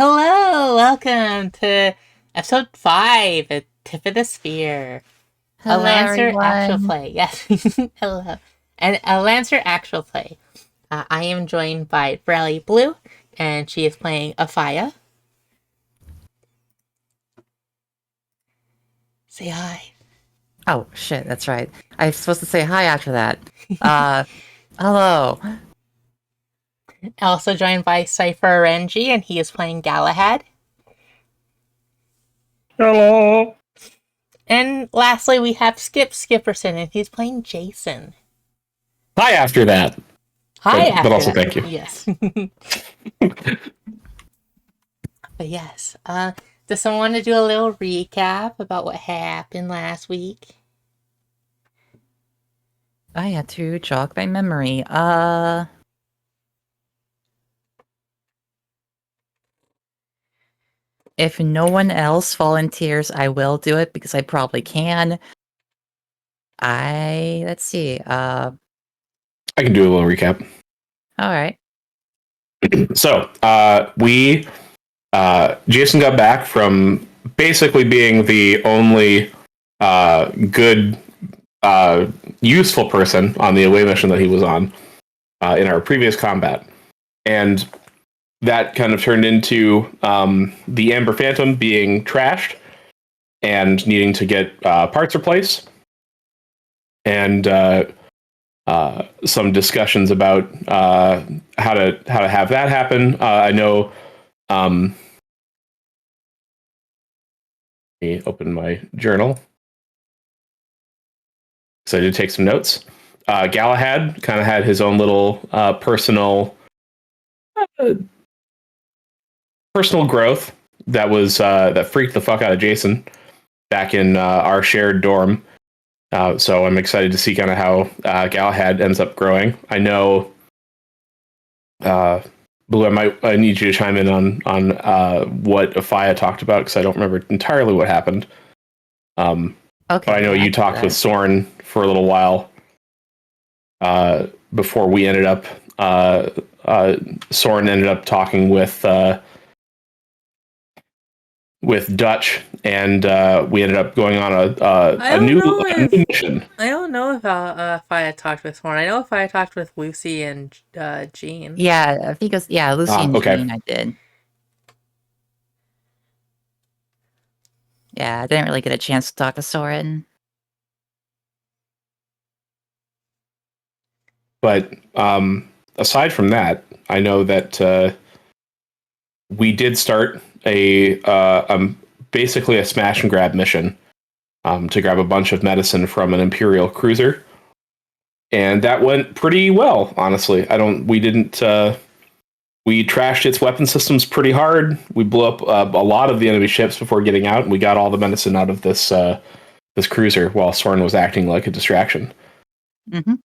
Hello, welcome to episode 5 at Tip of the Sphere. A Hello, Lancer actual everyone. play. Yes. Hello. And a Lancer actual play. I am joined by Brelly Blue, and she is playing Afaya. Say hi. Oh, shit, that's right. I was supposed to say hi after that. Uh, hello. Also joined by Cypher Renji, and he is playing Galahad. Hello. And lastly, we have Skip Skipperson, and he's playing Jason. Hi after that. Hi, But also that. thank you. Yes. But yes, does someone want to do a little recap about what happened last week? I had to jog my memory. If no one else volunteers, I will do it because I probably can. Let's see. I can do a little recap. All right. So, Jason got back from basically being the only good, useful person on the away mission that he was on in our previous combat. And that kind of turned into the Amber Phantom being trashed and needing to get parts replaced. And some discussions about how to have that happen. I know. Let me open my journal. So I did take some notes. Galahad kind of had his own little personal growth that was that freaked the fuck out of Jason back in our shared dorm. So I'm excited to see kind of how Galahad ends up growing. I know, Blue, I need you to chime in on what Afaya talked about because I don't remember entirely what happened. Okay. But I know yeah, you talked with Soren for a little while before we ended up. Soren ended up talking with Dutch, and we ended up going on a new mission. I don't know if I talked with Horn. I know if I talked with Lucy and Jean. Yeah, I think it was, Lucy and Okay. Jean, I did. Yeah, I didn't really get a chance to talk to Soren. But aside from that, I know that we did start basically a smash and grab mission to grab a bunch of medicine from an Imperial cruiser, and that went pretty well. Honestly, we trashed its weapon systems pretty hard. We blew up a lot of the enemy ships before getting out, and we got all the medicine out of this cruiser while Soren was acting like a distraction. Mm-hmm.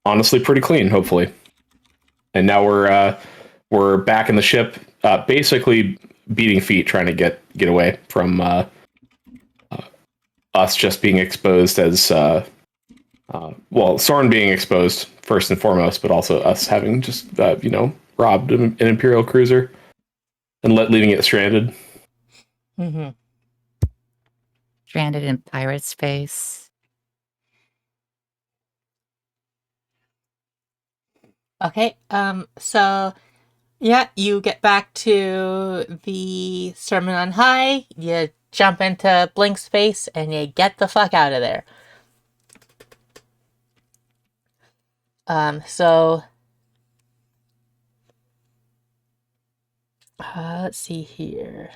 Honestly, pretty clean, hopefully. And now we're back in the ship, basically beating feet, trying to get away from us just being exposed as Soren being exposed first and foremost, but also us having just robbed an Imperial cruiser and leaving it stranded. Mm-hmm. Stranded in pirate space. Okay. So yeah, you get back to the Sermon on High. You jump into Blink space, and you get the fuck out of there. So let's see here.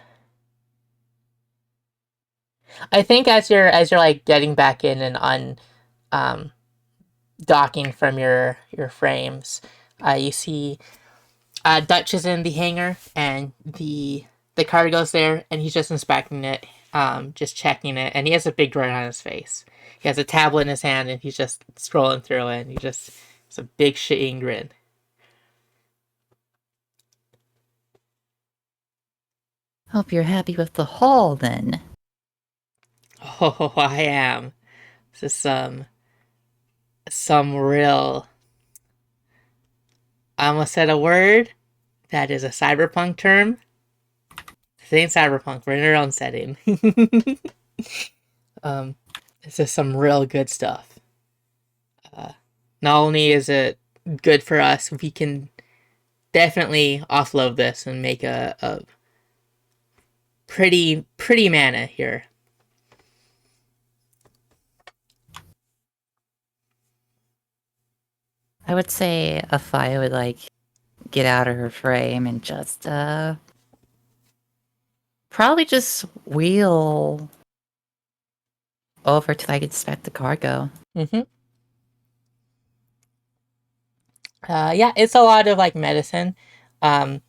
I think as you're like getting back in and docking from your frames, you see Dutch is in the hangar, and the cargo's there, and he's just inspecting it, just checking it, and he has a big grin on his face. He has a tablet in his hand, and he's just scrolling through it, and it's a big shitting grin. Hope you're happy with the haul, then. Oh, I am. This is some real I almost said a word that is a cyberpunk term. This ain't cyberpunk. We're in our own setting. um, this is some real good stuff. Not only is it good for us, we can definitely offload this and make a pretty mana here. I would say Afia would like get out of her frame and just probably just wheel over to like inspect the cargo. Mm-hmm. Yeah, it's a lot of like medicine, a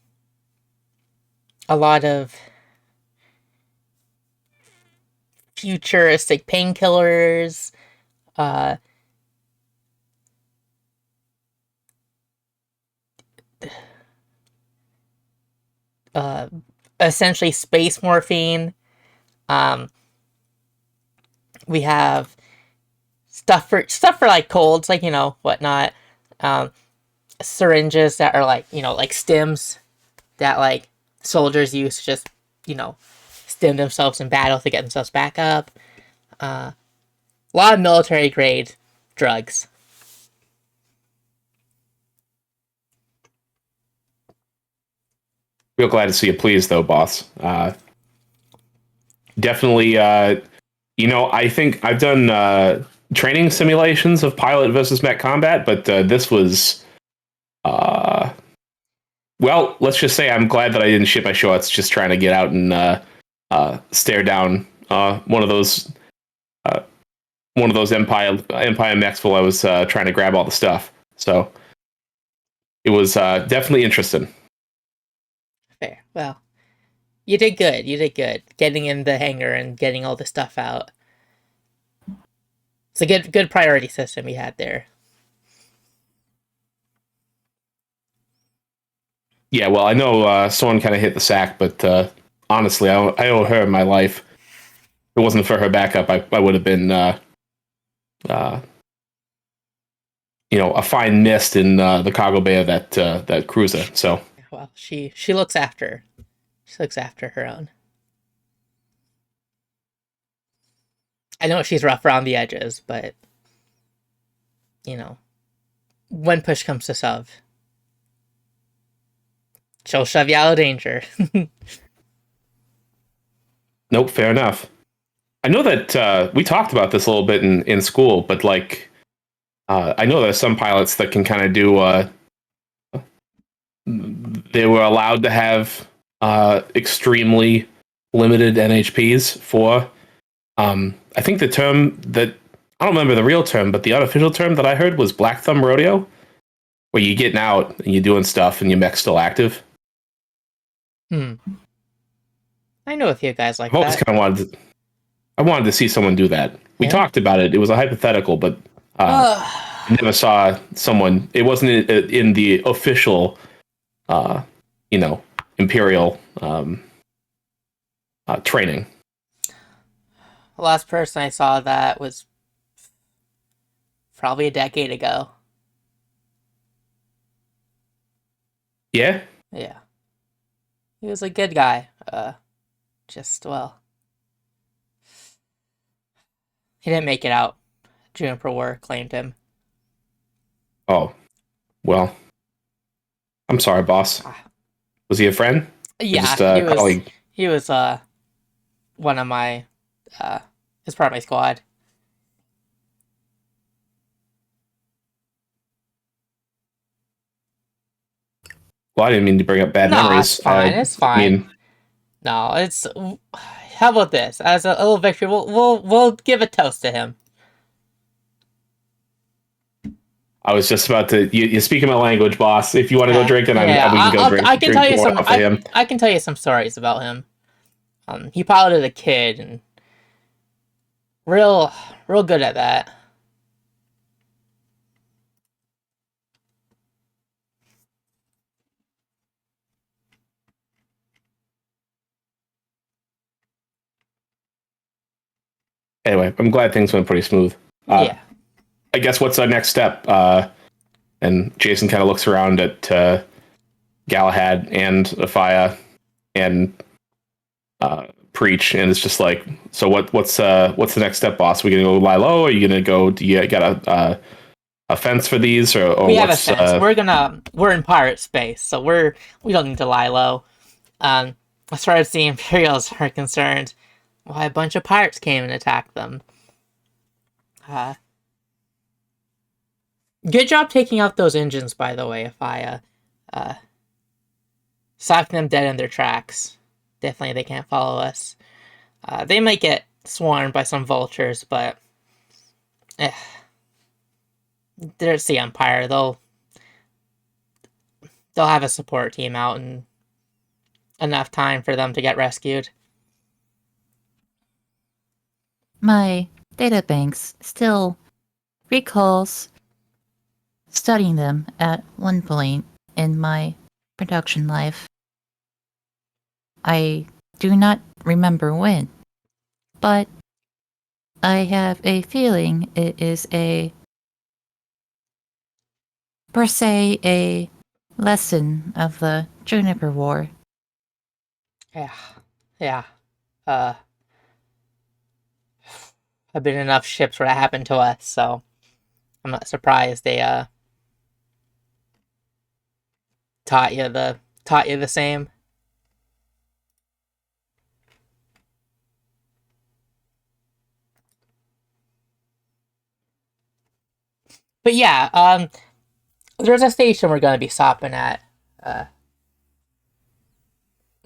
lot of futuristic painkillers, uh, uh, essentially space morphine. Um, we have stuff for like colds, like whatnot. Um, syringes that are like like stims that like soldiers use to just stim themselves in battle to get themselves back up. A lot of military grade drugs. Real glad to see you pleased, though, boss. Definitely, I think I've done training simulations of pilot versus mech combat, but this was, well, let's just say I'm glad that I didn't shit my shorts just trying to get out and stare down one of those Empire mechs while I was trying to grab all the stuff. So it was definitely interesting. Fair. Well, you did good. You did good getting in the hangar and getting all the stuff out. It's a good priority system we had there. Yeah, well, I know someone kind of hit the sack, but honestly, I owe her my life. If it wasn't for her backup, I would have been, a fine mist in the cargo bay of that cruiser. So, Well, she looks after her own. I know she's rough around the edges, but when push comes to shove, she'll shove you out of danger. nope, fair enough. I know that we talked about this a little bit in school, but like, I know there's some pilots that can kind of do. They were allowed to have extremely limited NHPs for. I think the term that I don't remember the real term, but the unofficial term that I heard was Black Thumb Rodeo, where you're getting out and you're doing stuff and your mech's still active. I know a few guys like I always that. kind of wanted to see someone do that. We talked about it. It was a hypothetical, but I never saw someone. It wasn't in the official, Imperial training. The last person I saw that was probably a decade ago. Yeah? Yeah. He was a good guy. He didn't make it out. Juniper War claimed him. Oh, well. I'm sorry, boss. Was he a friend? Yeah, Just a colleague? He was one of my his part of my squad. Well, I didn't mean to bring up bad No, memories. it's fine. It's fine. I mean, No, it's. How about this? As a little victory, we'll give a toast to him. I was just about to. You speak my language, boss. If you want to go drink, then we can go drink. I can tell you more some. off of him. I can tell you some stories about him. He piloted a kid and real good at that. Anyway, I'm glad things went pretty smooth. Yeah. I guess what's our next step? And Jason kind of looks around at Galahad and Afia and Preach, and it's just like, so what's the next step, boss? Are we gonna go lie low? Are you gonna go? Do you got a fence for these, or We have a what's fence. We're in pirate space, so we don't need to lie low. As far as the Imperials are concerned, why a bunch of pirates came and attacked them. Good job taking out those engines, by the way, Afia. Stopping them dead in their tracks. Definitely they can't follow us. They might get swarmed by some vultures, but there's the Empire. They'll have a support team out in enough time for them to get rescued. My databanks still recalls studying them at one point in my production life. I do not remember when, but I have a feeling it is per se, a lesson of the Juniper War. Yeah. Have been enough ships where that happened to us, so I'm not surprised they taught you the same. But yeah, there's a station we're gonna be stopping at.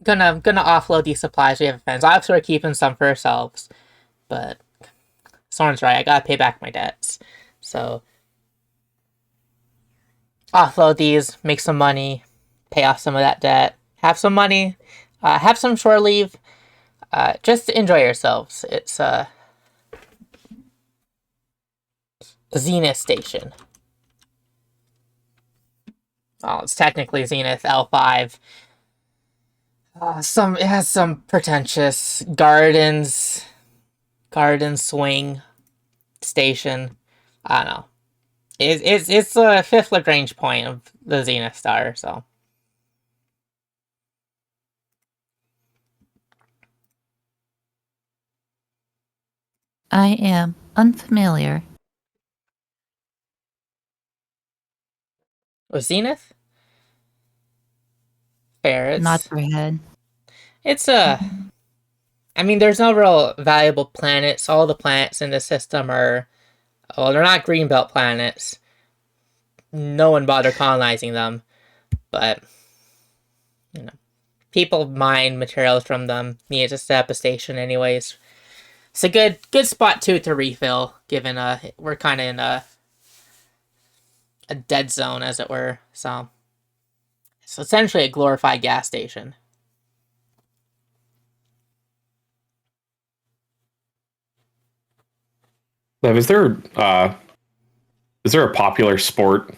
Gonna offload these supplies we have fans. Obviously, we're keeping some for ourselves, but Soren's right. I gotta pay back my debts, so offload these, make some money, pay off some of that debt, have some money, have some shore leave. Just enjoy yourselves. It's Zenith Station. Well, it's technically Zenith L5. It has some pretentious garden swing station. I don't know. It's the 5th Lagrange point of the Zenith Star, so. I am unfamiliar. With Zenith? Fair. Not for head. It's I mean, there's no real valuable planets. All the planets in the system are, well, they're not greenbelt planets. No one bothered colonizing them, but people mine materials from them. Need to set up a station, anyways. It's a good spot to refill, given we're kind of in a dead zone, as it were. So it's essentially a glorified gas station. Lev, is there a popular sport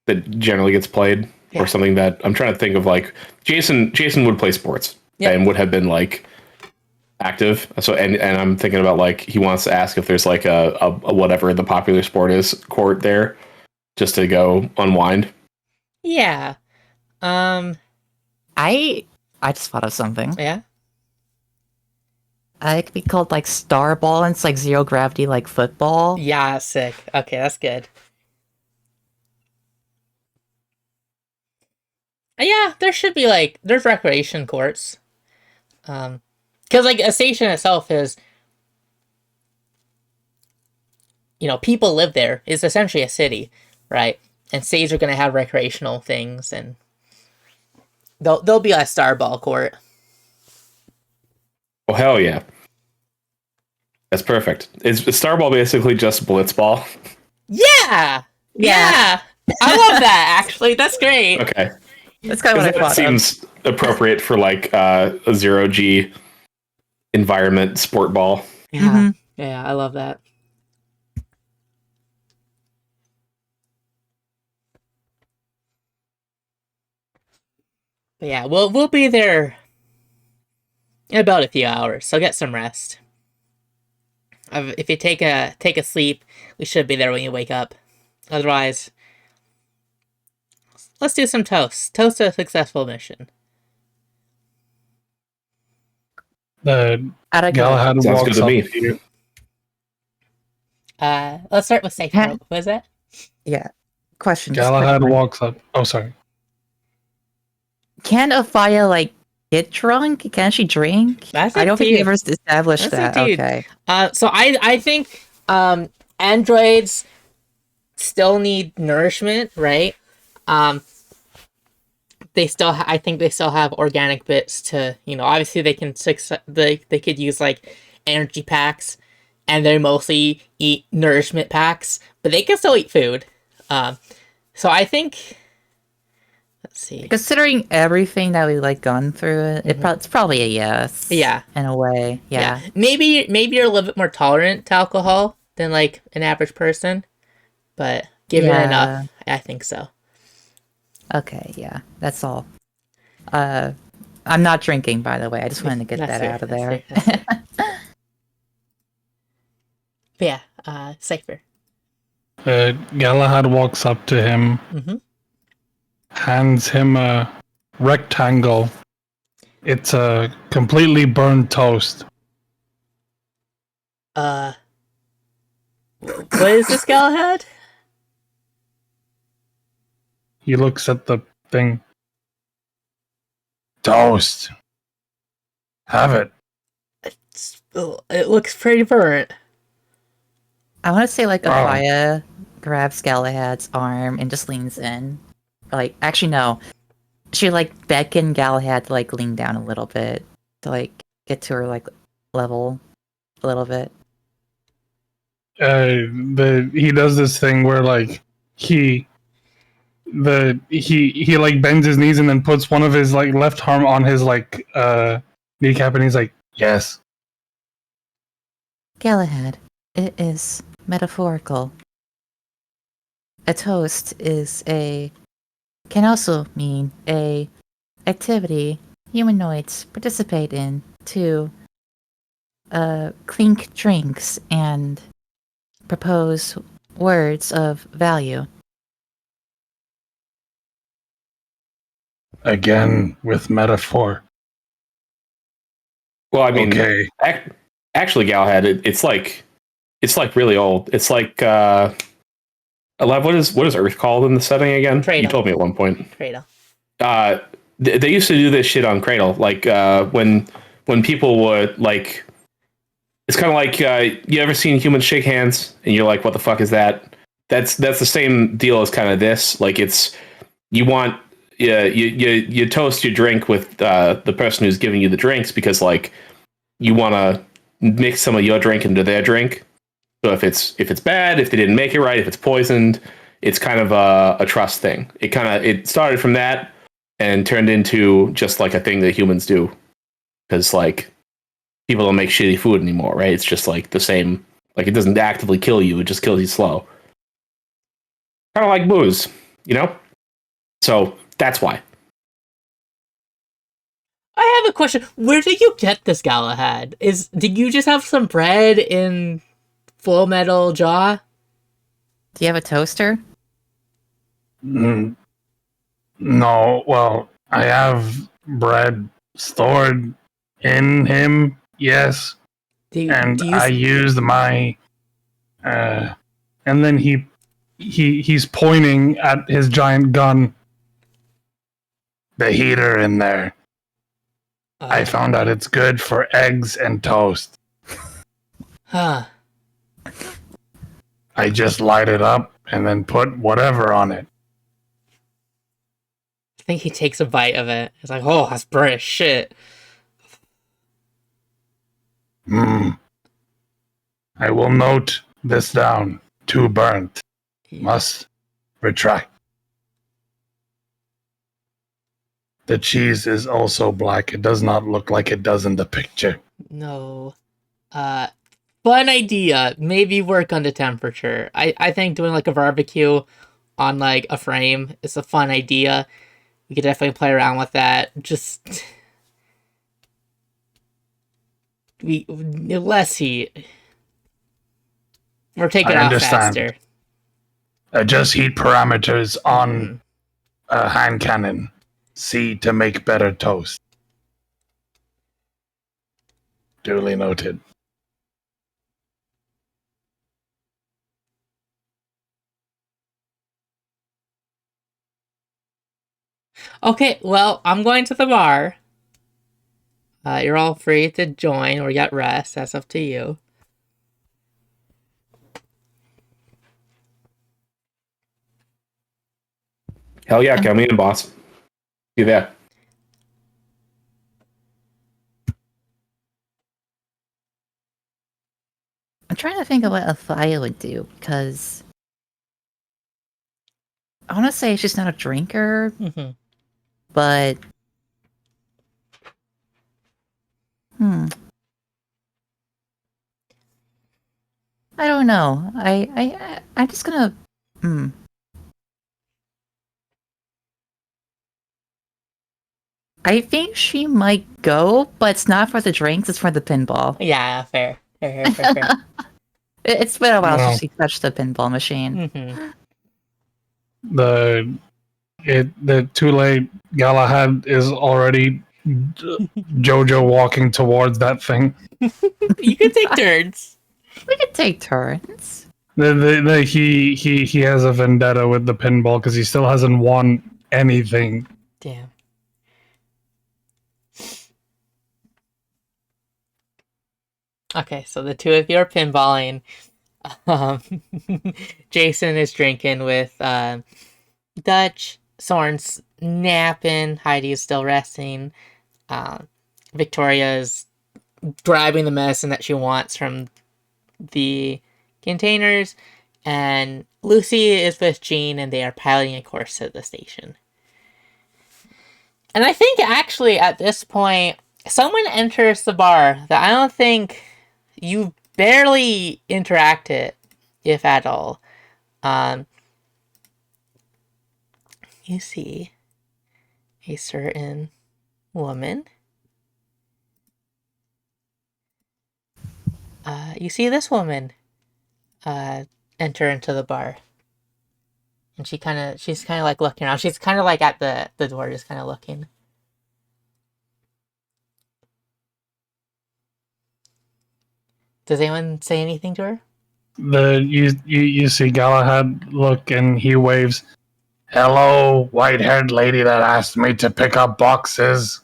that generally gets played, or something that I'm trying to think of? Like Jason would play sports and would have been like active. So and I'm thinking about, like, he wants to ask if there's like a whatever the popular sport is court there, just to go unwind. Yeah. I just thought of something. Yeah. It could be called like Star Ball, and it's like zero gravity, like football. Yeah, sick. Okay, that's good. Yeah, there should be there's recreation courts. Because like a station itself is, people live there. It's essentially a city, right? And cities are gonna have recreational things, and there'll be a Star Ball court. Oh, hell yeah. That's perfect. Is Star Ball basically just Blitzball? Yeah! Yeah! I love that, actually. That's great. Okay. That's kind of what I That thought. seems appropriate for like a 0G environment sport ball. Yeah. Mm-hmm. Yeah, I love that. But yeah, we'll be there in about a few hours, so get some rest. If you take a sleep, we should be there when you wake up. Otherwise, let's do some toast. Toast to a successful mission. Out of Galahad Sounds good walks to up me. to you. Let's start with safe. Ha- What was that? Yeah. Question. just Galahad quickly. walks up. Oh, sorry. Can Afaya like get drunk? Can she drink? That's I up don't to think you. we ever established That's up that. to you. Okay. So I think androids still need nourishment, right? They still I think they still have organic bits to, obviously they can they could use like energy packs, and they mostly eat nourishment packs, but they can still eat food. So I think, let's see. Considering everything that we like gone through, it's probably a yes. Yeah. In a way. Yeah. Maybe you're a little bit more tolerant to alcohol than like an average person, but given enough, I think so. Okay, yeah. That's all. I'm not drinking, by the way. I just wanted to get That's that fair, out of that's there. fair, that's fair. But yeah, Cypher. Galahad walks up to him, Mm-hmm. hands him a rectangle. It's a completely burned toast. What is this, Galahad? He looks at the thing. Toast. Have it. It looks pretty burnt. I want to say like Wow. Afaya grabs Galahad's arm and just leans in. Like, actually, no. She like beckon Galahad to like lean down a little bit to like get to her like level a little bit. He does this thing where like he like bends his knees and then puts one of his like left arm on his like kneecap, and he's like, yes. Galahad, it is metaphorical. A toast can also mean a activity humanoids participate in to clink drinks and propose words of value. Again with metaphor. Well, I mean, Okay. actually, Galahad, it's like really old. It's like what is Earth called in the setting again? Cradle. You told me at one point. Cradle. They used to do this shit on Cradle, like when people would like. It's kind of like you ever seen humans shake hands, and you're like, "What the fuck is that?" That's the same deal as kind of this. Like it's you want you toast your drink with the person who's giving you the drinks because like you want to mix some of your drink into their drink. So if it's bad, if they didn't make it right, if it's poisoned, it's kind of a trust thing. It started from that and turned into just like a thing that humans do because like people don't make shitty food anymore, right? It's just like the same. Like it doesn't actively kill you; it just kills you slow. Kind of like booze, So that's why. I have a question. Where did you get this, Galahad? Did you just have some bread in Full Metal Jaw? Do you have a toaster? No, well, I have bread stored in him, yes, and I used my, and then he's pointing at his giant gun, the heater in there. I found out it's good for eggs and toast. Huh. I just light it up and then put whatever on it. I think he takes a bite of it. It's like, oh, that's British shit. I will note this down. Too burnt. Must retract. The cheese is also black. It does not look like it does in the picture. No. Fun idea. Maybe work on the temperature. I think doing like a barbecue on like a frame is a fun idea. We could definitely play around with that. Just less heat. Or take it I out understand. faster. Adjust heat parameters on hand cannon. C to make better toast. Duly noted. Okay, well, I'm going to the bar. You're all free to join or get rest. That's up to you. Hell yeah, count me in, boss. See that. I'm trying to think of what Athaya would do because I want to say she's not a drinker, Mm-hmm. but I don't know. I'm just gonna I think she might go, but it's not for the drinks, it's for the pinball. Yeah, fair. Fair. It's been a while Well. since she touched the pinball machine. Mm-hmm. The too late. Galahad is already Jojo walking towards that thing. You can take turns. We could take turns. He has a vendetta with the pinball because he still hasn't won anything. Damn. Okay, so the two of you are pinballing. Jason is drinking with Dutch. Soren's napping. Heidi's still resting. Victoria's grabbing the medicine that she wants from the containers. And Lucy is with Jean, and they are piloting a course to the station. And I think actually at this point, someone enters the bar that I don't think you barely interacted, if at all. You see a certain woman. You see this woman enter into the bar. And she's kind of like looking around. She's kind of like at the door, just kind of looking. Does anyone say anything to her? You see Galahad look and he waves. Hello, white-haired lady that asked me to pick up boxes.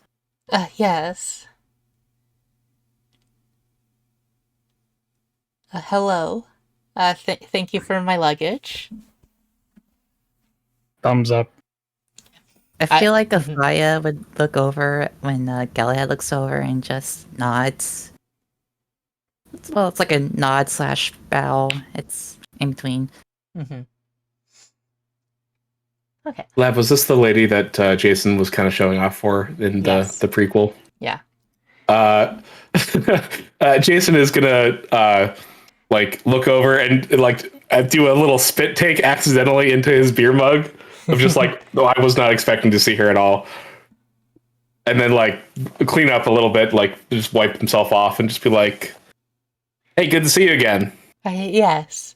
Yes. Hello. Thank you for my luggage. Thumbs up. I feel like Athaya would look over when Galahad looks over and just nods. Well, it's like a nod / bow. It's in between. Mm-hmm. Okay. Lab, was this the lady that Jason was kind of showing off for in the prequel? Yeah. Jason is gonna like look over and like do a little spit take accidentally into his beer mug of just like, no, I was not expecting to see her at all. And then like clean up a little bit, like just wipe himself off and just be like, hey, good to see you again. Yes.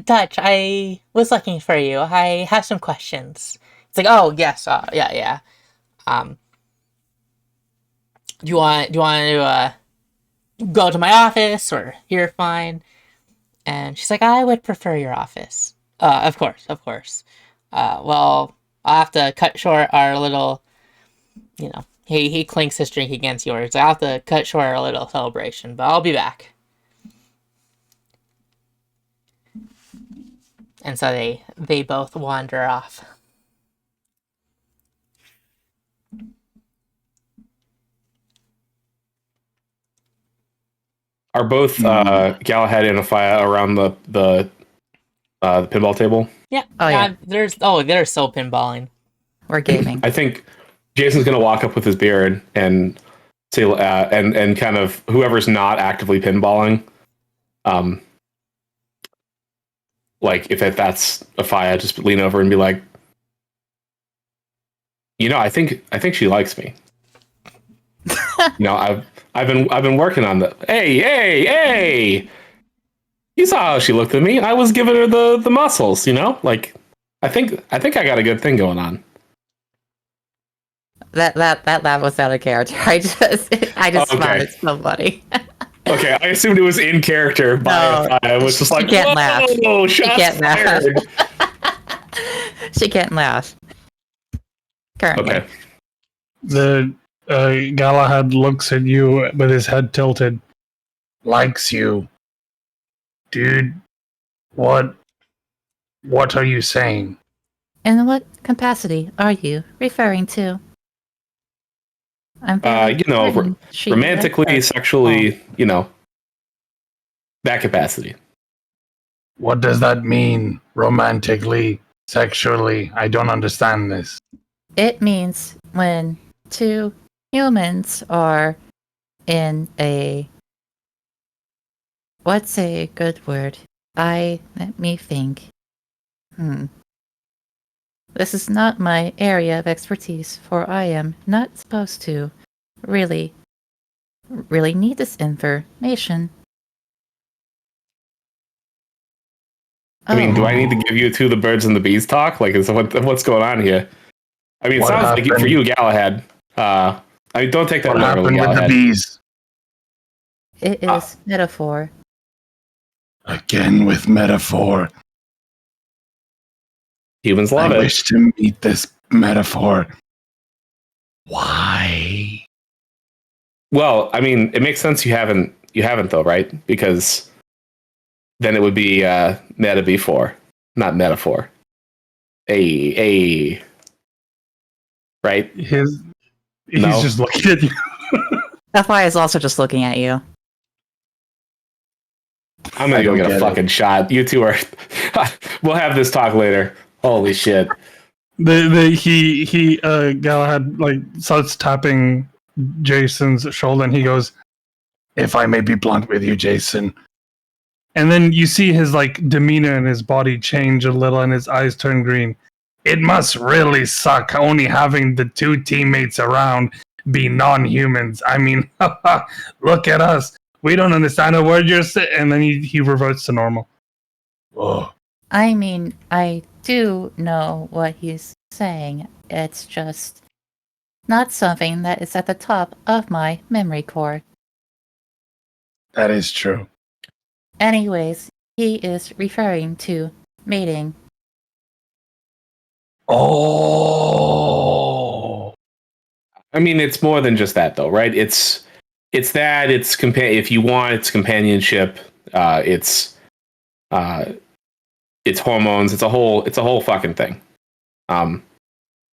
Dutch, I was looking for you. I have some questions. It's like, oh yes, yeah. Do you want to go to my office or here? Fine. And she's like, I would prefer your office. Of course. Well, I'll have to cut short our little, he clinks his drink against yours. I'll have to cut short our little celebration, but I'll be back. And so they both wander off. Are both Galahad and Athaya around the pinball table? Yeah. Oh, yeah. They're so pinballing. We're gaming. I think Jason's gonna walk up with his beard and say, and kind of whoever's not actively pinballing, like if that's Athaya, just lean over and be like, I think she likes me. I've been working on the. Hey! You saw how she looked at me. I was giving her the muscles, you know? Like, I think I got a good thing going on. That laugh was out of character. I just Okay. smiled at somebody. Okay, I assumed it was in character, but I was just she like, can't laugh. whoa, shots can't fired. She can't laugh. Currently. Okay. The Galahad looks at you with his head tilted. Likes you. Dude, what are you saying? In what capacity are you referring to? I'm very certain she romantically, likes sexually, you know, that capacity. What does that mean? Romantically, sexually? I don't understand this. It means when two humans are in a... What's a good word? Let me think. This is not my area of expertise, for I am not supposed to really need this information. I mean, do I need to give you two the birds and the bees talk? Like, what's going on here? I mean, it sounds like for you, Galahad. I mean, don't take that literally, Galahad. What happened with the bees? It is metaphor. Again with metaphor. Humans love it. I wish to meet this metaphor. Why? Well, I mean, it makes sense you haven't though, right? Because then it would be meta before, not metaphor. A right? He's just looking at you. Sapphire is also just looking at you. I'm gonna go get a fucking shot. You two are. We'll have this talk later. Holy shit! Galahad like starts tapping Jason's shoulder, and he goes, "If I may be blunt with you, Jason." And then you see his like demeanor and his body change a little, and his eyes turn green. It must really suck only having the two teammates around be non-humans. I mean, look at us. We don't understand a word you're saying. And then he reverts to normal. Oh. I mean, I do know what he's saying. It's just not something that is at the top of my memory core. That is true. Anyways, he is referring to mating. Oh. I mean, it's more than just that, though, right? It's that. If you want, it's companionship. It's hormones. It's a whole fucking thing.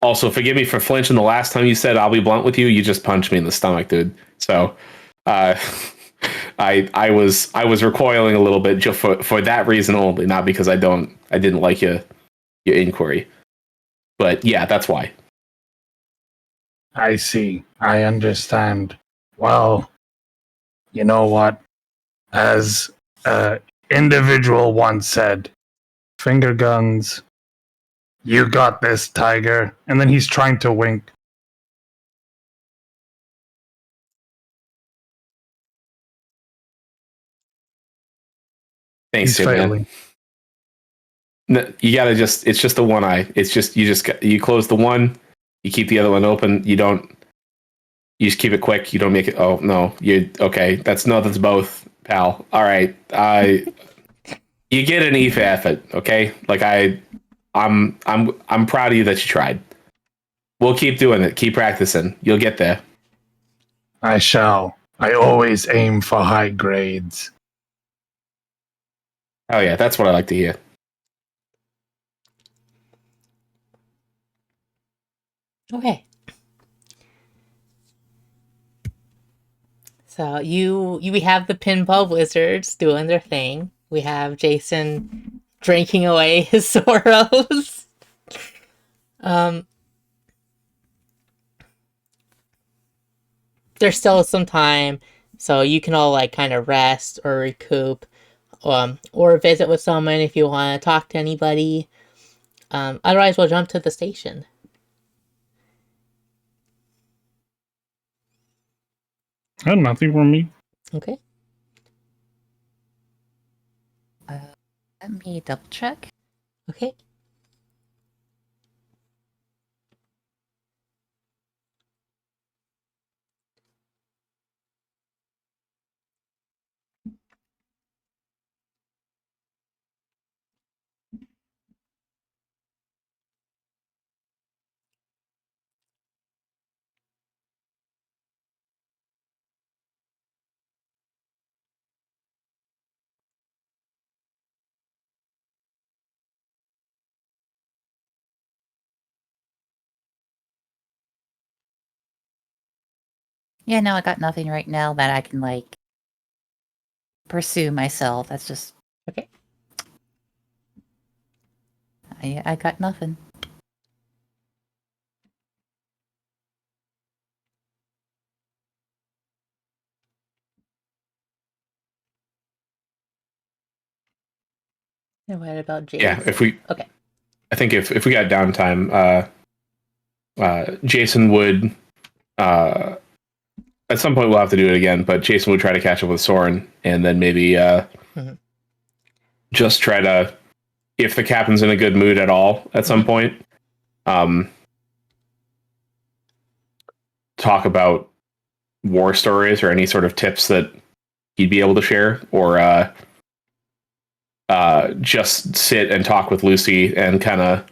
Also, forgive me for flinching the last time you said I'll be blunt with you. You just punched me in the stomach, dude. So, I was recoiling a little bit just for that reason only, not because I didn't like your inquiry. But yeah, that's why. I see. I understand. Well, you know what? As an individual once said, finger guns, you got this, Tiger. And then he's trying to wink. Thanks, He's failing. man. No, you gotta it's just the one eye. It's just you close the one, you keep the other one open. You just keep it quick. You don't make it. Oh no, you okay? That's both, pal. All right, you get an E for effort. Okay, like I'm proud of you that you tried. We'll keep doing it. Keep practicing. You'll get there. I shall. I always aim for high grades. Oh yeah, that's what I like to hear. Okay. So we have the pinball wizards doing their thing. We have Jason drinking away his sorrows. There's still some time, so you can all like kind of rest or recoup, or visit with someone if you want to talk to anybody. Otherwise, we'll jump to the station. Nothing from me. Okay. Let me double check. Okay. Yeah, no, I got nothing right now that I can like pursue myself. That's just Okay. I got nothing. And what about Jace? Yeah, Okay. I think if we got downtime, Jason would at some point we'll have to do it again, but Jason would try to catch up with Soren and then maybe Mhm. just try to, if the captain's in a good mood at all at some point, talk about war stories or any sort of tips that he'd be able to share, or just sit and talk with Lucy and kind of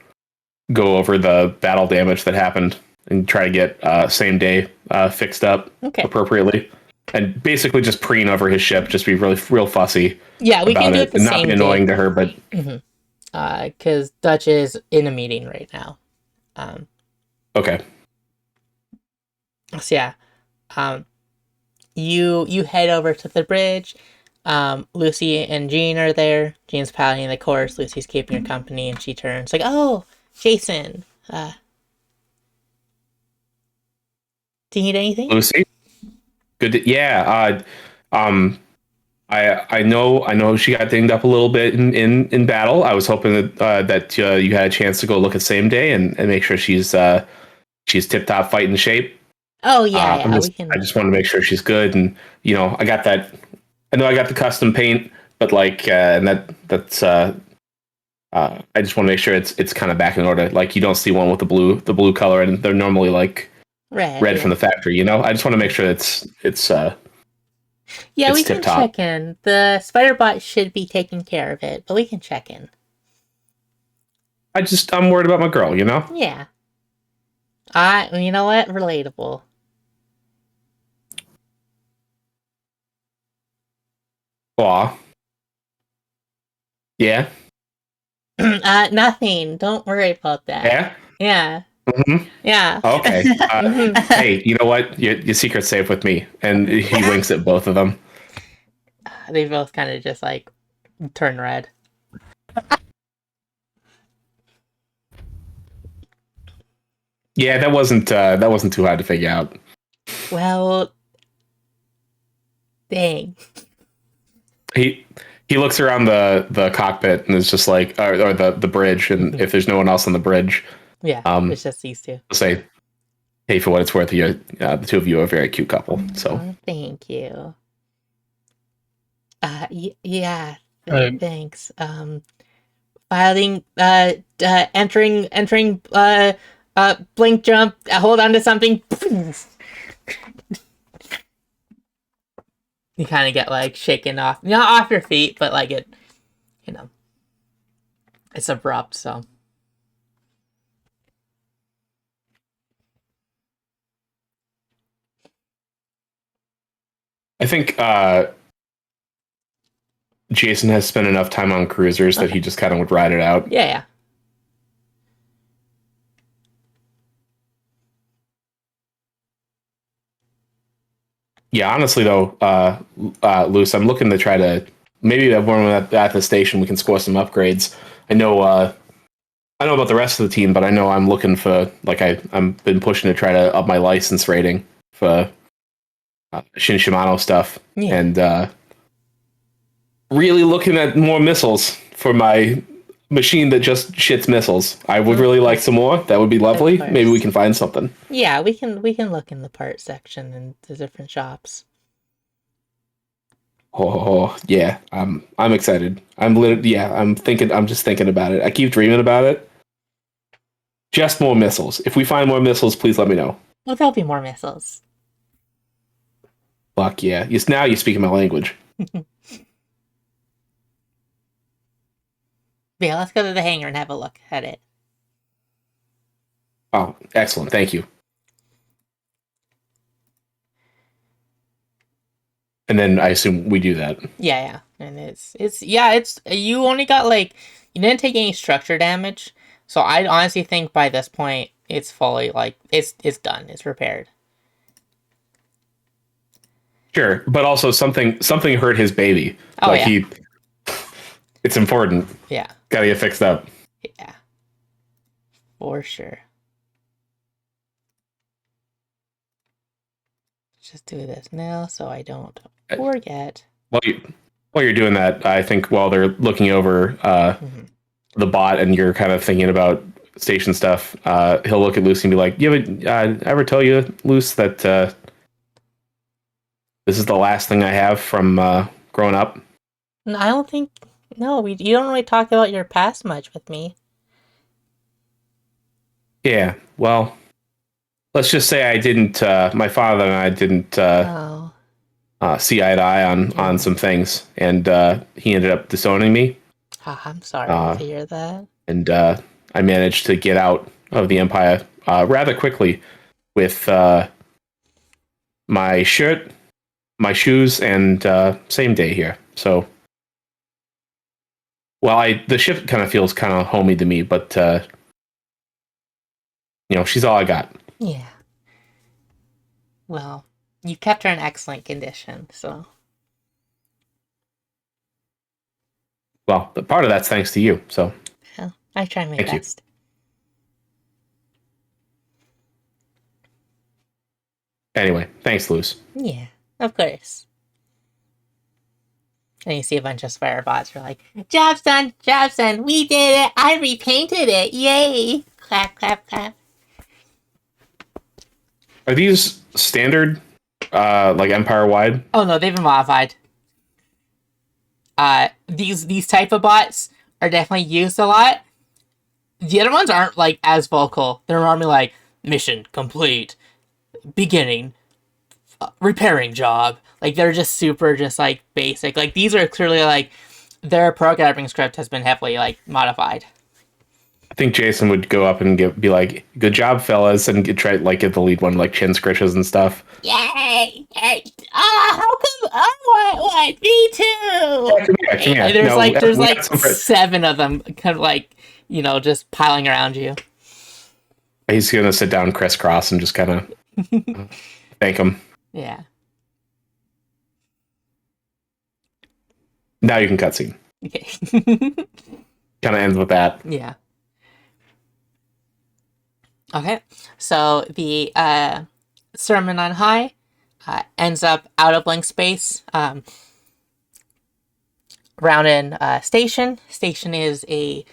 go over the battle damage that happened and try to get same day fixed up appropriately. And basically just preen over his ship, just be real fussy. Yeah, we can do it the and not same be annoying day. to her, but because Dutch is in a meeting right now. Okay. So yeah, you head over to the bridge. Lucy and Jean are there. Jean's piloting the course. Lucy's keeping her company, and she turns like, "Oh, Jason, do you need anything?" Lucy, good. I know she got dinged up a little bit in battle. I was hoping that you had a chance to go look at same day and make sure she's tip top fighting shape. Oh yeah, we can. I just want to make sure she's good, and I got that. I know I got the custom paint, but that's. I just want to make sure it's kind of back in order. Like you don't see one with the blue color, and they're normally like red from the factory. I just want to make sure it's. Yeah, we can check in. The spider bot should be taking care of it, but we can check in. I'm worried about my girl. Yeah. You know what? Relatable. Aw. Yeah. Nothing. Don't worry about that. Yeah. Yeah. Mm-hmm. Yeah. Okay. Hey, you know what? Your secret's safe with me. And he winks at both of them. They both kind of just like turn red. Yeah, that wasn't too hard to figure out. Well, dang. He looks around the cockpit and is just like, or the bridge, and if there's no one else on the bridge, yeah, it's just these two. Say, hey, for what it's worth, the two of you are a very cute couple. So thank you. Yeah. Thanks. Filing. Entering. Blink jump. Hold on to something. You kind of get like shaken off, not off your feet, but like it, it's abrupt. So I think Jason has spent enough time on cruisers that he just kind of would ride it out. Yeah. Yeah, honestly though, Luce, I'm looking to try to maybe when we're at the station we can score some upgrades. I know about the rest of the team, but I know I'm looking for I'm been pushing to try to up my license rating for Shin Shimano stuff, and really looking at more missiles for my machine that just shits missiles. I would really like some more. That would be lovely. Maybe we can find something. Yeah, we can look in the part section in the different shops. Oh yeah, I'm excited. I'm just thinking about it. I keep dreaming about it. Just more missiles. If we find more missiles, please let me know. Well, there'll be more missiles. Fuck yeah. Yes, now you speak my language. Yeah, let's go to the hangar and have a look at it. Oh, excellent. Thank you. And then I assume we do that. Yeah. And it's you only got you didn't take any structure damage. So I honestly think by this point it's fully it's done. It's repaired. Sure, but also something hurt his baby. Oh, yeah. It's important. Yeah. Gotta get fixed up. Yeah. For sure. Just do this now so I don't forget. While you're doing that, I think while they're looking over the bot and you're kind of thinking about station stuff, he'll look at Lucy and be like, "You ever tell you, Luce, that this is the last thing I have from growing up?" No, I don't think. No, you don't really talk about your past much with me. Yeah, well, let's just say I didn't. My father and I didn't see eye to eye on some things, and he ended up disowning me. I'm sorry to hear that. And I managed to get out of the Empire rather quickly with my shirt, my shoes, and same day here. So, well, the ship kind of feels kind of homey to me, but she's all I got. Yeah. Well, you kept her in excellent condition, so. Well, part of that's thanks to you. So. Yeah, I try my best. Anyway, thanks, Luz. Yeah, of course. And you see a bunch of Spire bots are like, "Job's done, we did it, I repainted it, yay! Clap, clap, clap." Are these standard, Empire-wide? Oh no, they've been modified. These type of bots are definitely used a lot. The other ones aren't as vocal. They're normally like, "Mission complete, beginning, repairing job." They're just super basic. These are clearly their programming script has been heavily modified. I think Jason would go up and be like, "Good job, fellas," and try get the lead one chin scritches and stuff. Yay! How come I want me too? Yeah, come here. There's 7 of them kind of just piling around you. He's gonna sit down crisscross and just kind of thank him. Yeah. Now you can cutscene. Okay. Kind of ends with that. Yeah. Okay. So the Sermon on High ends up out of link space. Round in station. Station is a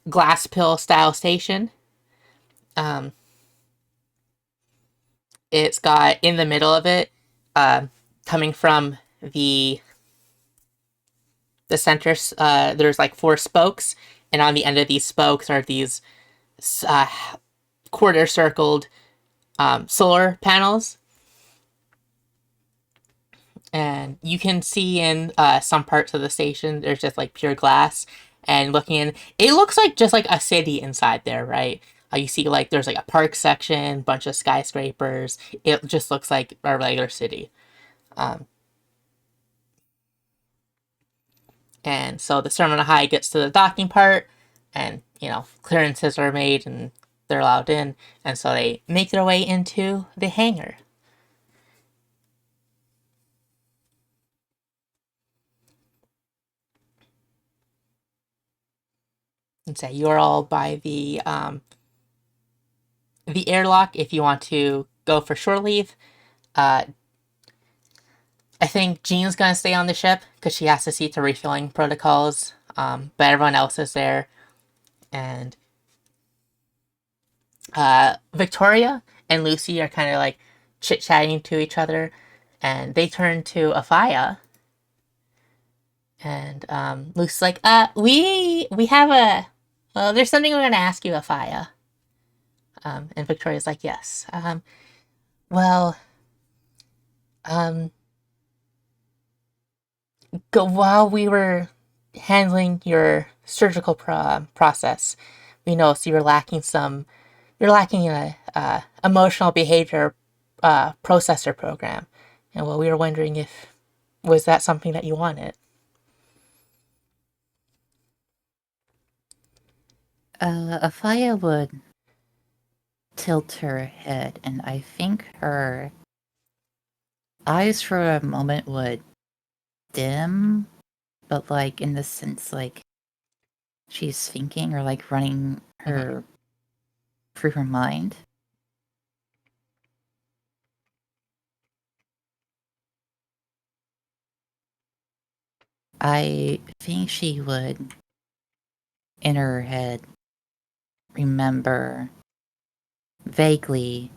glass pill style station. It's got in the middle of it, coming from the center, there's 4 spokes, and on the end of these spokes are these quarter circled solar panels. And you can see in some parts of the station there's just pure glass, and looking in, it looks just like a city inside there, right? You see there's a park section, bunch of skyscrapers. It just looks like a regular city. And so the Sermon on High gets to the docking part, and clearances are made and they're allowed in, and so they make their way into the hangar. And so you're all by the airlock if you want to go for shore leave. I think Jean's gonna stay on the ship because she has to see to refilling protocols. But everyone else is there, and Victoria and Lucy are kind of chit-chatting to each other, and they turn to Afaya, And Luke's like, we have there's something we're gonna ask you, Afaya. And Victoria's like, yes. Well, while we were handling your surgical process, we noticed you're lacking a emotional behavior processor program, and well, we were wondering if was that something that you wanted. Afaya would tilt her head, and I think her eyes for a moment would dim, but like in the sense like she's thinking or like running her through her mind. I think she would, in her head, remember vaguely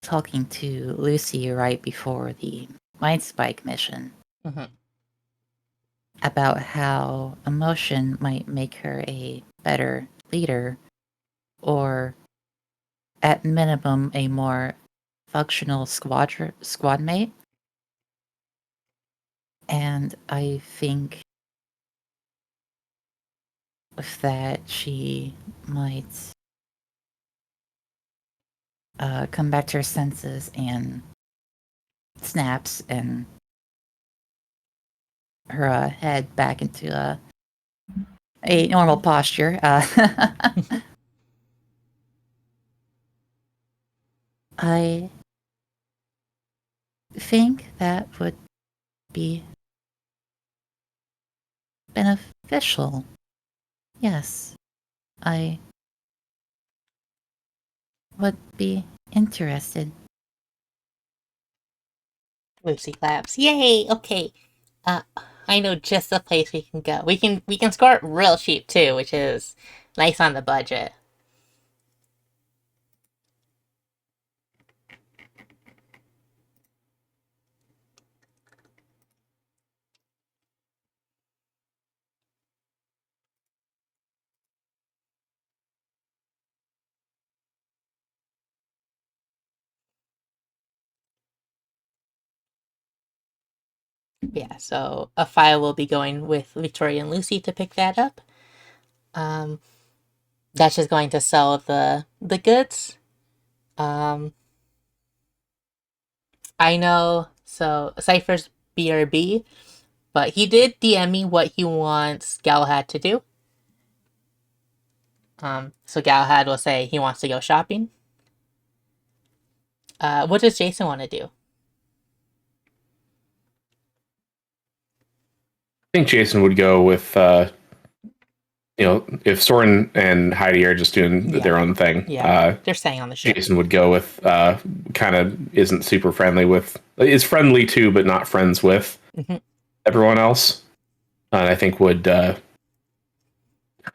talking to Lucy right before the Mind Spike mission about how emotion might make her a better leader, or at minimum a more functional squad mate. And I think with that she might come back to her senses and snaps and her head back into a normal posture. I think that would be beneficial. Yes, I would be interested. Lucy claps. Yay! Okay. I know just the place we can go. We can score it real cheap too, which is nice on the budget. Yeah, so Afaya will be going with Victoria and Lucy to pick that up. That's just going to sell the goods. I know, so Cypher's BRB, but he did DM me what he wants Galahad to do. So Galahad will say he wants to go shopping. What does Jason want to do? I think Jason would go with, if Soren and Heidi are just doing their own thing. Yeah, they're staying on the ship. Jason would go with kind of isn't super friendly with, is friendly to, but not friends with everyone else. And I think would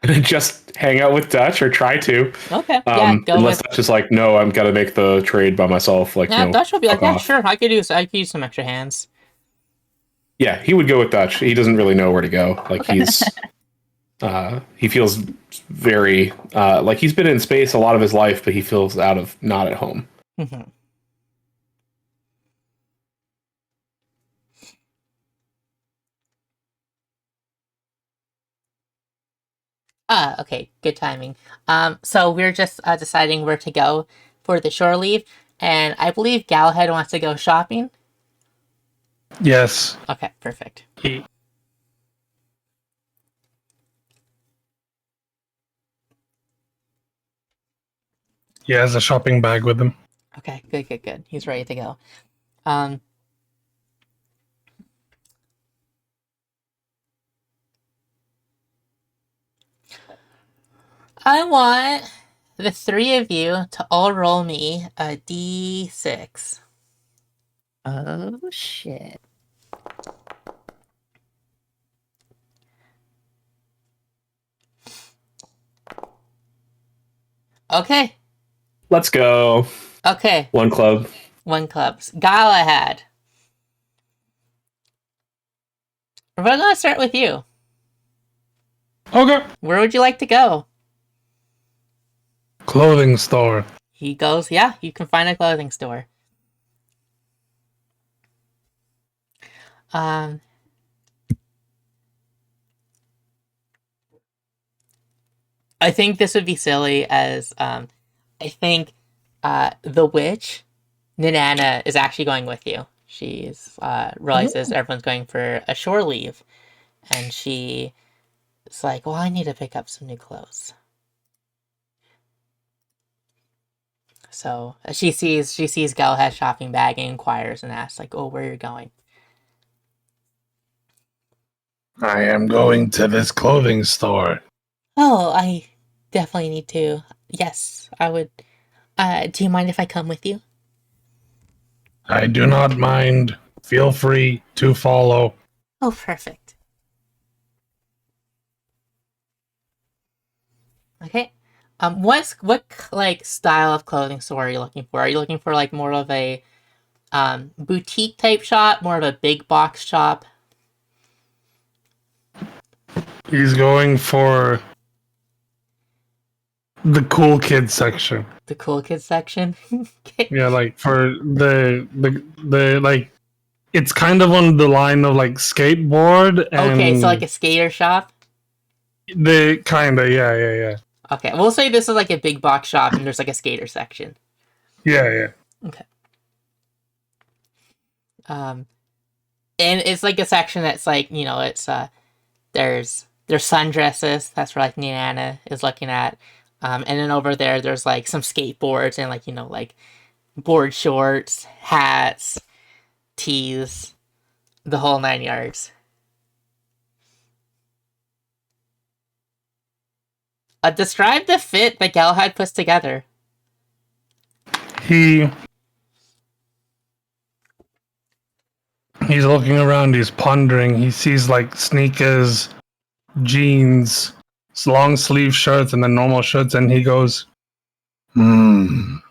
just hang out with Dutch or try to. Okay. Unless Dutch is like, no, I'm gonna make the trade by myself. Like, yeah, no, Dutch will be like, yeah, sure, I could use some extra hands. Yeah, he would go with Dutch. He doesn't really know where to go. Like he's he feels very like he's been in space a lot of his life, but he feels not at home. Okay, good timing. So we're just deciding where to go for the shore leave, and I believe Galahad wants to go shopping. Yes. Okay, perfect. He has a shopping bag with him. Okay, good. He's ready to go. I want the three of you to all roll me a d6. Oh, shit. Okay. Let's go. Okay. One club. One clubs. Galahad. We're gonna start with you. Okay. Where would you like to go? Clothing store. He goes, yeah, you can find a clothing store. Um, I think this would be silly as I think the witch, Ninana, is actually going with you. She's realizes everyone's going for a shore leave, and she is like, "Well, I need to pick up some new clothes." So she sees Galahad's shopping bag and inquires and asks, like, "Oh, where are you going?" I am going to this clothing store. Oh, I definitely need to. Yes, I would. Do you mind if I come with you? I do not mind. Feel free to follow. Oh, perfect. Okay. What like style of clothing store are you looking for? Are you looking for like more of a boutique type shop, more of a big box shop? He's going for the cool kids section. The cool kids section. Okay. Yeah, like for the like, it's kind of on the line of like skateboard and Okay, so like a skater shop. the kinda yeah. Okay, we'll say this is like a big box shop, and there's like a skater section. Yeah. Okay. And it's like a section that's like, you know, it's there's sundresses. That's where like Nana is looking at. And then over there's like some skateboards and like, you know, like board shorts, hats, tees, the whole 9 yards. Describe the fit that Galahad puts together. He's looking around, he's pondering, he sees like sneakers, jeans, long sleeve shirts, and then normal shirts, and he goes, And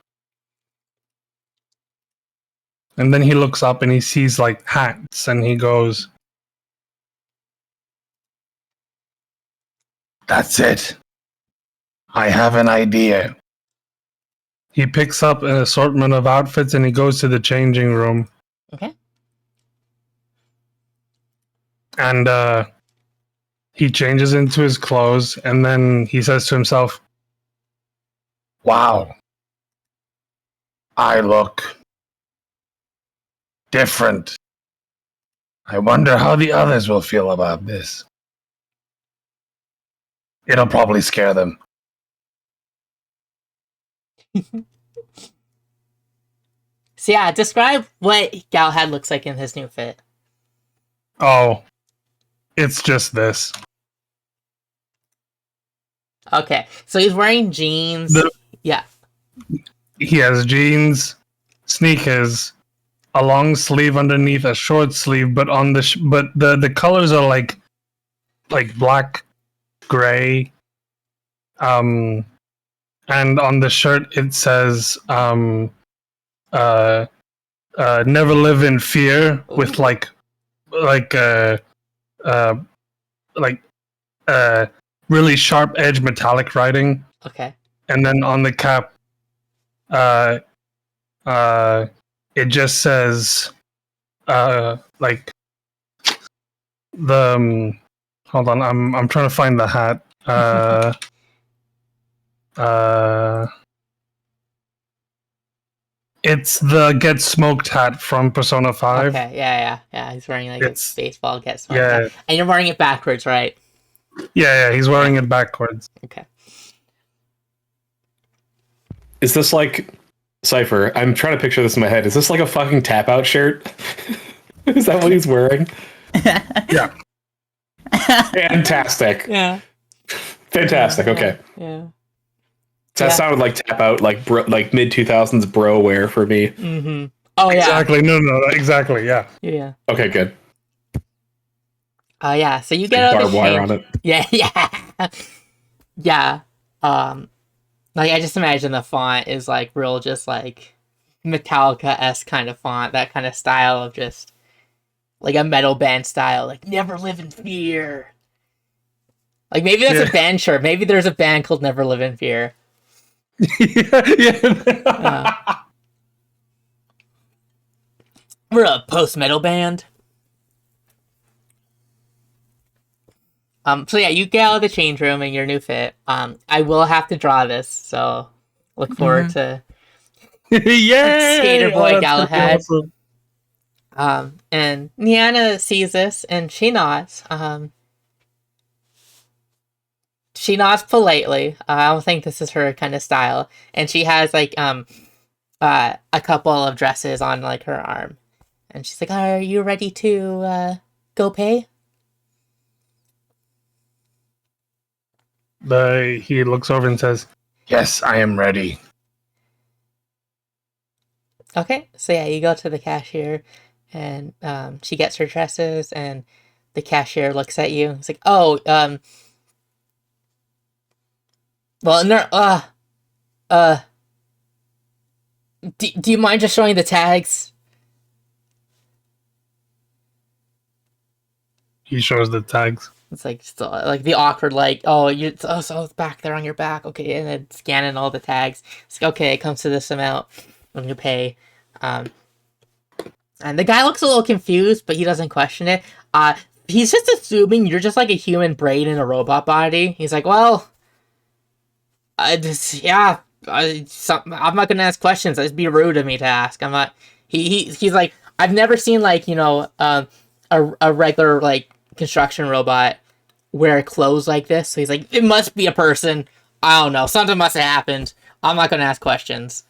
then he looks up and he sees like hats, and he goes, that's it. I have an idea. He picks up an assortment of outfits and he goes to the changing room. Okay. And he changes into his clothes, and then he says to himself, wow, I look different. I wonder how the others will feel about this. It'll probably scare them. So yeah, describe what Galahad looks like in his new fit. Oh, it's just this. Okay, so he's wearing jeans. Yeah. He has jeans, sneakers, a long sleeve underneath a short sleeve, but on the but the colors are like black, gray, and on the shirt it says never live in fear with really sharp edge metallic writing. Okay. And then on the cap it just says like the hold on, I'm trying to find the hat. It's the Get Smoked hat from Persona 5. Okay, yeah. He's wearing like a baseball Get Smoked yeah. hat. And you're wearing it backwards, right? Yeah, he's wearing it backwards. Okay. Is this like Cypher? I'm trying to picture this in my head. Is this like a fucking tap out shirt? Is that what he's wearing? Yeah. Fantastic. Yeah. Fantastic. Okay. Yeah. That sounded like tap out, like like mid 2000s bro wear for me. Mm-hmm. Oh yeah. Exactly. No, exactly. Yeah. Yeah. Okay, good. Oh yeah. So you get out Barbed wire on it. Yeah. Yeah. Like I just imagine the font is like real, just like Metallica-esque kind of font, that kind of style of just like a metal band style, like Never Live in Fear. Like maybe that's a band shirt. Maybe there's a band called Never Live in Fear. We're a post-metal band. So yeah, you get out of the change room in your new fit. I will have to draw this, so look forward to Skater Boy Galahad. Awesome. And Niana sees this and she nods. She nods politely. I don't think this is her kind of style. And she has like a couple of dresses on like her arm. And she's like, "Are you ready to go pay?" He looks over and says, "Yes, I am ready." Okay, so yeah, you go to the cashier, and she gets her dresses, and the cashier looks at you. It's like, "Oh, well, no, do you mind just showing the tags?" He shows the tags. It's like like the awkward, like, "Oh, so it's back there on your back, okay," and then scanning all the tags. It's like, "Okay, it comes to this amount when you pay." And the guy looks a little confused, but he doesn't question it. He's just assuming you're just like a human brain in a robot body. He's like, "Well, I'm not gonna ask questions. It'd be rude of me to ask. I'm not." He's like, "I've never seen like a regular like construction robot wear clothes like this." So he's like, "It must be a person. I don't know. Something must have happened. I'm not gonna ask questions."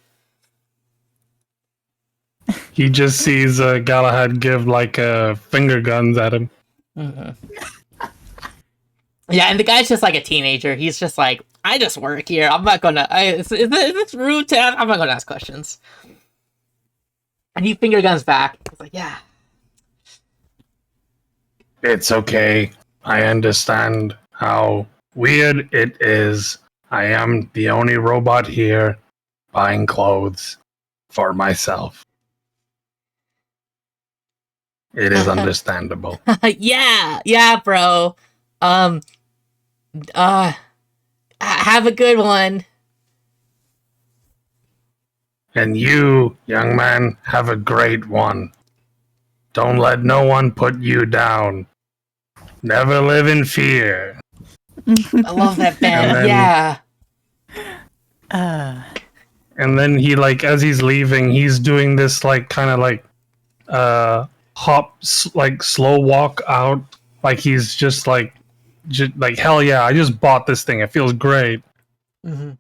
He just sees Galahad give like finger guns at him. Mm-hmm. Yeah, and the guy's just like a teenager. He's just like, "I just work here. I'm not gonna. Is this rude to ask? I'm not gonna ask questions." And he finger guns back. He's like, "Yeah, It's okay. I understand how weird it is. I am the only robot here buying clothes for myself. It is understandable." yeah, bro. Have a good one." And you, young man, have a great one. Don't let no one put you down. Never live in fear. I love that band. then- Yeah. And then he, like, as he's leaving, he's doing this, like, kind of like, like, slow walk out. Like, he's just like, hell yeah, I just bought this thing. It feels great. Mm-hmm.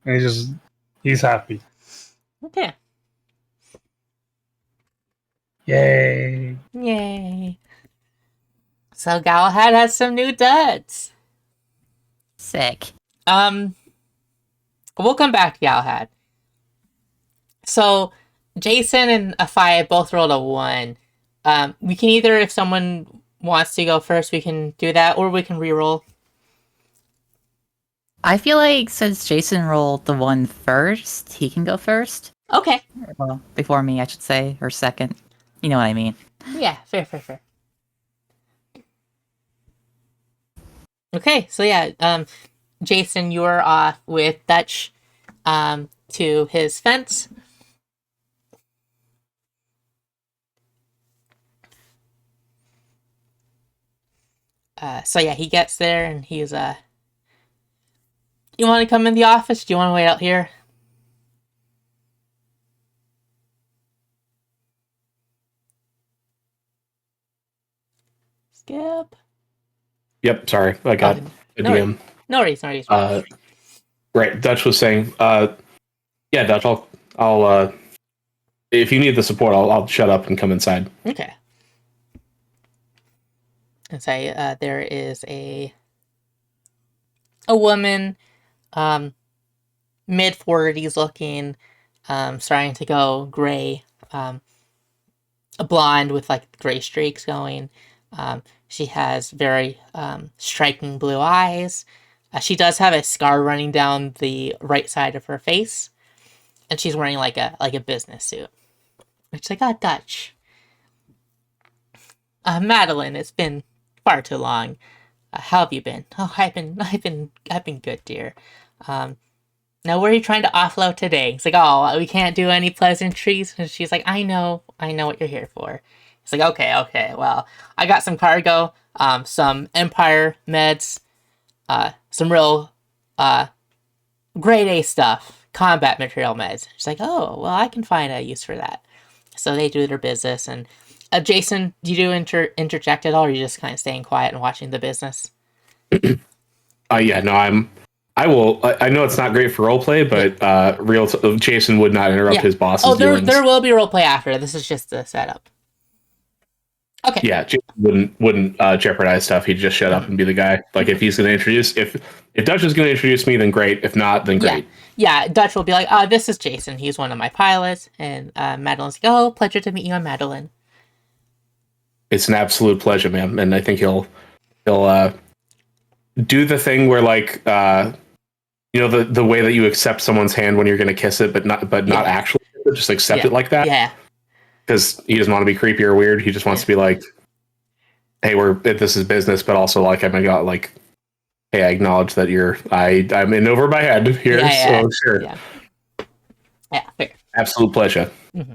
And he's happy. Okay. Yay. So Galahad has some new duds. Sick. We'll come back to Galahad. So Jason and Afia both rolled a 1. We can either, if someone wants to go first, we can do that, or we can re-roll. I feel like since Jason rolled the 1 first, he can go first. Okay. Well, before me, I should say, or second. You know what I mean. Yeah, fair. Okay, so yeah, Jason, you're off with Dutch to his fence. So yeah, he gets there and he's "You want to come in the office? Do you want to wait out here?" Skip. Yep, sorry, I got a no DM. No worries. Right, Dutch was saying, yeah, Dutch, I'll if you need the support, I'll shut up and come inside. Okay. And say there is a woman, mid-40s looking, starting to go gray, a blonde with like gray streaks going. She has very striking blue eyes. She does have a scar running down the right side of her face, and she's wearing like a business suit. It's like, "Oh, Dutch. Madeline, it's been far too long. How have you been? Oh, I've been good, dear. Now where are you trying to offload today? He's like, oh, we can't do any pleasantries. And she's like, I know what you're here for. He's like, okay, well, I got some cargo, some Empire meds, some real, grade A stuff, combat material meds. She's like, oh, well, I can find a use for that. So they do their business, and Jason, do you interject at all, or are you just kind of staying quiet and watching the business? Yeah, no, I will. I know it's not great for roleplay, but Jason would not interrupt his boss's doings. There will be roleplay after. This is just the setup. Okay. Yeah, Jason wouldn't jeopardize stuff. He'd just shut up and be the guy. Like if he's going to introduce, if Dutch is going to introduce me, then great. If not, then great. Yeah. Dutch will be like, this is Jason. He's one of my pilots, and Madeline's like, oh, pleasure to meet you, I'm Madeline. It's an absolute pleasure, man. And I think he'll do the thing where like the way that you accept someone's hand when you're going to kiss it, but not actually just accept it like that. Yeah. Because he doesn't want to be creepy or weird. He just wants to be like, hey, this is business, but also like hey, I acknowledge that I'm in over my head here. So sure. Yeah, fair. Absolute pleasure. Mm-hmm.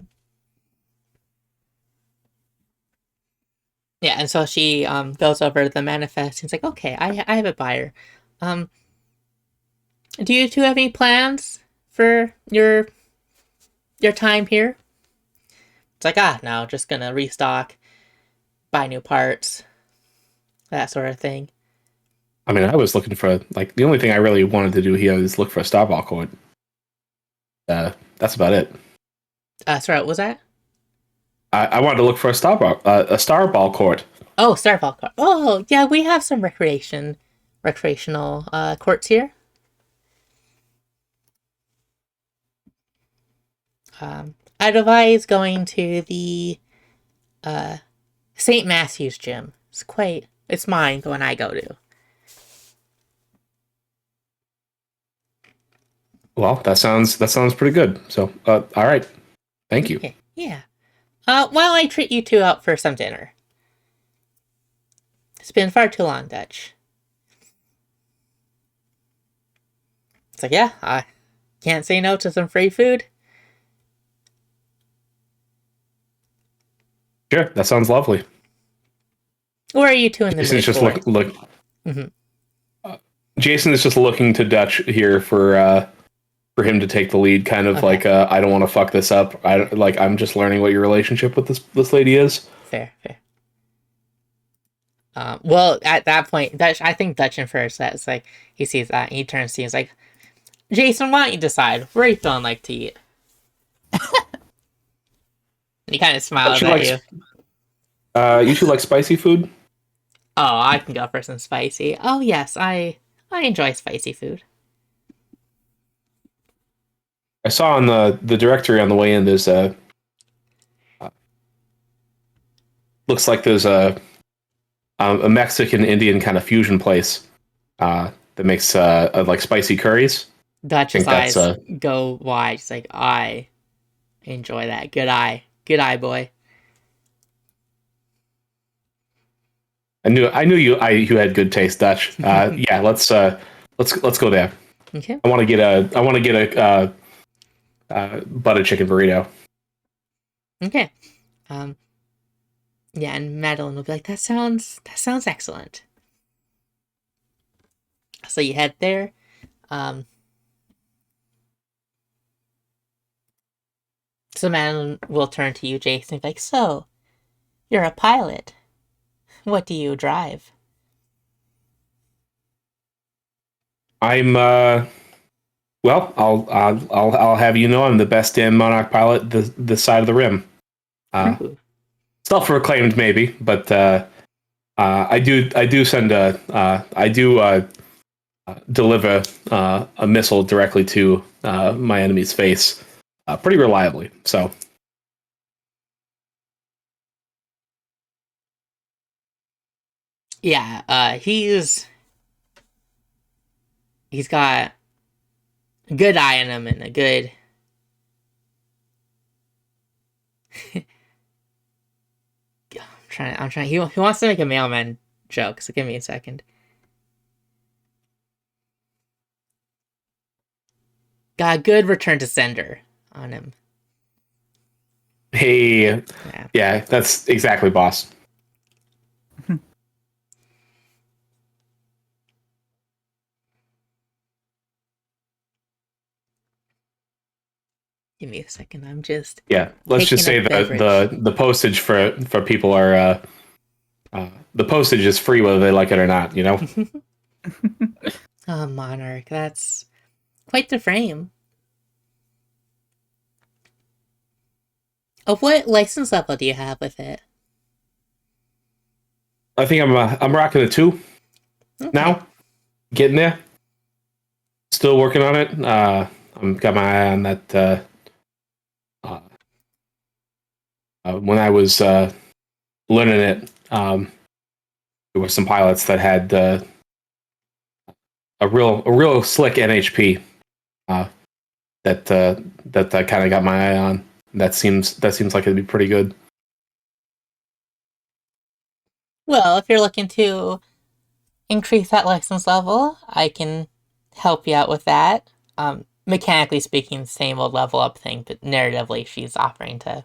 Yeah, and so she goes over the manifest. He's like, okay, I have a buyer. Do you two have any plans for your time here? It's like, no, just gonna restock, buy new parts, that sort of thing. I mean, I was looking for, like, the only thing I really wanted to do here is look for a Starball cord. That's about it. Sorry, what was that? I wanted to look for a Starball cord. Oh, Starball cord. Oh, yeah, we have some recreational courts here. I'd advise going to the St. Matthew's gym. It's mine, the one I go to. Well, that sounds pretty good. So, all right. Thank you. Okay. Yeah. Why don't I treat you two out for some dinner? It's been far too long, Dutch. It's like, yeah, I can't say no to some free food. Sure, that sounds lovely. Or are you two in the Jason's just look. Mm-hmm. Jason is just looking to Dutch here for him to take the lead, kind of like I don't want to fuck this up. I'm just learning what your relationship with this lady is. Fair. Well, at that point, I think Dutch infers that. It's like he sees that and he turns to you. He's like, Jason, why don't you decide? Where are you feeling like to eat? And he kind of smiles at you. You two like spicy food? Oh, I can go for some spicy. Oh yes, I enjoy spicy food. I saw on the directory on the way in there's looks like there's a Mexican Indian kind of fusion place that makes like spicy curries. Dutch's eyes go wide. He's like, I enjoy that. Good eye, boy. I knew you had good taste, Dutch. Yeah, let's go there. Okay. I want to get a butter chicken burrito. Okay. Yeah, and Madeline will be like, that sounds excellent. So you head there. So Madeline will turn to you, Jason, and be like, so, you're a pilot. What do you drive? I'm well, I'll have you know I'm the best damn Monarch pilot this side of the rim. Self-proclaimed maybe, but I do deliver a missile directly to my enemy's face pretty reliably. So yeah, he's got a good eye on him and a good I'm trying. He wants to make a mailman joke, so give me a second. Got a good return to sender on him. Hey, yeah, that's exactly, boss. Give me a second. I'm just Let's just say that the postage for people are the postage is free whether they like it or not. You know. Oh, Monarch, that's quite the frame. Of what license level do you have with it? I think I'm rocking a 2 now, getting there. Still working on it. I'm got my eye on that. When I was learning it, there were some pilots that had a real slick NHP that I kind of got my eye on. That seems like it'd be pretty good. Well, if you're looking to increase that license level, I can help you out with that. Mechanically speaking, same old level up thing, but narratively, she's offering to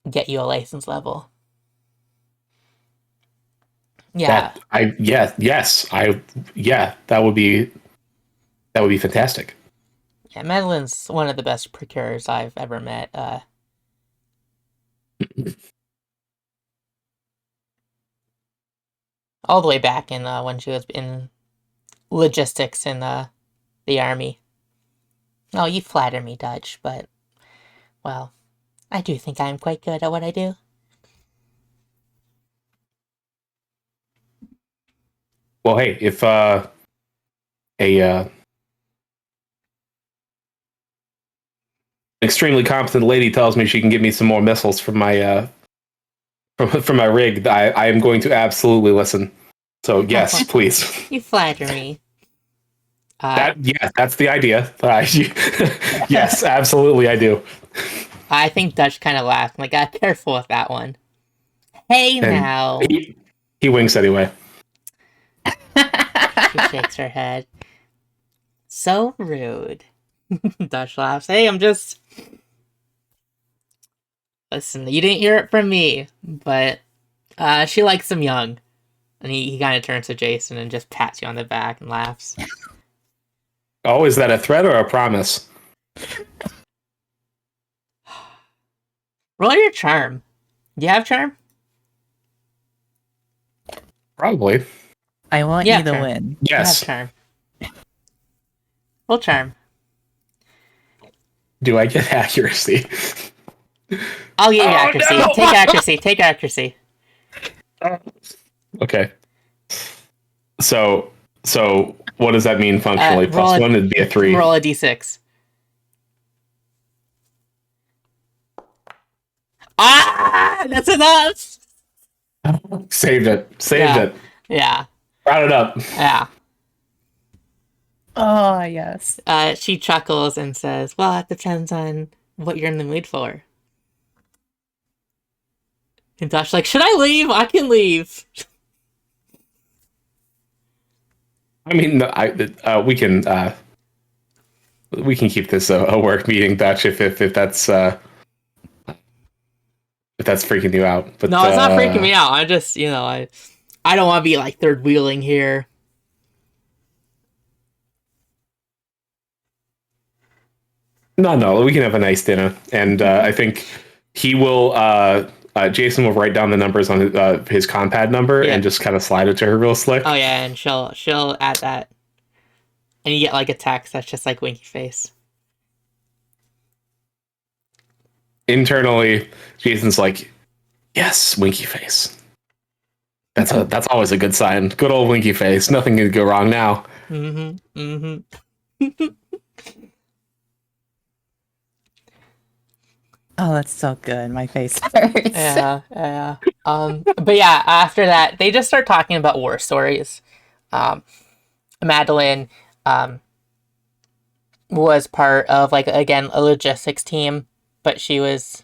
get you a license level. Yeah. That would be fantastic. Yeah, Madeline's one of the best procurers I've ever met. All the way back in when she was in logistics in the army. Oh, you flatter me, Dutch, but, well, I do think I'm quite good at what I do. Well, hey, if a extremely competent lady tells me she can give me some more missiles from my from my rig, I am going to absolutely listen. So yes, please. You flatter me. That's the idea. Yes, absolutely, I do. I think Dutch kind of laughed. Like, got careful with that one. Hey, And now. He winks anyway. She shakes her head. So rude. Dutch laughs. Hey, I'm just... Listen, you didn't hear it from me, but she likes him young. And he kind of turns to Jason and just pats you on the back and laughs. Oh, is that a threat or a promise? Roll your charm. Do you have charm? Probably. I want you to win. Yes. You have charm. Roll charm. Do I get accuracy? I'll get you accuracy. No! Take accuracy. Take accuracy. Okay. So what does that mean functionally? Plus 1 would be a 3. Roll a d6. Ah! That's enough! Saved it. Saved it. Yeah. Brought it up. Yeah. Oh, yes. She chuckles and says, well, it depends on what you're in the mood for. And Dash's like, should I leave? I can leave. I mean, we can keep this a work meeting, Dutch, if that's freaking you out. But no, it's not freaking me out. I just, I don't want to be like third wheeling here. No, we can have a nice dinner, and I think he will. Jason will write down the numbers on his compad number and just kind of slide it to her real slick. Oh yeah, and she'll add that, and you get like a text that's just like winky face. Internally, Jason's like, "Yes, winky face. That's always a good sign. Good old winky face. Nothing can go wrong now." Mm-hmm. Mm-hmm. Oh, that's so good. My face hurts. Yeah. But yeah, after that, they just start talking about war stories. Madeline was part of, like, again, a logistics team, but she was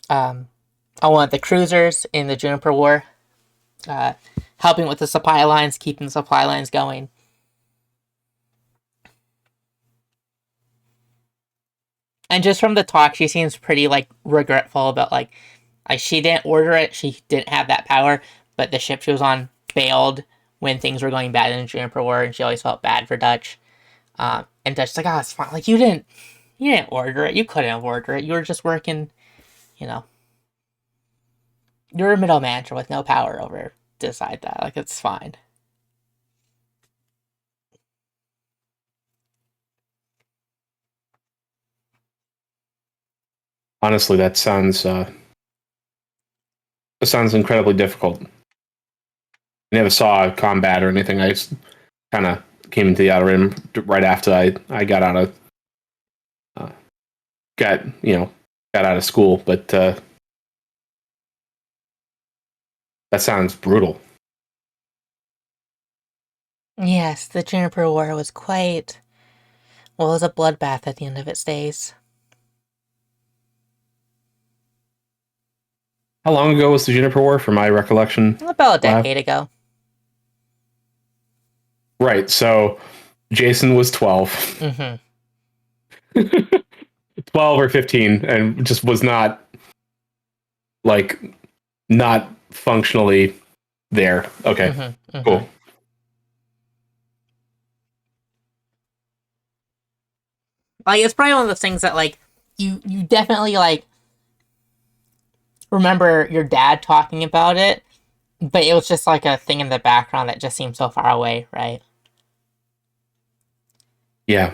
on one of the cruisers in the Juniper War, helping with the supply lines, keeping the supply lines going. And just from the talk, she seems pretty like regretful about like she didn't order it, she didn't have that power, but the ship she was on failed when things were going bad in the Juniper War, and she always felt bad for Dutch. And Dutch's like, oh, it's fine. Like you didn't order it. You couldn't have ordered it. You were just working, you know. You're a middle manager with no power over to decide that. Like it's fine. Honestly, that sounds incredibly difficult. I never saw combat or anything. I just kind of came into the Outer Rim right after I got out of got out of school. But that sounds brutal. Yes, the Juniper War was quite... Well, it was a bloodbath at the end of its days. How long ago was the Juniper War, from my recollection? About a decade ago. Right, so Jason was 12. Mm-hmm. 12 or 15, and just was not functionally there. Okay, Mm-hmm. Mm-hmm. cool. Like, it's probably one of those things that, like, you definitely, like, remember your dad talking about it, but it was just, like, a thing in the background that just seemed so far away, right? Yeah.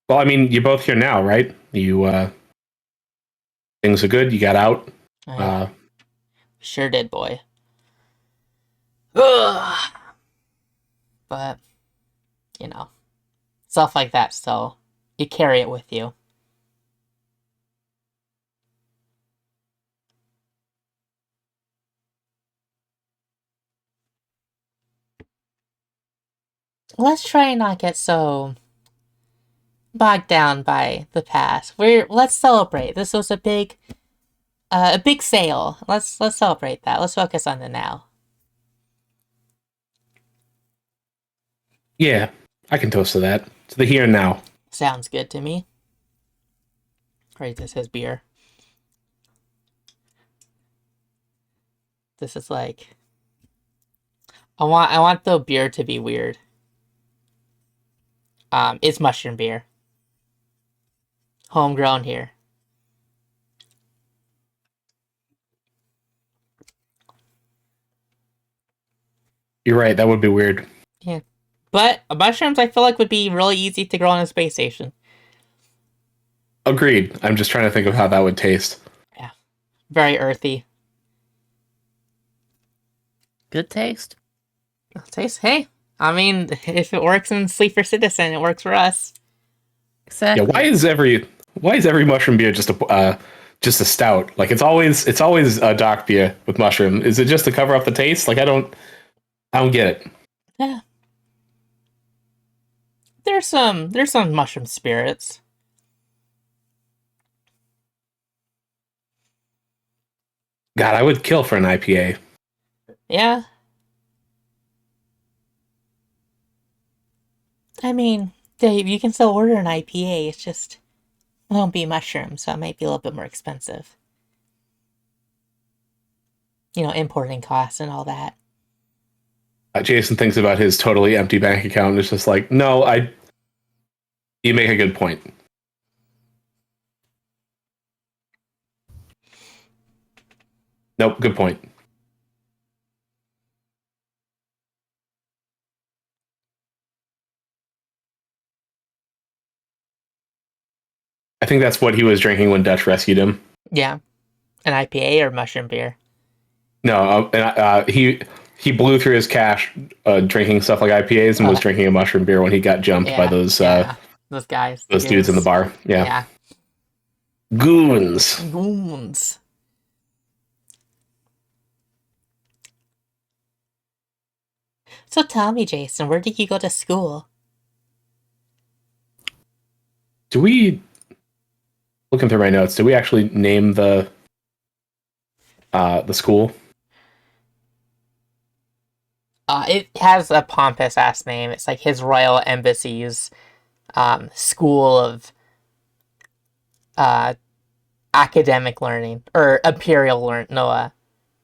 Well, I mean, you're both here now, right? You, things are good. You got out. Sure did, boy. Ugh. But, you know, stuff like that, so you carry it with you. Let's try and not get so bogged down by the past. Let's celebrate. This was a big sale. Let's celebrate that. Let's focus on the now. Yeah, I can toast to that. To the here and now. Sounds good to me. Right, this is beer. This is like... I want the beer to be weird. It's mushroom beer. Homegrown here. You're right, that would be weird. Yeah. But mushrooms, I feel like, would be really easy to grow on a space station. Agreed. I'm just trying to think of how that would taste. Yeah. Very earthy. Good taste. Taste? Hey, I mean, if it works in Sleeper Citizen, it works for us. Exactly. Yeah, why is every mushroom beer just a stout? Like it's always a dark beer with mushroom. Is it just to cover up the taste? Like I don't get it. Yeah. There's some mushroom spirits. God, I would kill for an IPA. Yeah. I mean, Dave, you can still order an IPA. It's just it won't be mushroom, so it might be a little bit more expensive. You know, importing costs and all that. Jason thinks about his totally empty bank account and is just like, no, you make a good point. Nope, good point. I think that's what he was drinking when Dutch rescued him. Yeah. An IPA or mushroom beer? No, he blew through his cash drinking stuff like IPAs and was drinking a mushroom beer when he got jumped by those guys. Those dudes in the bar. Yeah. Goons. So tell me, Jason, where did you go to school? Do we, looking through my notes, do we actually name the school? It has a pompous ass name. It's like His Royal Embassy's School of Academic Learning or Imperial Learn. No,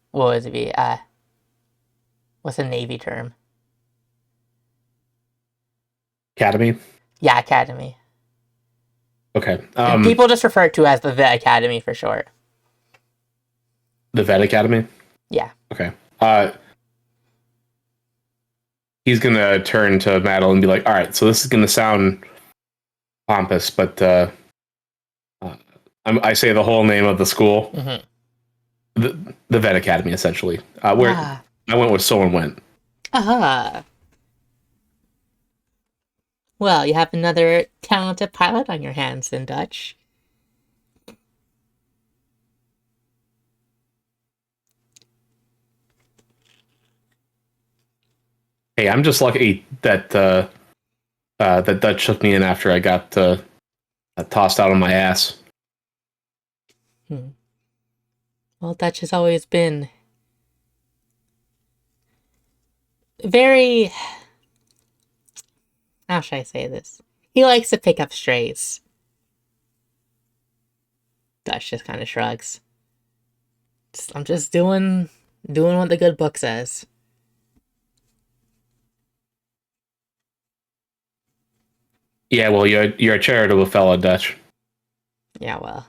what would it be? What's a Navy term? Academy? Yeah, Academy. Okay. People just refer to it as the Academy for short. The Vet Academy? Yeah. Okay. He's going to turn to Madeline and be like, all right, so this is going to sound pompous, but I say the whole name of the school. Mm-hmm. The Vet Academy, essentially. Where I went where someone went. Aha. Well, you have another talented pilot on your hands then, Dutch. Hey, I'm just lucky that that Dutch took me in after I got tossed out on my ass. Well, Dutch has always been very... How should I say this? He likes to pick up strays. Dutch just kind of shrugs. I'm just doing what the good book says. Yeah, well, you're a charitable fellow, Dutch. Yeah, well.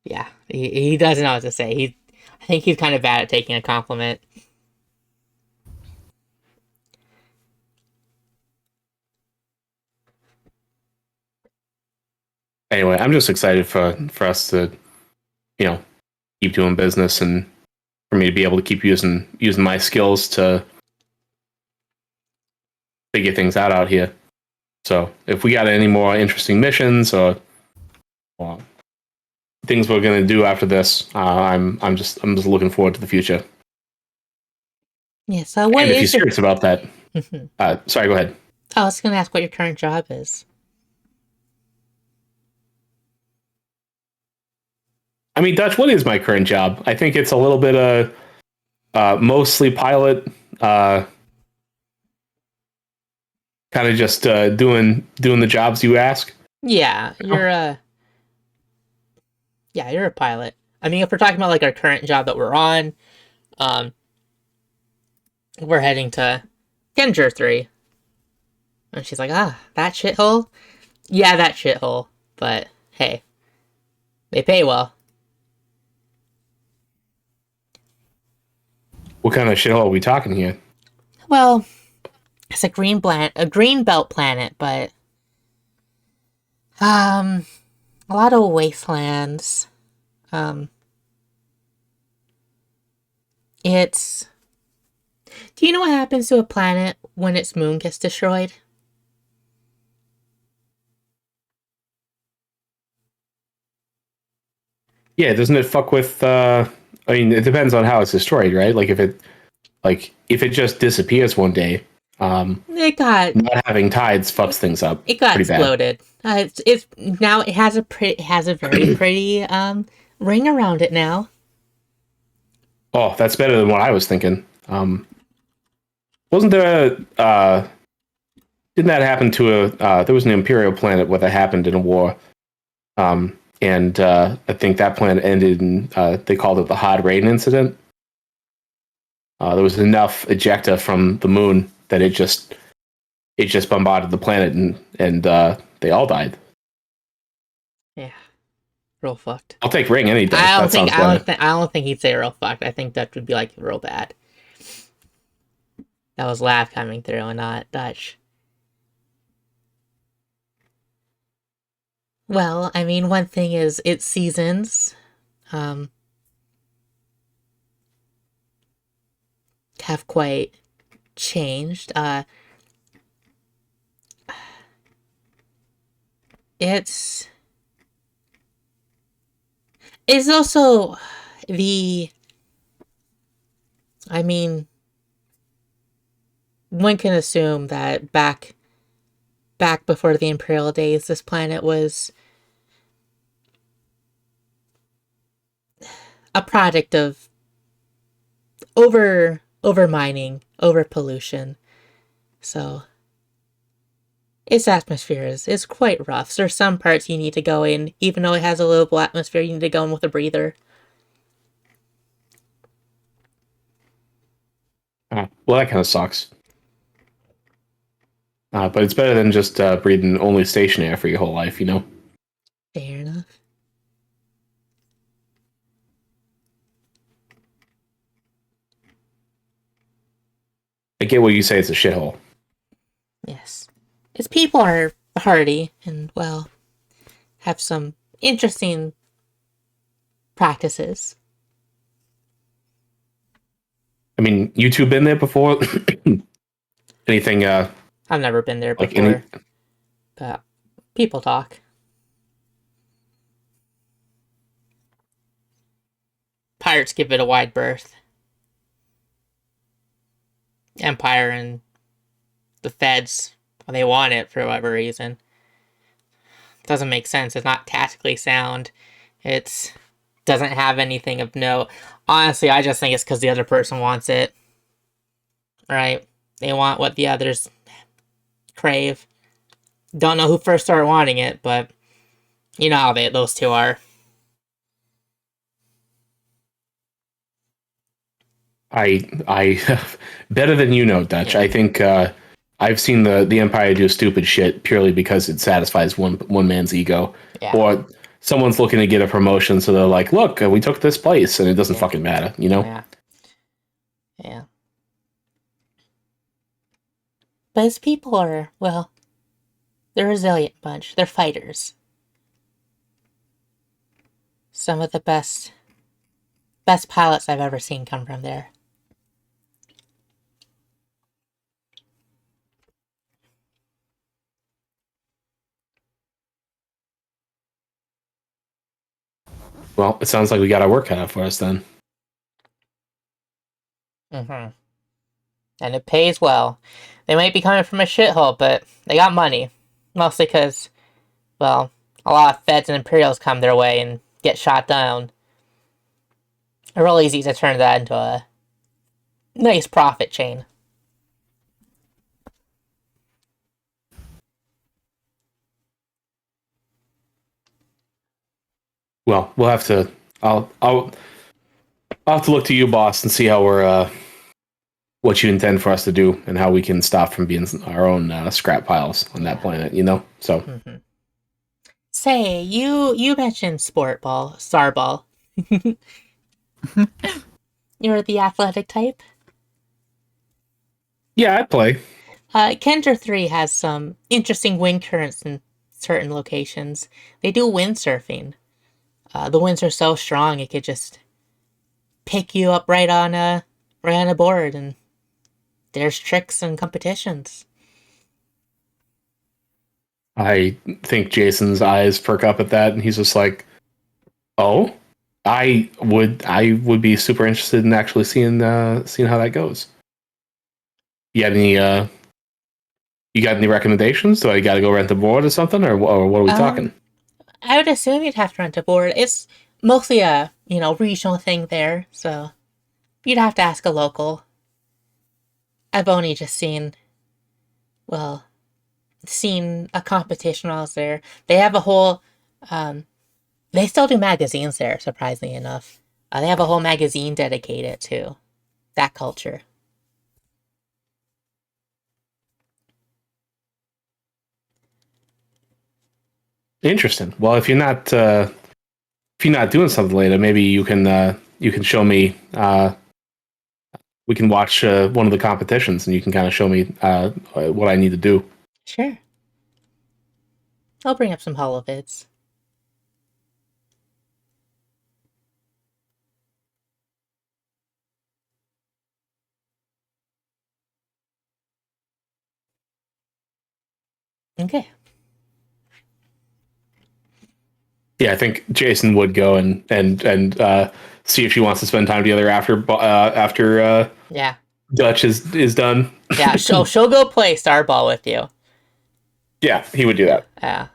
Yeah, he doesn't know what to say. I think he's kind of bad at taking a compliment. Anyway, I'm just excited for us to, keep doing business and for me to be able to keep using my skills to figure things out here. So if we got any more interesting missions or things we're gonna do after this, I'm just looking forward to the future. Yeah. So what and if is you're serious about that, sorry, go ahead. I was gonna ask what your current job is. I mean, Dutch, what is my current job? I think it's a little bit of mostly pilot, kind of just doing the jobs you ask. Yeah, you're a pilot. I mean, if we're talking about like our current job that we're on, we're heading to Kenjer 3. And she's like, that shithole? Yeah, that shithole. But hey, they pay well. What kind of shithole are we talking here? Well, it's a green belt planet, but a lot of wastelands. It's... Do you know what happens to a planet when its moon gets destroyed? Yeah, doesn't it fuck with? I mean, it depends on how it's destroyed, right? Like if it just disappears one day, It got not having tides fucks things up. It got pretty exploded. It's now it has a very pretty ring around it now. Oh, that's better than what I was thinking. Wasn't there didn't that happen to there was an Imperial planet where that happened in a war? And I think that planet ended in, they called it the Hard Rain incident. There was enough ejecta from the moon that it just bombarded the planet and they all died. Yeah, real fucked. I'll take Ring any day. I don't think he'd say real fucked. I think that would be like real bad. That was laugh coming through and not Dutch. Well, I mean, one thing is its seasons have quite changed. It's also the. I mean, one can assume that back before the Imperial days, this planet was a product of over mining, over pollution. So its atmosphere is quite rough. There's some parts you need to go in, even though it has a livable atmosphere, you need to go in with a breather. Well, that kind of sucks. But it's better than just breathing only station air for your whole life, you know? Fair enough. I get what you say, it's a shithole. Yes. Its people are hardy and, well, have some interesting practices. I mean, you two been there before? Anything, I've never been there like before, but people talk. Pirates give it a wide berth. Empire and the feds, they want it for whatever reason. Doesn't make sense. It's not tactically sound. It's doesn't have anything of note. Honestly, I just think it's because the other person wants it. Right? They want what the others crave. Don't know who first started wanting it, but you know how those two are. I better than you know, Dutch. Yeah. I think I've seen the Empire do stupid shit purely because it satisfies one man's ego, Yeah. or someone's looking to get a promotion, so they're like, "Look, we took this place," and it doesn't Yeah. fucking matter, you know? Yeah. Yeah. But his people are, well, they're a resilient bunch. They're fighters. Some of the best pilots I've ever seen come from there. Well, it sounds like we got our work cut out for us then. Mm-hmm. And it pays well. They might be coming from a shithole, but they got money. Mostly because, well, a lot of feds and Imperials come their way and get shot down. It's real easy to turn that into a nice profit chain. Well, we'll have to. I'll have to look to you, boss, and see how we're what you intend for us to do and how we can stop from being our own scrap piles on that planet. You know, so. Mm-hmm. Say, you mentioned sport ball, star ball. You're the athletic type? Yeah, I play. Kendra 3 has some interesting wind currents in certain locations. They do windsurfing. The winds are so strong it could just pick you up right on a board, and there's tricks and competitions. I think Jason's eyes perk up at that, and he's just like, "Oh, I would be super interested in actually seeing how that goes." You got any recommendations? Do I got to go rent a board or something, or what are we talking? I would assume you'd have to rent a board. It's mostly a regional thing there, so you'd have to ask a local. I've only just seen a competition while I was there. They have a whole they still do magazines there, surprisingly enough. They have a whole magazine dedicated to that culture. Interesting. Well, if you're not doing something later, maybe you can show me. We can watch one of the competitions, and you can kind of show me what I need to do. Sure. I'll bring up some holovids. Okay. yeah, I think Jason would go and see if she wants to spend time together after Yeah. Dutch is done. Yeah, she'll go play Starball with you. Yeah, he would do that. Yeah.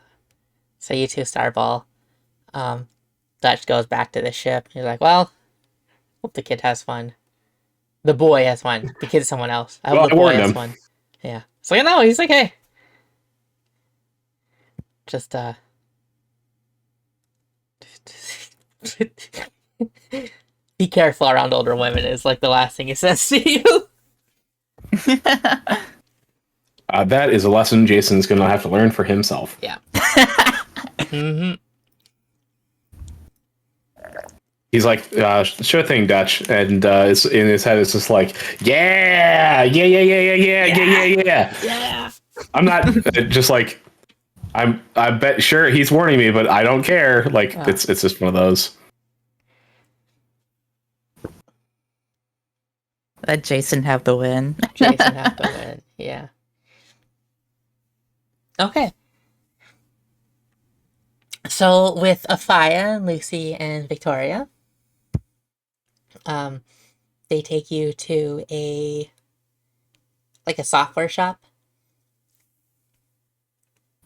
So you two Starball. Dutch goes back to the ship. He's like, well, hope the kid has fun. The boy has fun. The kid's someone else. I hope Well, the I boy warned has him. fun. Yeah. So you know, he's like, hey. Just be careful around older women is like the last thing he says to you. That is a lesson Jason's going to have to learn for himself. Yeah. Mm-hmm. He's like, sure thing, Dutch. And it's, in his head, it's just like, yeah. Yeah. I'm not just like, I bet, sure, he's warning me, but I don't care. Like, it's just one of those. Let Jason have the win. Jason have to win. Yeah. Okay. So with Afia, Lucy, and Victoria, they take you to a software shop,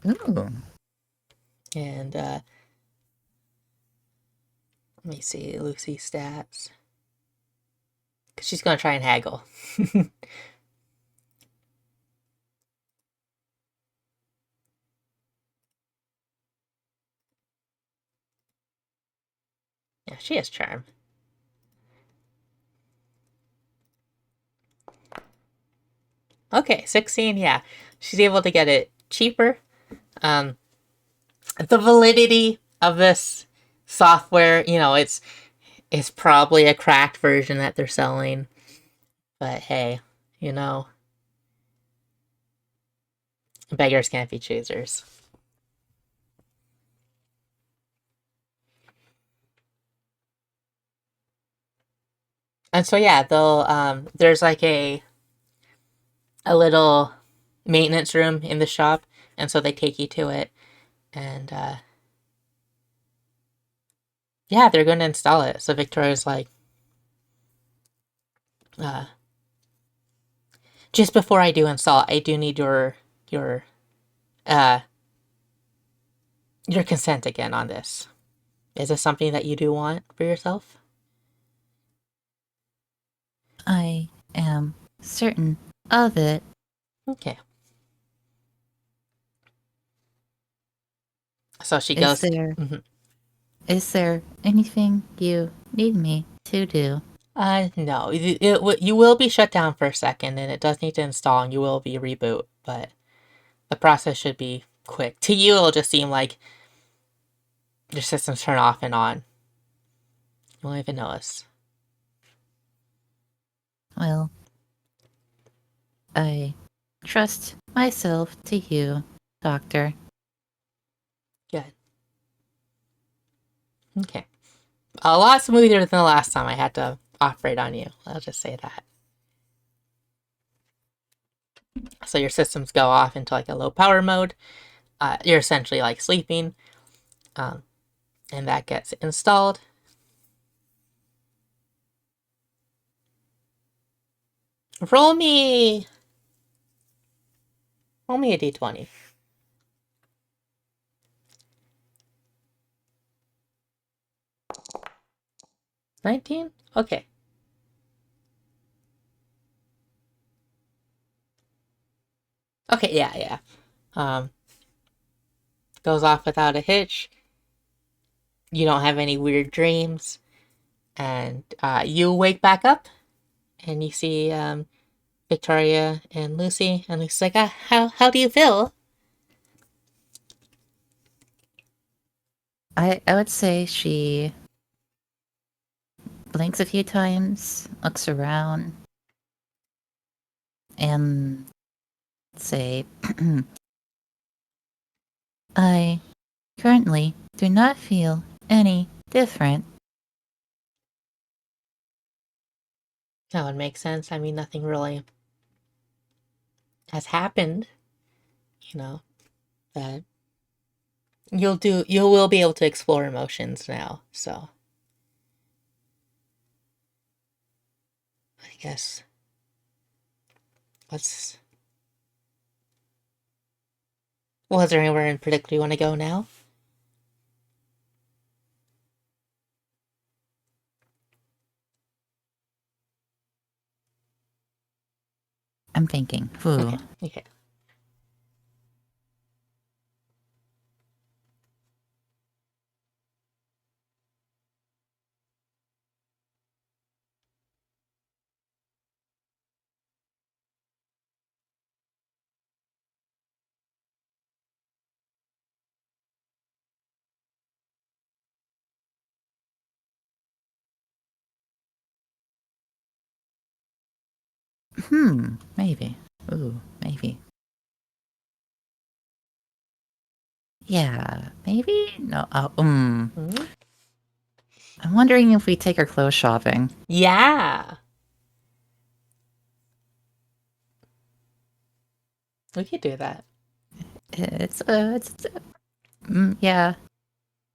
Ooh. and let me see Lucy's stats, because she's gonna try and haggle. Yeah, she has charm. Okay, 16, yeah. She's able to get it cheaper. The validity of this software, it's probably a cracked version that they're selling. But hey, beggars can't be choosers. And so yeah, they'll there's like a little maintenance room in the shop, and so they take you to it, and yeah, they're going to install it. So Victoria's like, just before I do install, I do need your consent again on this. Is this something that you do want for yourself? I am certain of it. Okay. So she goes. Is there anything you need me to do? No. You will be shut down for a second, and it does need to install, and you will be reboot, but the process should be quick. To you, it'll just seem like your systems turn off and on. You won't even notice. Well, I trust myself to you, Doctor. Good. Okay. A lot smoother than the last time I had to operate on you. I'll just say that. So your systems go off into like a low power mode. You're essentially like sleeping. And that gets installed. Roll me a d20. 19? Okay. Okay, yeah. Goes off without a hitch. You don't have any weird dreams. And you wake back up and you see Victoria and Lucy. And Lucy's like, how do you feel? I would say she blinks a few times, looks around, and say, I currently do not feel any different. That would make sense. I mean, nothing really has happened, that You will be able to explore emotions now, so I guess let's. Well, is there anywhere in particular you want to go now? I'm thinking. Ooh. Okay. Maybe. Ooh, maybe. Yeah, maybe? No, Hmm? I'm wondering if we take her clothes shopping. Yeah. We could do that. Yeah.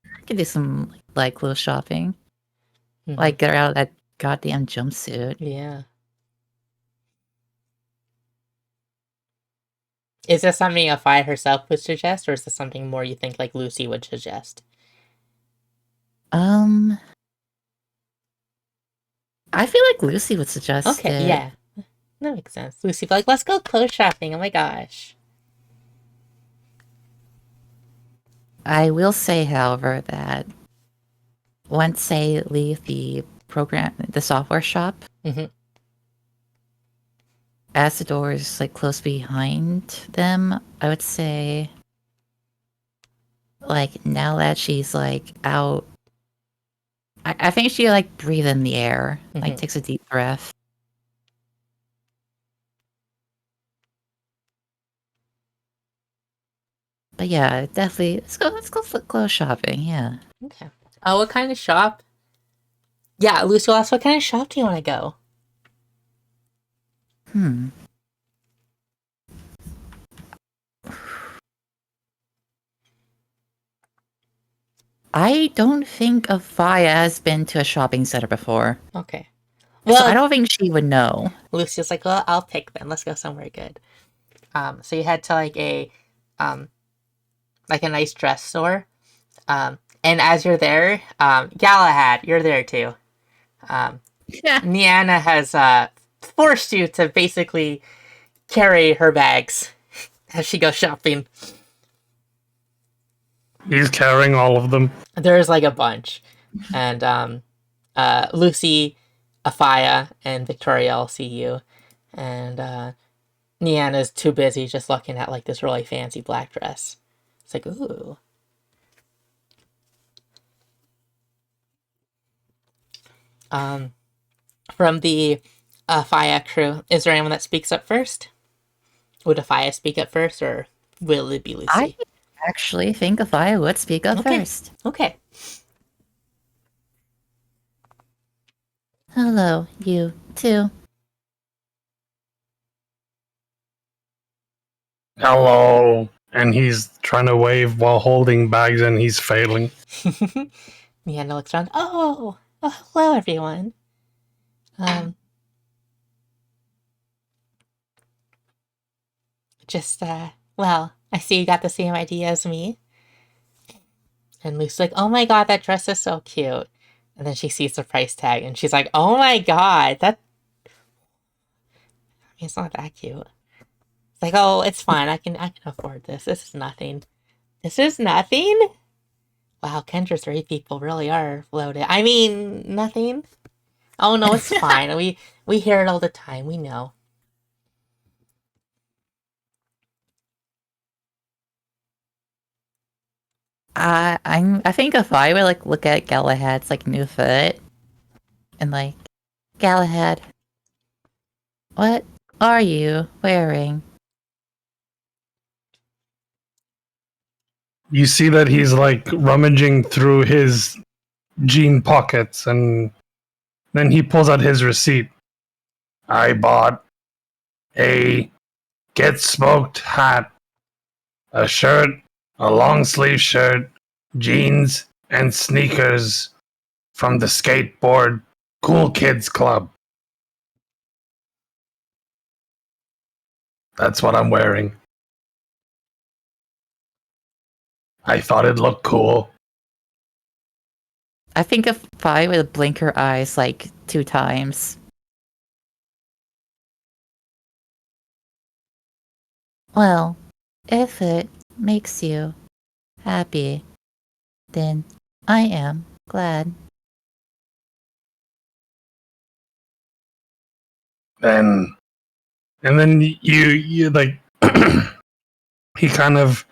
I could do some, like, clothes shopping. Mhm. Like, get her out of that goddamn jumpsuit. Yeah. Is this something Afia herself would suggest, or is this something more you think like Lucy would suggest? I feel like Lucy would suggest Okay, it. yeah. That makes sense. Lucy be like, let's go clothes shopping. Oh my gosh. I will say, however, that once they leave the software shop, Mhm. as the door is like close behind them, I would say, like, now that she's like out, I think she like breathe in the air, like Mhm. takes a deep breath. But yeah, definitely, let's go clothes shopping. Yeah. Okay. Oh, what kind of shop? Yeah, Lucy will ask, what kind of shop do you want to go? I don't think Afia has been to a shopping center before. Okay. So Well, I don't think she would know. Lucy's like, well, I'll pick then. Let's go somewhere good. So you head to like a nice dress store. And as you're there, Galahad, you're there too. Yeah. Niana has forced you to basically carry her bags as she goes shopping. He's carrying all of them. There's like a bunch, and Lucy, Afia, and Victoria all see you, and Niana's too busy just looking at like this really fancy black dress. It's like, ooh. From the Afia crew, is there anyone that speaks up first? Would Afia speak up first, or will it be Lucy? I actually think Afia would speak up first. Okay. Hello, you too. Hello. And he's trying to wave while holding bags and he's failing. Niana looks around. Oh, hello everyone. Well, I see you got the same idea as me. And Lucy's like, oh my god, that dress is so cute. And then she sees the price tag and she's like, oh my god, it's not that cute. It's like, oh, it's fine. I can afford this. This is nothing. This is nothing? Wow, Kendra's rate people really are loaded. I mean, nothing. Oh no, it's fine. We hear it all the time. We know. I think Afia would like look at Galahad's like new fit and like, Galahad, what are you wearing? You see that he's like rummaging through his jean pockets and then he pulls out his receipt. I bought a Get Smoked hat, a shirt, a long sleeve shirt, jeans, and sneakers from the skateboard Cool Kids Club. That's what I'm wearing. I thought it looked cool. I think if I would blink her eyes like 2 times. Well, if it makes you happy, then I am glad. And then you like he kind of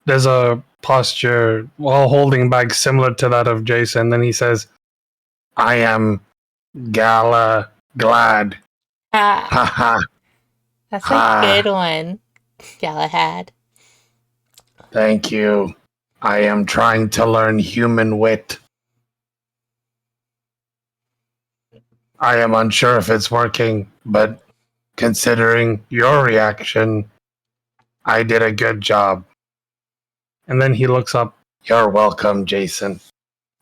does a posture while holding back similar to that of Jason. Then he says, "I am glad." Ah, Ha ha. that's a good one, Galahad. Thank you. I am trying to learn human wit. I am unsure if it's working, but considering your reaction, I did a good job. And then he looks up. You're welcome, Jason.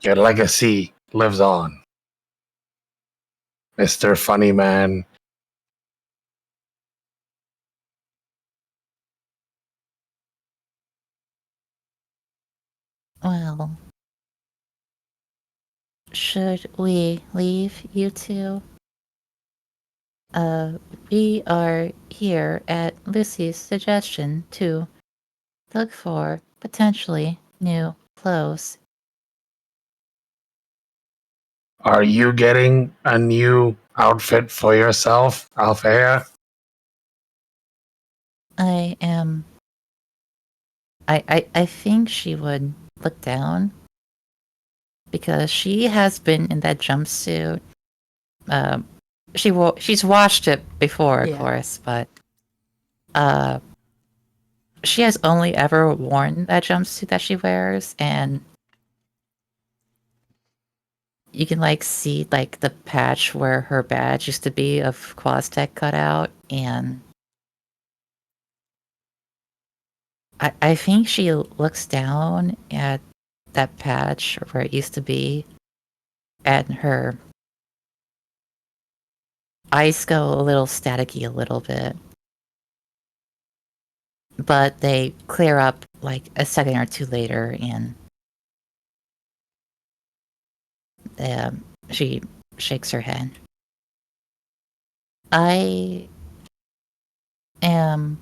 Your legacy lives on. Mr. Funny Man. Well, should we leave you two? We are here at Lucy's suggestion to look for potentially new clothes. Are you getting a new outfit for yourself, Althea? I am. I think she would look down because she has been in that jumpsuit. She's washed it before, of Yeah. course, but she has only ever worn that jumpsuit that she wears, and you can like see like the patch where her badge used to be of Quaztech cut out, and I think she looks down at that patch where it used to be, and her eyes go a little staticky a little bit. But they clear up like a second or two later, and she shakes her head. I am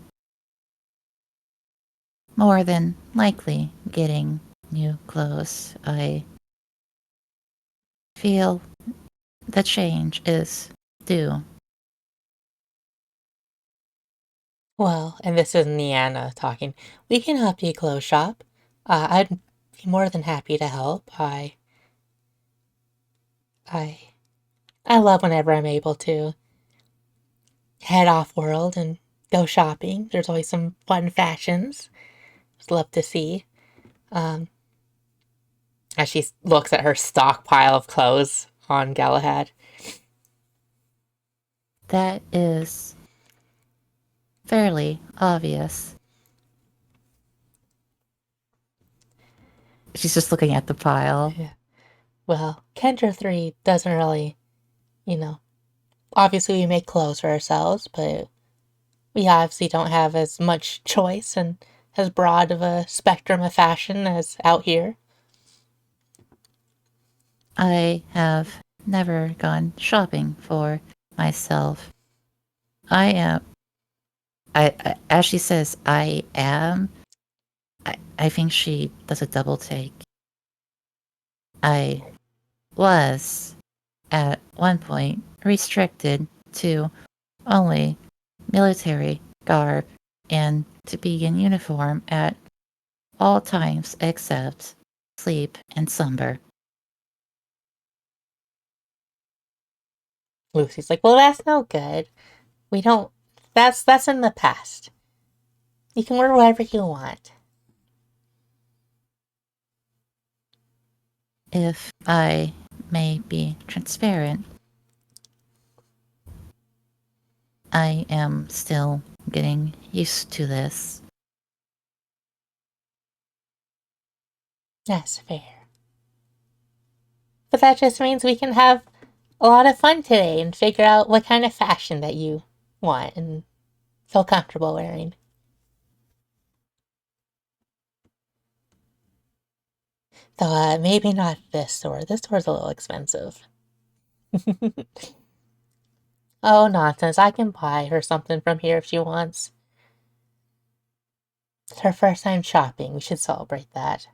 more than likely getting new clothes. I feel the change is due. Well, and this is Niana talking. We can help you clothes shop. I'd be more than happy to help. I love whenever I'm able to head off world and go shopping. There's always some fun fashions. Just love to see. As she looks at her stockpile of clothes on Galahad. That is fairly obvious. She's just looking at the pile. Yeah. Well, Kendra 3 doesn't really, obviously we make clothes for ourselves, but we obviously don't have as much choice and as broad of a spectrum of fashion as out here. I have never gone shopping for myself. As she says, I am. I think she does a double take. I was, at one point, restricted to only military garb and to be in uniform at all times except sleep and slumber. Lucy's like, well, that's no good. We don't. That's in the past. You can wear whatever you want. If I may be transparent, I am still getting used to this. That's fair. But that just means we can have a lot of fun today and figure out what kind of fashion that you want and feel comfortable wearing. Though maybe not this store. This store's a little expensive. Oh, nonsense. I can buy her something from here if she wants. It's her first time shopping. We should celebrate that.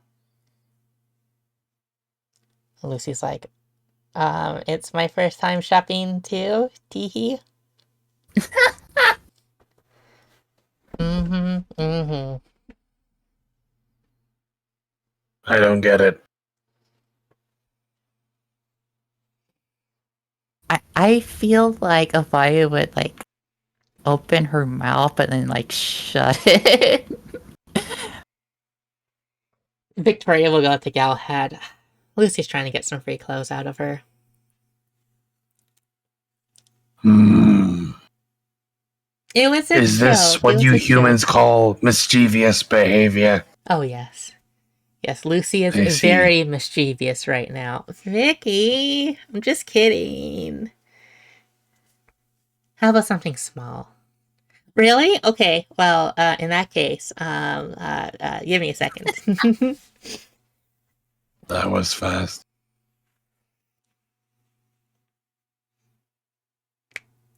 Lucy's like, it's my first time shopping too, teehee. Mm-hmm. I don't get it. I feel like Avaya would like open her mouth but then like shut it. Victoria will go up to Galahad. Lucy's trying to get some free clothes out of her. It was a Is this joke. what It you was a humans joke. call mischievous behavior? Oh, yes. Yes, Lucy is I see. very mischievous right now. Vicky, I'm just kidding. How about something small? Really? Okay, well, in that case, give me a second. That was fast.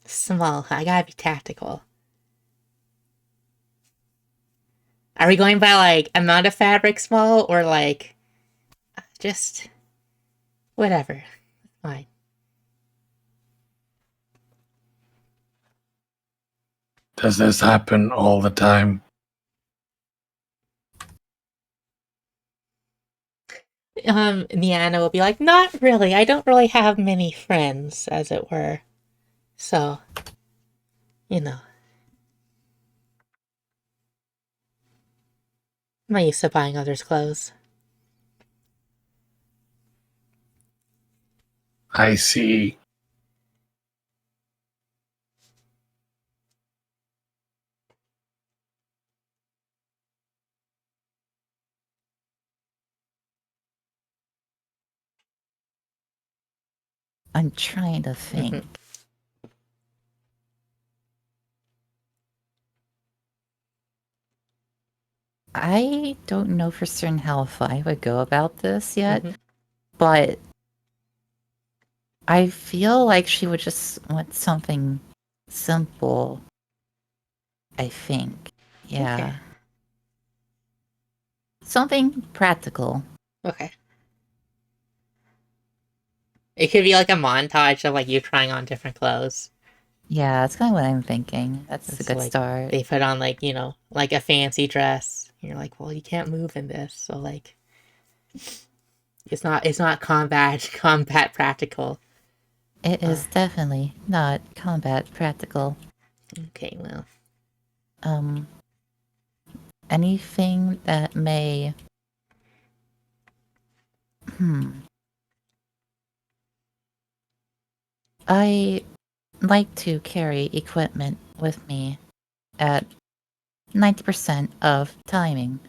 Small. I gotta be tactical. Are we going by, like, amount of fabric small, or, like, just whatever? Fine. Does this happen all the time? Niana will be like, not really. I don't really have many friends, as it were. So, you know. I'm not used to buying others' clothes. I see. I'm trying to think. I don't know for certain how I would go about this yet, but I feel like she would just want something simple. I think. Yeah. Okay. Something practical. Okay. It could be like a montage of like you trying on different clothes. Yeah, that's kind of what I'm thinking. That's a It's good like start. They put on like, like a fancy dress. And you're like, well, you can't move in this, so like it's not combat practical. It is definitely not combat practical. Okay, well. Anything that may I like to carry equipment with me at 90% of timing.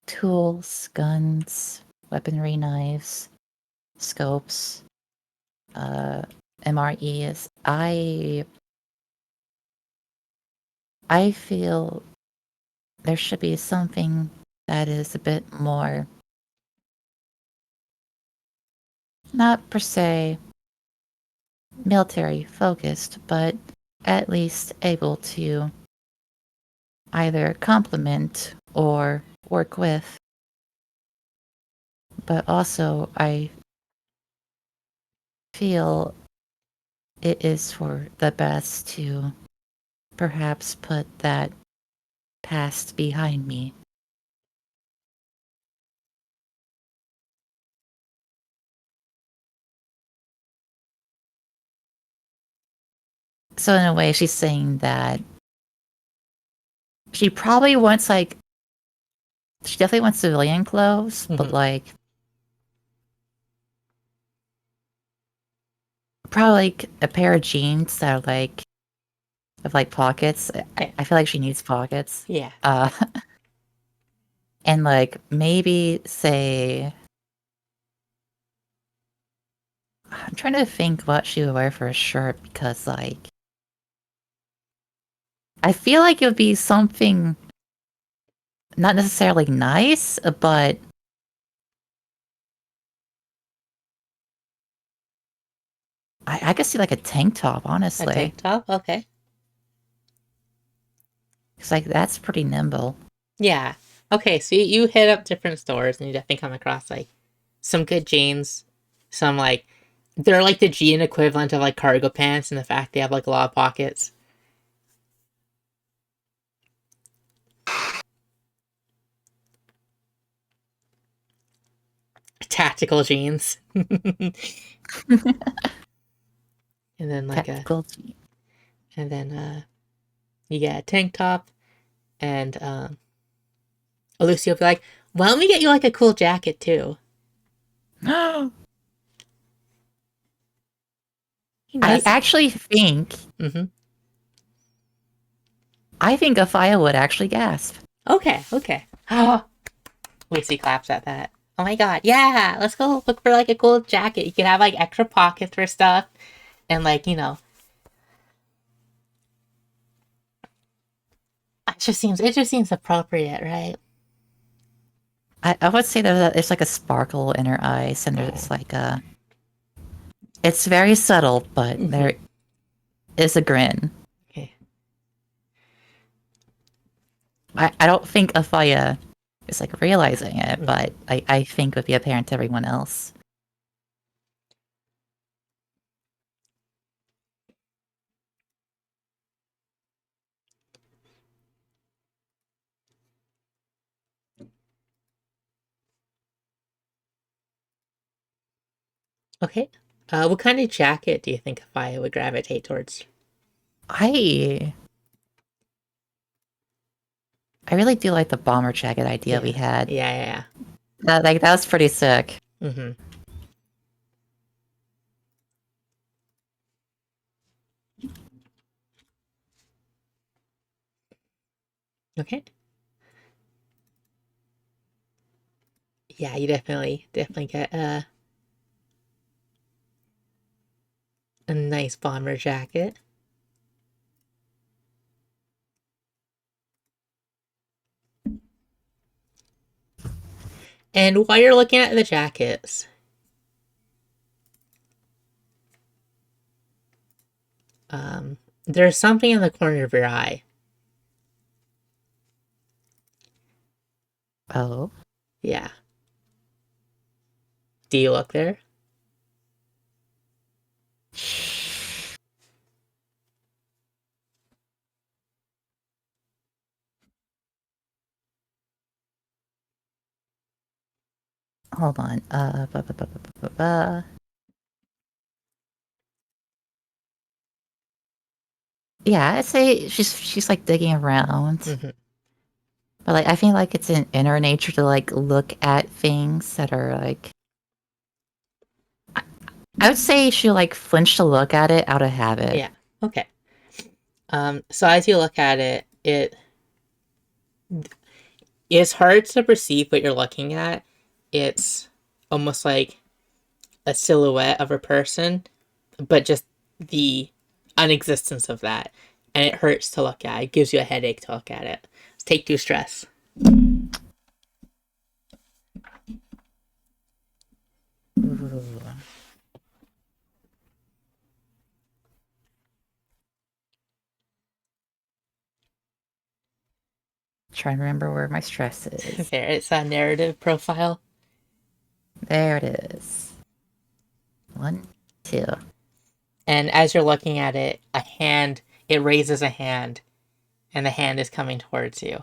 Tools, guns, weaponry, knives, scopes, MREs. I feel there should be something that is a bit more, not per se military focused, but at least able to either complement or work with. But also, I feel it is for the best to perhaps put that past behind me. So in a way, she's saying that she probably wants she definitely wants civilian clothes, but like probably like a pair of jeans that are like have like pockets. I feel like she needs pockets. Yeah. and like maybe say, I'm trying to think what she would wear for a shirt because like I feel like it would be something not necessarily nice, but I could see like a tank top, A honestly. tank top? Okay. It's like that's pretty nimble. Yeah. Okay, so you hit up different stores and you definitely come across like some good jeans, some like they're like the jean equivalent of like cargo pants in the fact they have like a lot of pockets. Tactical jeans. And then like a Tactical. and then you get a tank top and Lucy will be like, why don't we get you like a cool jacket too? I That's actually think mm-hmm. I think Afia would actually gasp. Okay, okay. Lucy claps at that. Oh my god, yeah! Let's go look for like a cool jacket. You can have like extra pockets for stuff, and like it just seems appropriate, right? I would say that there's like a sparkle in her eyes, and there's like a. It's very subtle, but Mhm. there is a grin. Okay. I don't think Afia is like realizing it, Mhm. but I think would be apparent to everyone else. Okay. What kind of jacket do you think Afia would gravitate towards? I really do like the bomber jacket idea Yeah. we had. Yeah. That was pretty sick. Mm-hmm. Okay. Yeah, you definitely get a nice bomber jacket. And while you're looking at the jackets, there's something in the corner of your eye. Oh. Yeah. Do you look there? Hold on. Yeah, I'd say she's like digging around. Mm-hmm. But like I feel like it's in her nature to like look at things that are like I would say she'll like flinch to look at it out of habit. Yeah. Okay. So as you look at it, it's hard to perceive what you're looking at. It's almost like a silhouette of a person, but just the unexistence of that. And it hurts to look at. It gives you a headache to look at it. Take 2 stress. Ooh. Try and remember where my stress is. There, it's a narrative profile. There it is. 1, 2. And as you're looking at it, it raises a hand, and the hand is coming towards you.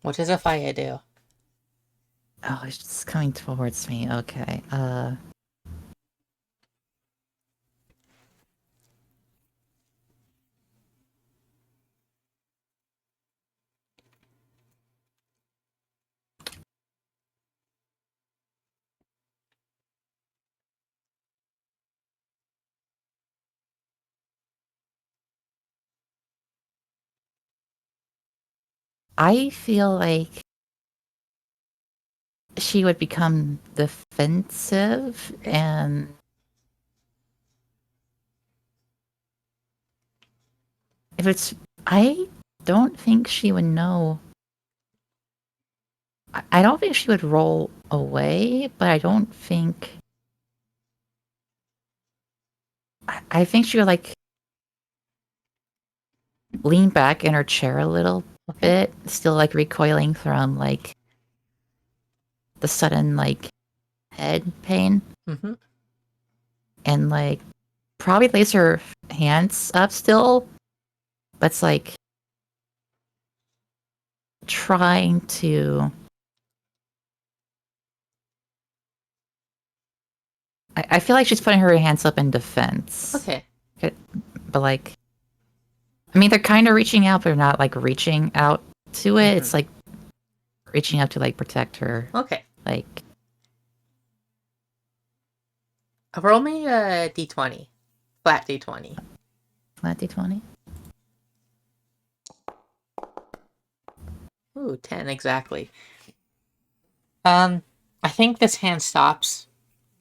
What does Afia do? Oh, it's just coming towards me. Okay. I feel like she would become defensive and if it's I don't think she would know. I don't think she would roll away, but I don't think I think she would like lean back in her chair a little bit, still like recoiling from like the sudden like head pain, Mm-hmm. and like probably lays her hands up still, but it's like trying to. I feel like she's putting her hands up in defense. Okay. But like, I mean, they're kind of reaching out, but they're not like reaching out to it. It's like reaching out to like protect her. Okay. Like, Roll me a d20. Flat d20. flat d20. Ooh, 10 exactly. I think this hand stops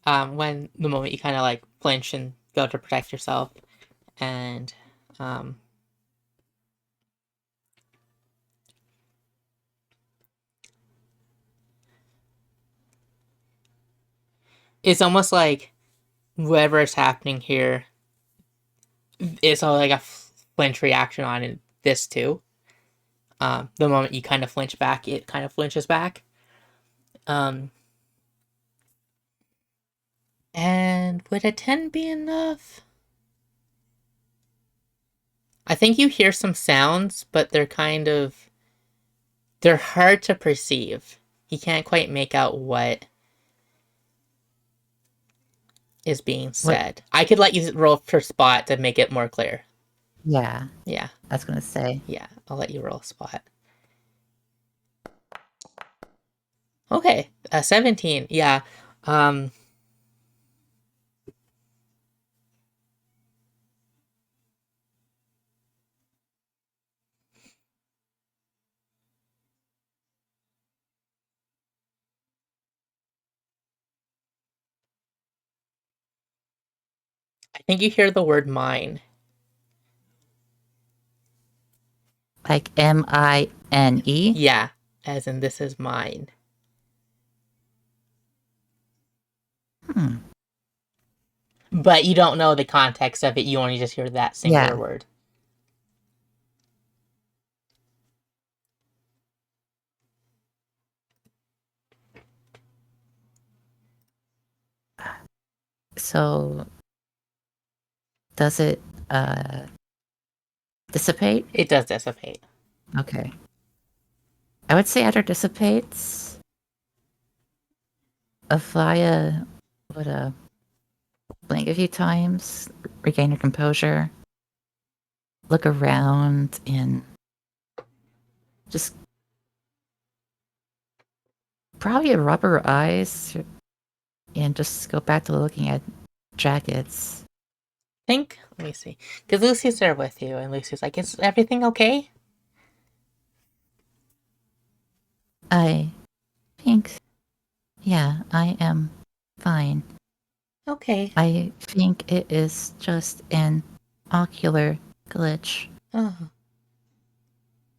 when the moment you kind of like flinch and go to protect yourself, and it's almost like whatever is happening here is like a flinch reaction on it, this too. The moment you kind of flinch back, it kind of flinches back. And would a 10 be enough? I think you hear some sounds, but they're hard to perceive. You can't quite make out what is being said. I could let you roll for spot to make it more clear. Yeah. Yeah. I was gonna say. Yeah, I'll let you roll a spot. Okay, 17. Yeah. I think you hear the word mine. Like MINE? Yeah, as in this is mine. But you don't know the context of it, you only just hear that singular word. So, does it dissipate? It does dissipate. Okay. I would say after it dissipates, Afaya would blink a few times, regain her composure, look around, and just probably rub her eyes and just go back to looking at jackets. Let me see. Because Lucy's there with you, and Lucy's like, is everything okay? I think, yeah, I am fine. Okay. I think it is just an ocular glitch. Oh.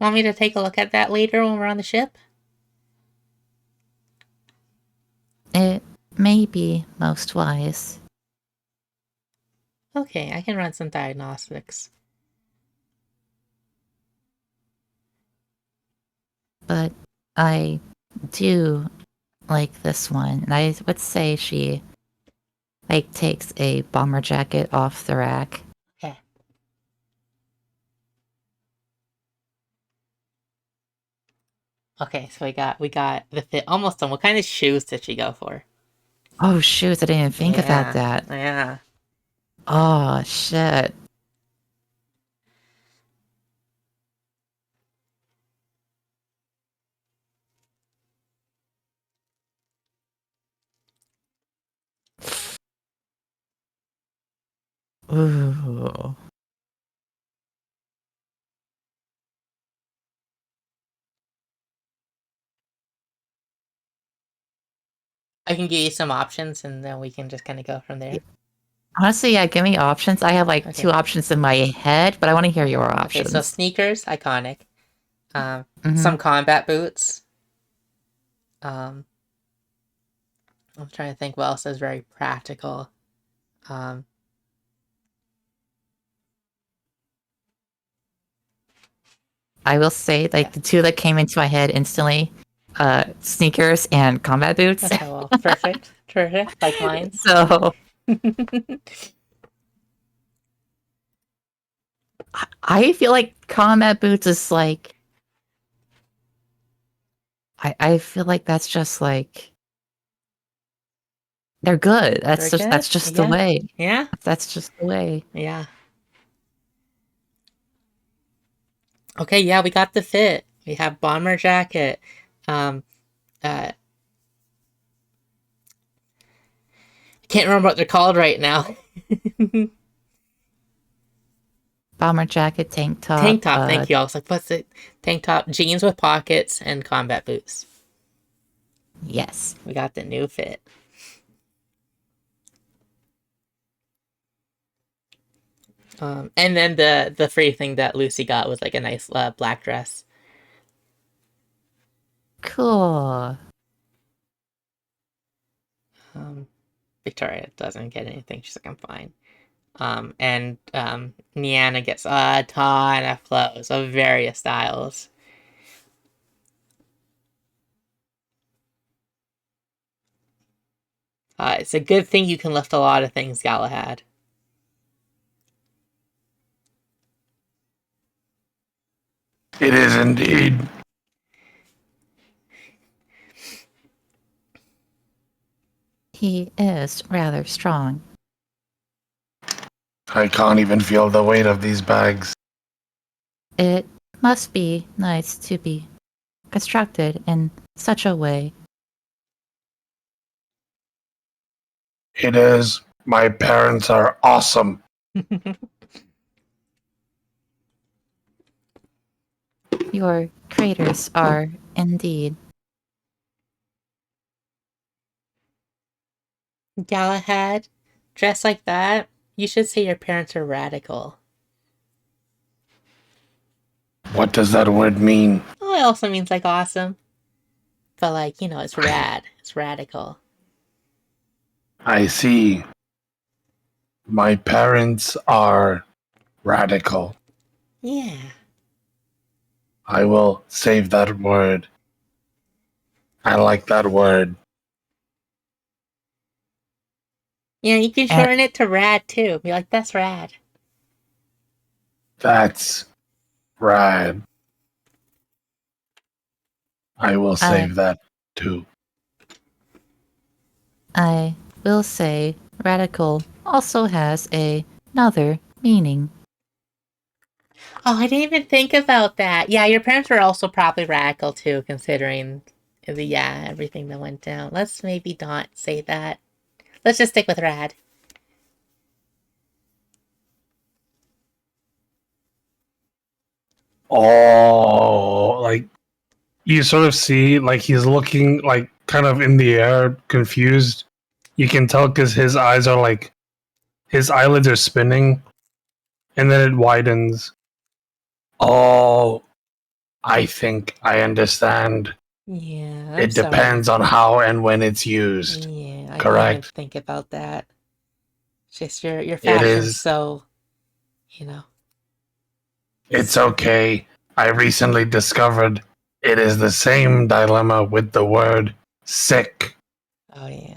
Want me to take a look at that later when we're on the ship? It may be most wise. Okay, I can run some diagnostics. But I do like this one. And I would say she like takes a bomber jacket off the rack. Okay. Okay, so we got the fit almost done. What kind of shoes did she go for? Oh shoot, I didn't even think about that. Yeah. Oh shit. Ooh. I can give you some options, and then we can just kind of go from there. Honestly, yeah, give me options. I have like Okay. 2 options in my head, but I want to hear your Okay, options. so sneakers, iconic. Mhm. Some combat boots. I'm trying to think what else is very practical. Um, I will say, like, the 2 that came into my head instantly, sneakers and combat boots. okay, well, perfect, like mine. So I feel like combat boots is like, I feel like that's just like, they're good. They're good? That's just the Yeah. way. Yeah, That's just the way. yeah. Okay, yeah, we got the fit. We have bomber jacket. Um, I can't remember what they're called right now. Bomber jacket, tank top. Tank top, thank you. I was like, what's it? Tank top, jeans with pockets, and combat boots. Yes. We got the new fit. And then the free thing that Lucy got was like a nice black dress. Cool. Victoria doesn't get anything. She's like, I'm fine. And Niana gets a ton of clothes of various styles. It's a good thing you can lift a lot of things, Galahad. It is indeed. He is rather strong. I can't even feel the weight of these bags. It must be nice to be constructed in such a way. It is. My parents are awesome. Your creators are indeed. Galahad, dressed like that, you should say your parents are radical. What does that word mean? Oh, it also means like awesome. But like, it's rad. It's radical. I see. My parents are radical. Yeah. I will save that word. I like that word. Yeah, you can shorten it to rad too. Be like, that's rad. That's rad. I will save that too. I will say radical also has another meaning. Oh, I didn't even think about that. Yeah, your parents were also probably radical too, considering everything that went down. Let's maybe not say that. Let's just stick with rad. Oh, like you sort of see, like he's looking like kind of in the air, confused. You can tell because his eyes are like, his eyelids are spinning, and then it widens. Oh, I think I understand. Yeah, It depends on how and when it's used. Yeah, I Correct. didn't even think about that. It's just your fashion's so, It's okay. I recently discovered it is the same dilemma with the word sick. Oh yeah.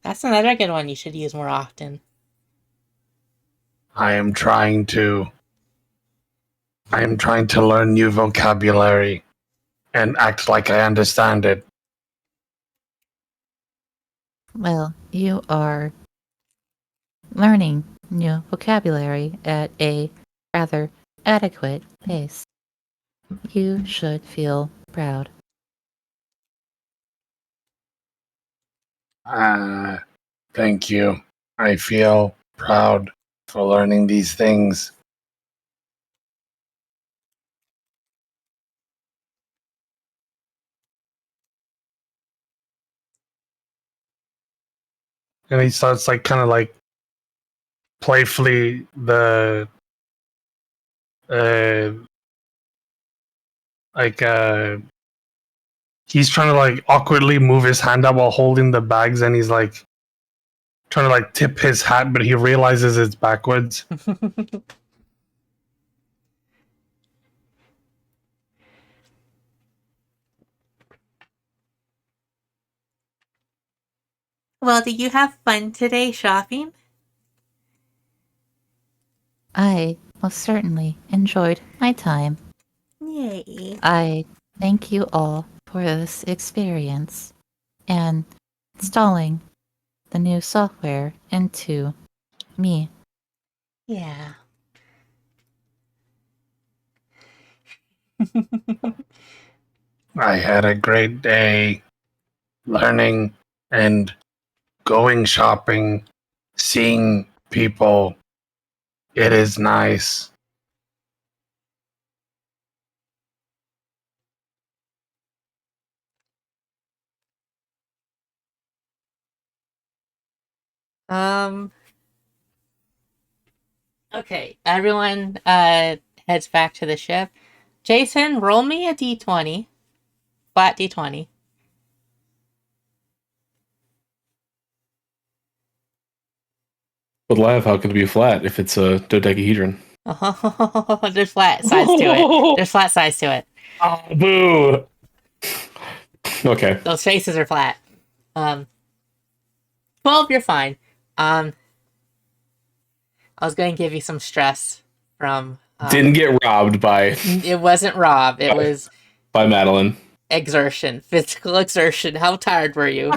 That's another good one you should use more often. I am trying to learn new vocabulary and act like I understand it. Well, you are learning new vocabulary at a rather adequate pace. You should feel proud. Thank you. I feel proud for learning these things. and he starts like kind of like playfully uh like he's trying to like awkwardly move his hand up while holding the bags, and he's like trying to like tip his hat, but he realizes it's backwards. Well, did you have fun today shopping? I most certainly enjoyed my time. Yay. I thank you all for this experience and installing the new software into me. Yeah. I had a great day learning and going shopping, seeing people. It is nice. Okay, everyone heads back to the ship. Jason, roll me a d20. Flat d20. But live, how could it be flat if it's a dodecahedron? Oh, there's flat sides to it. There's flat sides to it. Oh, boo! Okay. Those faces are flat. 12, you're fine. I was going to give you some stress from... Didn't get robbed by... It wasn't Rob. It was... By Madeline. Exertion. Physical exertion. How tired were you?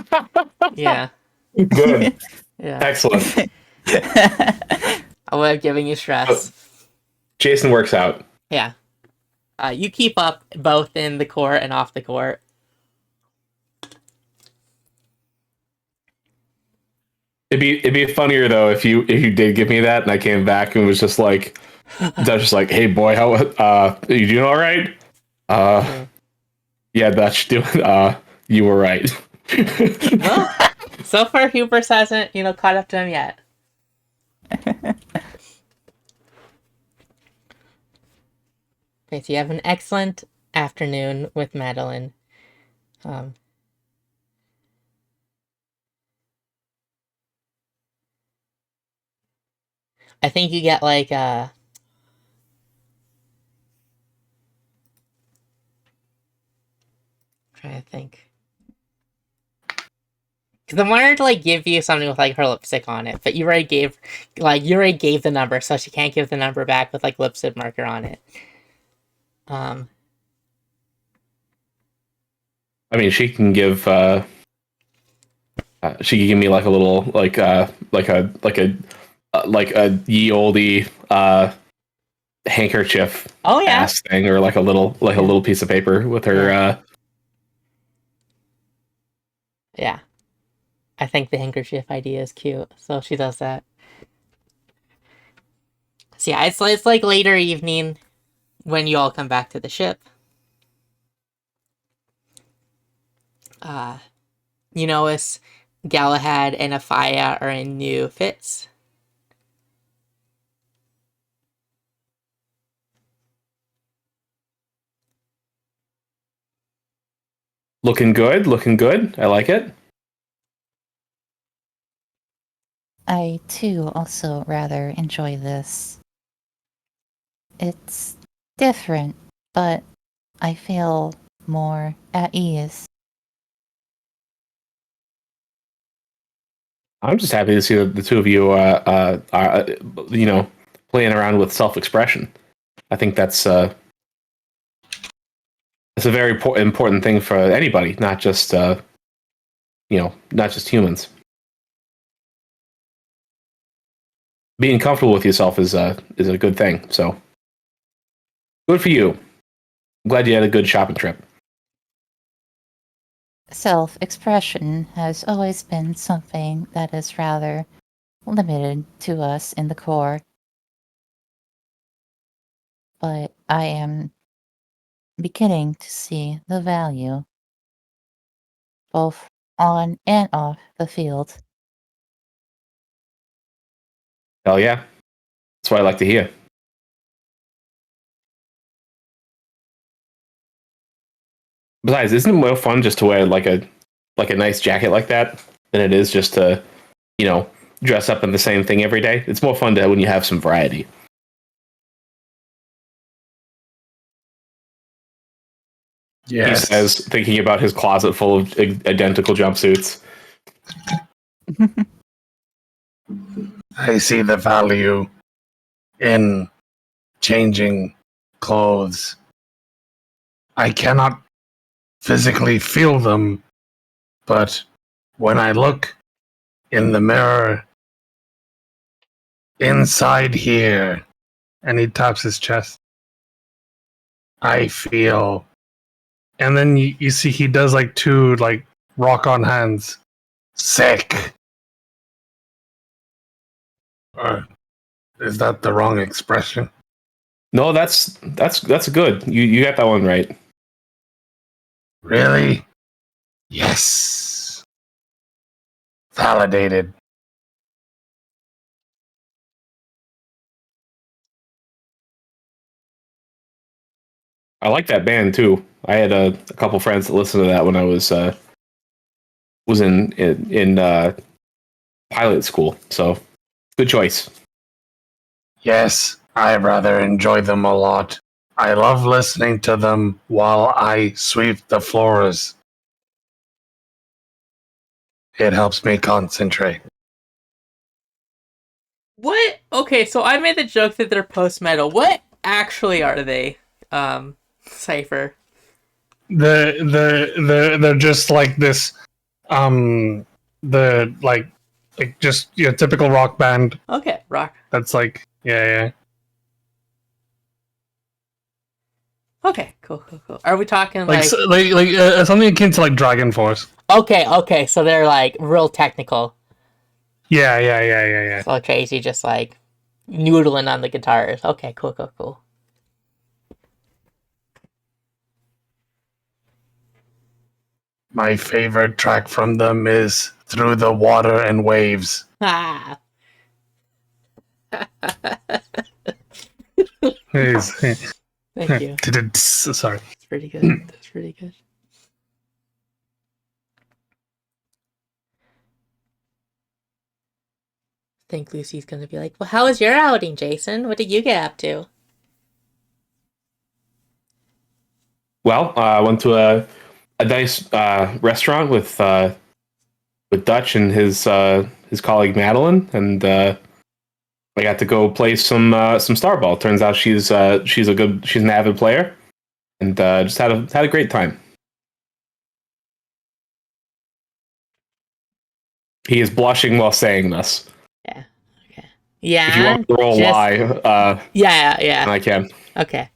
Yeah. Good. Yeah. Excellent. I would have given you stress. Jason works out. Yeah. You keep up both in the court and off the court. It'd be funnier though if you did give me that and I came back and was just like, Dutch like, hey boy, how are you doing all right? Yeah, Dutch doing. You were right. Well, so far Hubris hasn't caught up to him yet. Okay, so you have an excellent afternoon with Madeline. I think you get like trying to think. Because I wanted to like give you something with like her lipstick on it, but you already gave the number, so she can't give the number back with like lipstick marker on it. I mean, she can give. She can give me like a little like a ye olde handkerchief. Oh yeah, ass thing, or like a little piece of paper with her. Yeah. I think the handkerchief idea is cute, so she does that. So yeah, it's like later evening when you all come back to the ship. You notice Galahad and Afaya are in new fits. Looking good. I like it. I too also rather enjoy this. It's different, but I feel more at ease. I'm just happy to see the two of you are playing around with self-expression. I think that's a very important thing for anybody, not just not just humans. Being comfortable with yourself is a good thing. So good for you. I'm glad you had a good shopping trip. Self-expression has always been something that is rather limited to us in the core. But I am beginning to see the value, both on and off the field, Hell yeah. That's what I like to hear. Besides, isn't it more fun just to wear like a nice jacket like that than it is just to, dress up in the same thing every day? It's more fun when you have some variety. Yes. He says, thinking about his closet full of identical jumpsuits. I see the value in changing clothes. I cannot physically feel them, but when I look in the mirror inside here, and he taps his chest, I feel. And then you see he does like two like rock on hands. Sick. Or is that the wrong expression? No, that's good. You got that one right. Really? Yes. Validated. I like that band too. I had a couple friends that listened to that when I was in pilot school. So good choice. Yes, I rather enjoy them a lot. I love listening to them while I sweep the floors. It helps me concentrate. What? Okay, so I made the joke that they're post-metal. What actually are they? Cypher. They're just like this the like just typical rock band. Okay, rock. That's like yeah. Okay, cool. Are we talking Like like something akin to like Dragon Force. Okay, so they're like real technical. Yeah. So crazy, just like noodling on the guitars. Okay, cool. My favorite track from them is Through the Water and Waves. Ah. Thank you. Sorry. That's pretty good. I think Lucy's gonna be like, well, how was your outing, Jason? What did you get up to? Well, I went to a nice restaurant with Dutch and his colleague Madeline, and I got to go play some Starball. Turns out she's an avid player, and just had a great time. He is blushing while saying this. Yeah. Okay. Yeah. If you want to roll lie, yeah. I can. Okay.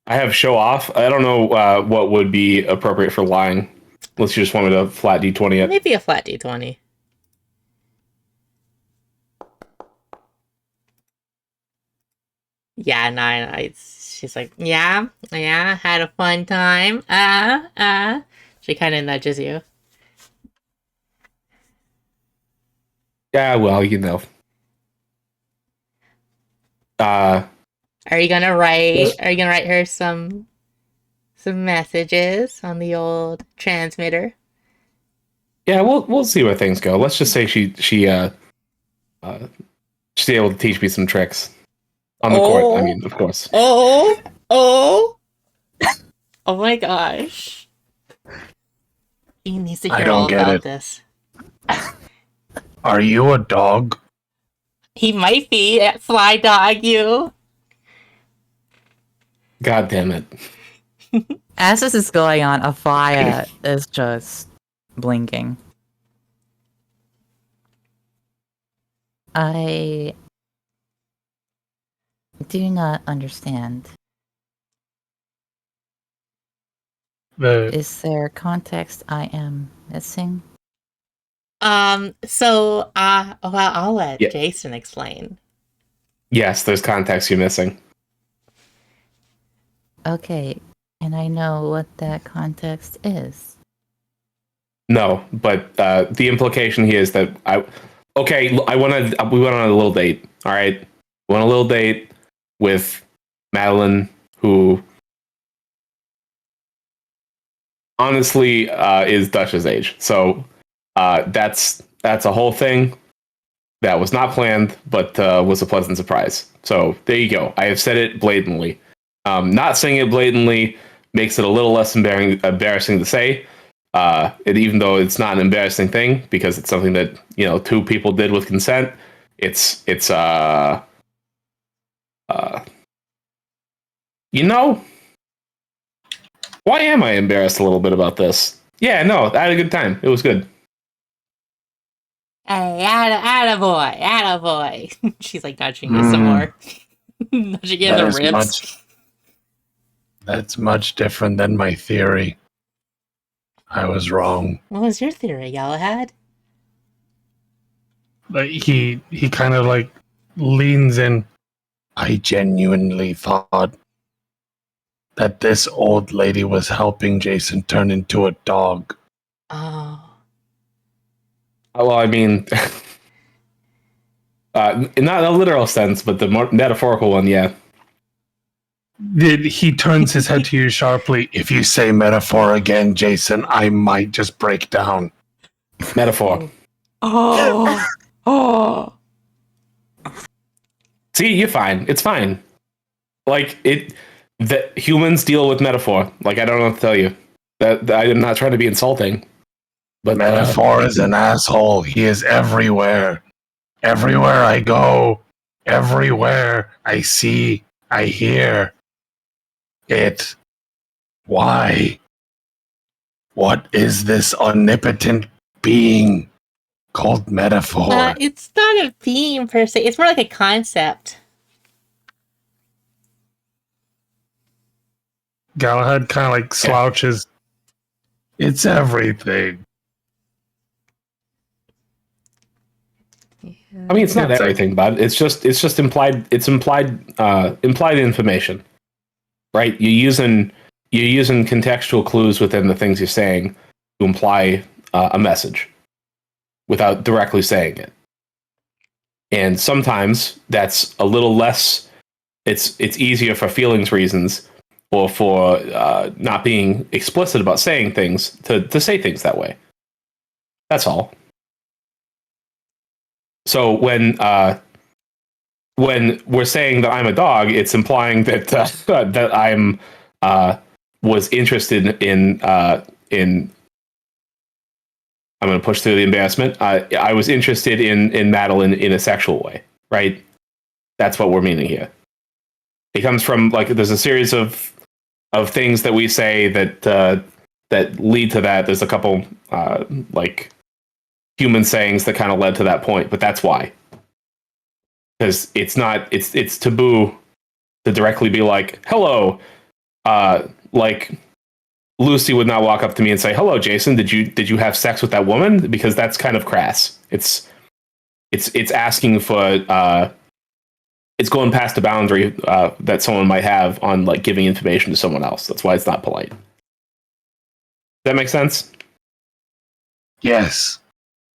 I have show off. I don't know what would be appropriate for lying, unless you just want me to flat D20 it. Maybe a flat D20. Yeah, no, she's like, yeah, had a fun time. She kind of nudges you. Yeah, well, Are you gonna write? Are you gonna write her some messages on the old transmitter? Yeah, we'll see where things go. Let's just say she's able to teach me some tricks on the court. I mean, of course. Oh my gosh! He needs to hear all about this. Are you a dog? He might be at Fly Dog you. God damn it. As this is going on, Afaya is just blinking. I do not understand. Is there context I am missing? So, well, I'll let Jason explain. Yes, there's context you're missing. Okay, and I know what that context is. No, but the implication here is that okay, we went on a little date. All right. We went on a little date with Madeline, who honestly is Dutch's age. So that's a whole thing that was not planned, but was a pleasant surprise. So there you go. I have said it blatantly. Not saying it blatantly makes it a little less embarrassing to say. Even though it's not an embarrassing thing because it's something that two people did with consent. It's why am I embarrassed a little bit about this? Yeah, no, I had a good time. It was good. Hey, attaboy. She's like nudging you some more. Nudging you in the ribs. That's much different than my theory. I was wrong. What was your theory, Galahad? Like he kind of like leans in. I genuinely thought that this old lady was helping Jason turn into a dog. Oh. Well, I mean, not in a literal sense, but the more metaphorical one, yeah. He turns his head to you sharply. If you say metaphor again, Jason, I might just break down. Metaphor. Oh. Oh. See, you're fine. It's fine. Like the humans deal with metaphor. Like I don't know what to tell you. That I'm not trying to be insulting. But metaphor is an asshole. He is everywhere. Everywhere I go, everywhere I see, I hear it. Why? What is this omnipotent being called metaphor? It's not a being per se. It's more like a concept. Galahad kind of like slouches. It's everything. I mean, it's not everything, bud. It's just implied. It's implied information, right? You're using contextual clues within the things you're saying to imply a message without directly saying it. And sometimes that's a little less. It's easier for feelings reasons or for not being explicit about saying things to say things that way. That's all. So when we're saying that I'm a dog, it's implying that that I'm was interested in. I'm going to push through the embarrassment. I was interested in Madeline in a sexual way, right? That's what we're meaning here. It comes from like there's a series of things that we say that lead to that. There's a couple like human sayings that kind of led to that point, but that's why. Because it's taboo to directly be like, hello, like Lucy would not walk up to me and say, hello, Jason, did you have sex with that woman? Because that's kind of crass. It's asking for it's going past the boundary that someone might have on like giving information to someone else. That's why it's not polite. Does that make sense? Yes.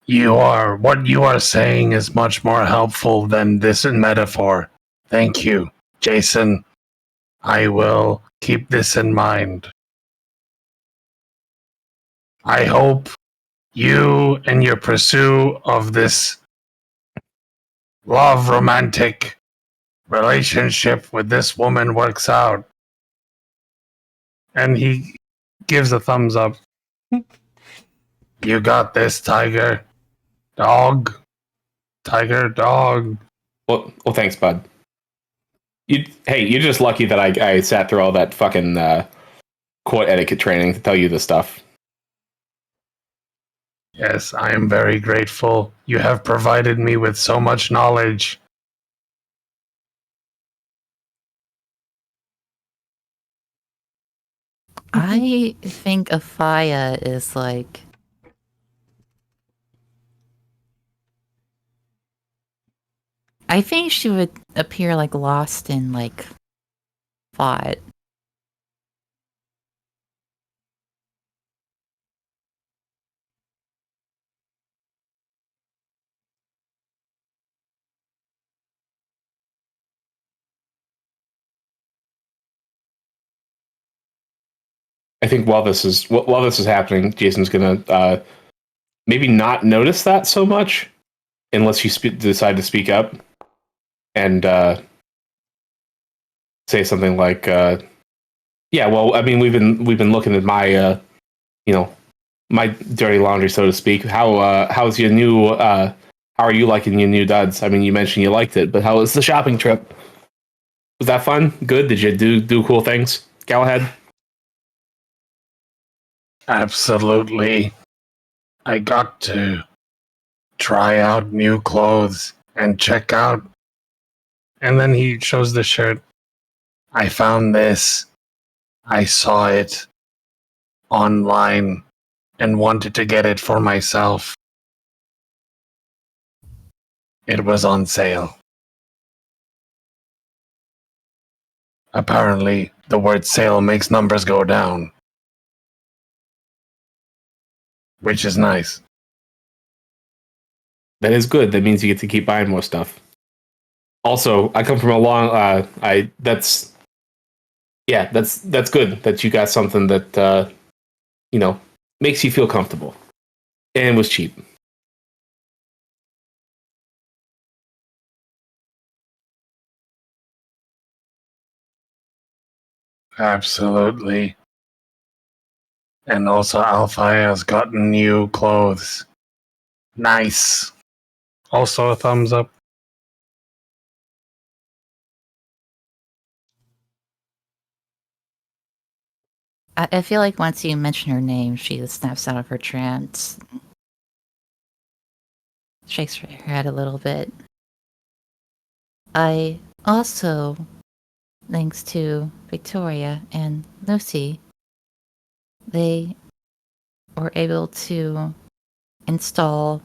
What you are saying is much more helpful than this metaphor. Thank you, Jason. I will keep this in mind. I hope you and your pursuit of this love romantic relationship with this woman works out. And he gives a thumbs up. You got this, tiger. Dog. Tiger, dog. Well, thanks, bud. You're just lucky that I sat through all that fucking court etiquette training to tell you this stuff. Yes, I am very grateful. You have provided me with so much knowledge. I think Afia is like... I think she would appear like lost in like thought. I think while this is happening, Jason's gonna maybe not notice that so much, unless you decide to speak up and say something like, "Yeah, well, I mean, we've been looking at my my dirty laundry, so to speak. How's your new how are you liking your new duds? I mean, you mentioned you liked it, but how was the shopping trip? Was that fun? Good? Did you do cool things, Galahad?" Absolutely. I got to try out new clothes and check out. And then he shows the shirt. I found this. I saw it online and wanted to get it for myself. It was on sale. Apparently, the word sale makes numbers go down, which is nice. That is good. That means you get to keep buying more stuff. Also, I come from a long. That's good that you got something that makes you feel comfortable, and was cheap. Absolutely. And also, Alfaya has gotten new clothes. Nice. Also, a thumbs up. I feel like once you mention her name, she snaps out of her trance, shakes her head a little bit. I also, thanks to Victoria and Lucy, they were able to install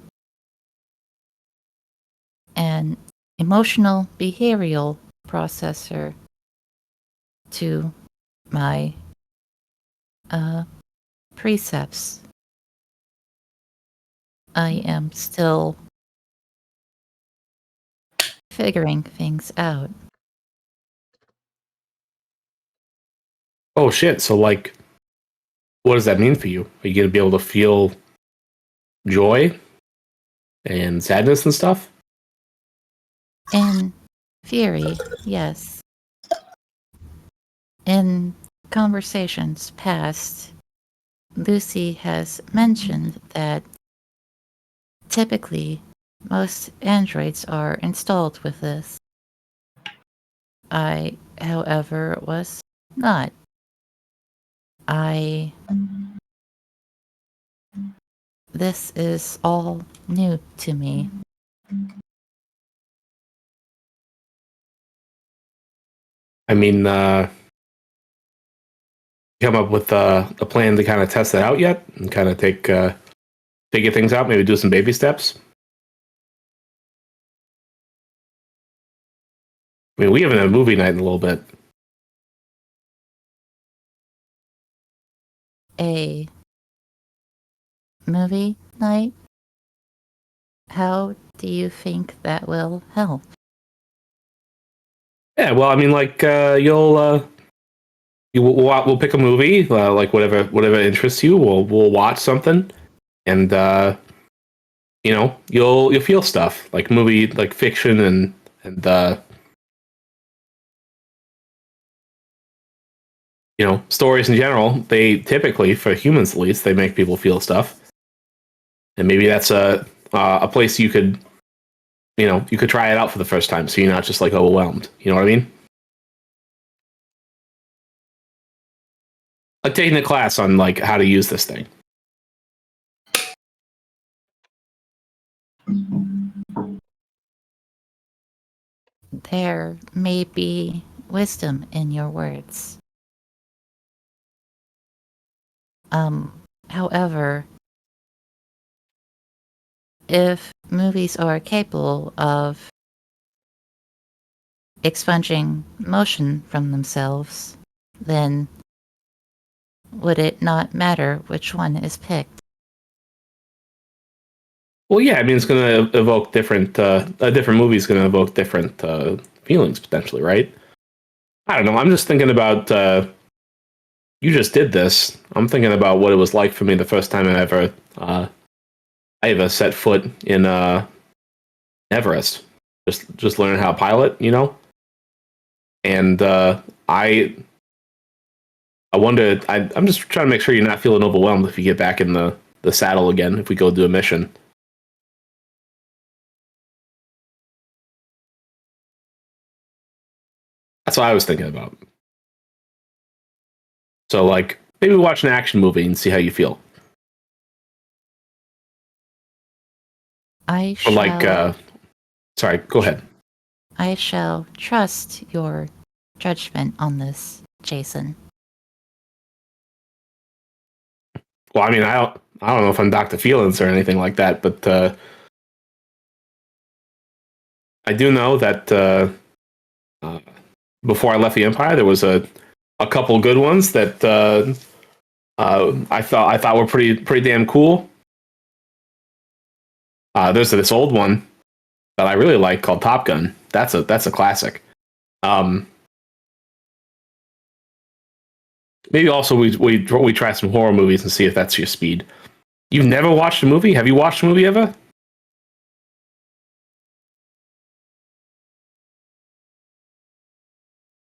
an emotional behavioral processor to my precepts. I am still figuring things out. Oh shit! So like, what does that mean for you? Are you gonna be able to feel joy and sadness and stuff? In theory, yes. In conversations past, Lucy has mentioned that typically most androids are installed with this. I, however, was not. This is all new to me. I mean, come up with a plan to kind of test that out yet, and kind of figure things out. Maybe do some baby steps. I mean, we haven't had a movie night in a little bit. A movie night? How do you think that will help? Yeah, well, I mean, like we'll pick a movie, like whatever interests you. We'll watch something, and you'll feel stuff like movie, like fiction and stories in general. They typically, for humans at least, they make people feel stuff, and maybe that's a place you could try it out for the first time, so you're not just like overwhelmed. You know what I mean? Like taking a class on like how to use this thing. There may be wisdom in your words. However, if movies are capable of expunging motion from themselves, then would it not matter which one is picked? Well, yeah, I mean, it's going to evoke different. A different movie is going to evoke different feelings potentially, right? I don't know. I'm just thinking about you just did this. I'm thinking about what it was like for me the first time I ever set foot in Everest. Just learning how to pilot, you know. And I wonder. I'm just trying to make sure you're not feeling overwhelmed if you get back in the saddle again. If we go do a mission. That's what I was thinking about. So, like, maybe watch an action movie and see how you feel. I Or shall. like, sorry, go ahead. I shall trust your judgment on this, Jason. Well, I mean, I don't know if I'm Dr. Feelings or anything like that, but I do know that before I left the Empire, there was a couple good ones that I thought were pretty damn cool. There's this old one that I really like called Top Gun. That's a classic. Maybe also we try some horror movies and see if that's your speed. You've never watched a movie? Have you watched a movie ever?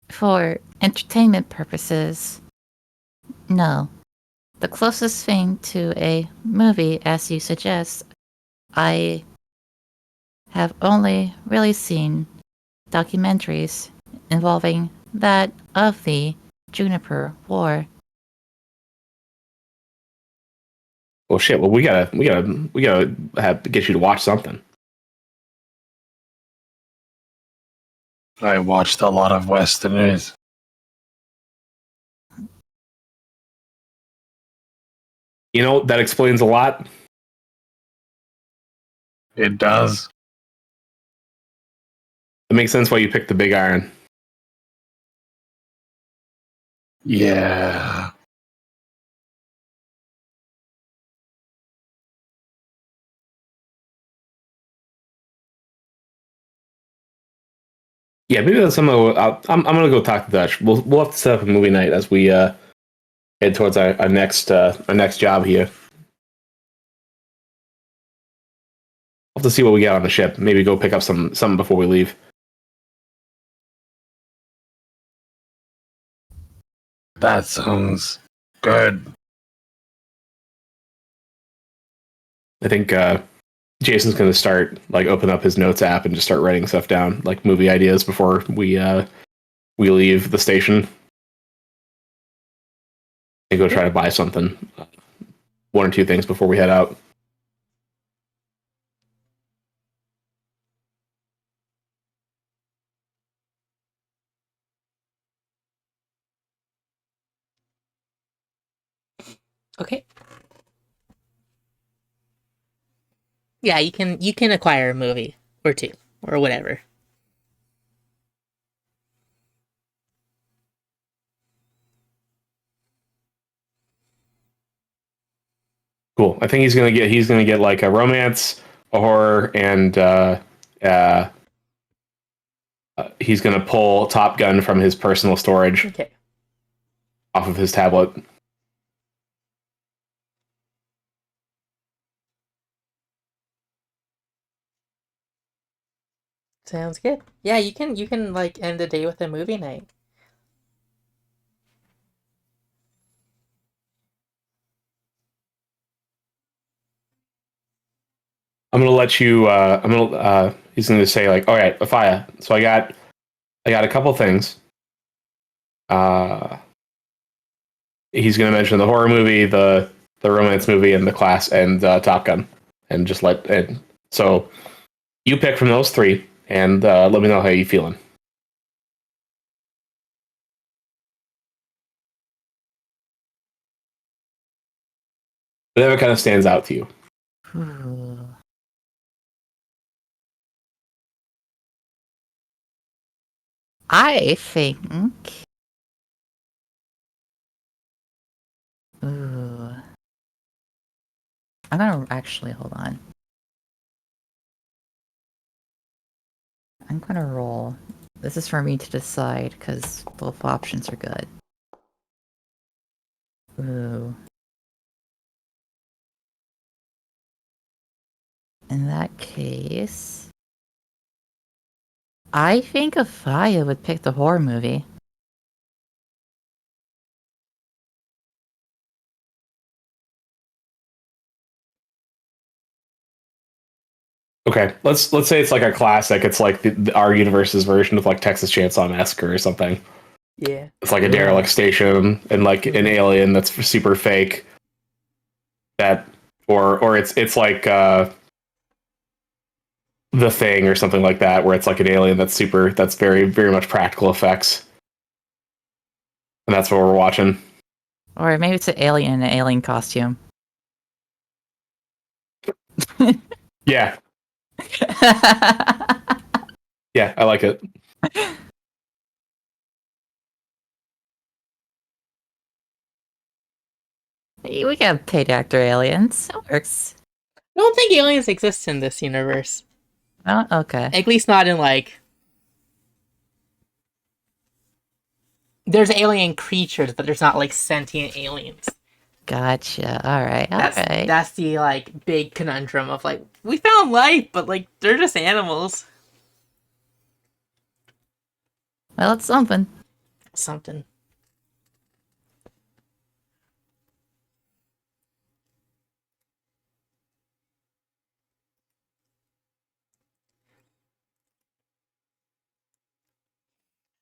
For entertainment purposes, no. The closest thing to a movie, as you suggest, I have only really seen documentaries involving that of the Juniper War. Well, shit. Well, we gotta get you to watch something. I watched a lot of Westerners. You know, that explains a lot. It does. It makes sense why you picked the big iron. Yeah. Yeah, maybe that's something. I'm gonna go talk to Dutch. We'll have to set up a movie night as we head towards our next job here. We'll have to see what we got on the ship. Maybe go pick up something before we leave. That sounds good. I think Jason's going to start like open up his notes app and just start writing stuff down, like movie ideas before we leave the station and go try to buy something, one or two things before we head out. Okay. Yeah, you can acquire a movie or two or whatever. Cool. I think he's gonna get like a romance, a horror, and he's gonna pull Top Gun from his personal storage Okay. off of his tablet. Sounds good. Yeah, you can like end the day with a movie night. I'm gonna let you. He's gonna say like, all right, Afia. So I got a couple things. He's gonna mention the horror movie, the romance movie, and the class and Top Gun, and just so you pick from those three, and let me know how you feeling. Whatever kind of stands out to you. Ooh. I think. Ooh. I'm gonna actually hold on. I'm gonna roll. This is for me to decide because both options are good. Ooh. In that case, I think Afaya would pick the horror movie. Okay, let's say it's like a classic. It's like our universe's version of like Texas Chainsaw Massacre or something. Yeah. It's like a derelict station and like an alien that's super fake. That or it's like The Thing or something like that, where it's like an alien that's very very much practical effects, and that's what we're watching. Or maybe it's an alien in an alien costume. Yeah, yeah, I like it. We got paid actor aliens. It works. I don't think aliens exist in this universe. Oh, okay. At least not in like. There's alien creatures, but there's not like sentient aliens. Gotcha. All right. That's the like big conundrum of like we found life, but like they're just animals. Well, it's something. Something.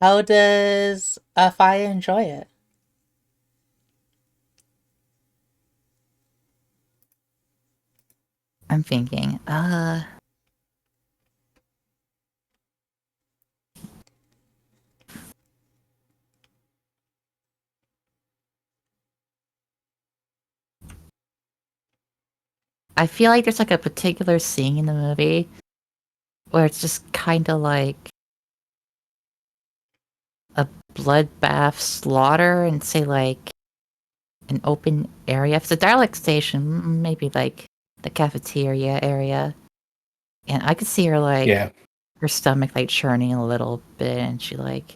How does Afaya enjoy it? I'm thinking. I feel like there's like a particular scene in the movie where it's just kind of like a bloodbath slaughter and say like an open area. If it's a dialect station, maybe like the cafeteria area. And I could see her like her stomach like churning a little bit and she like,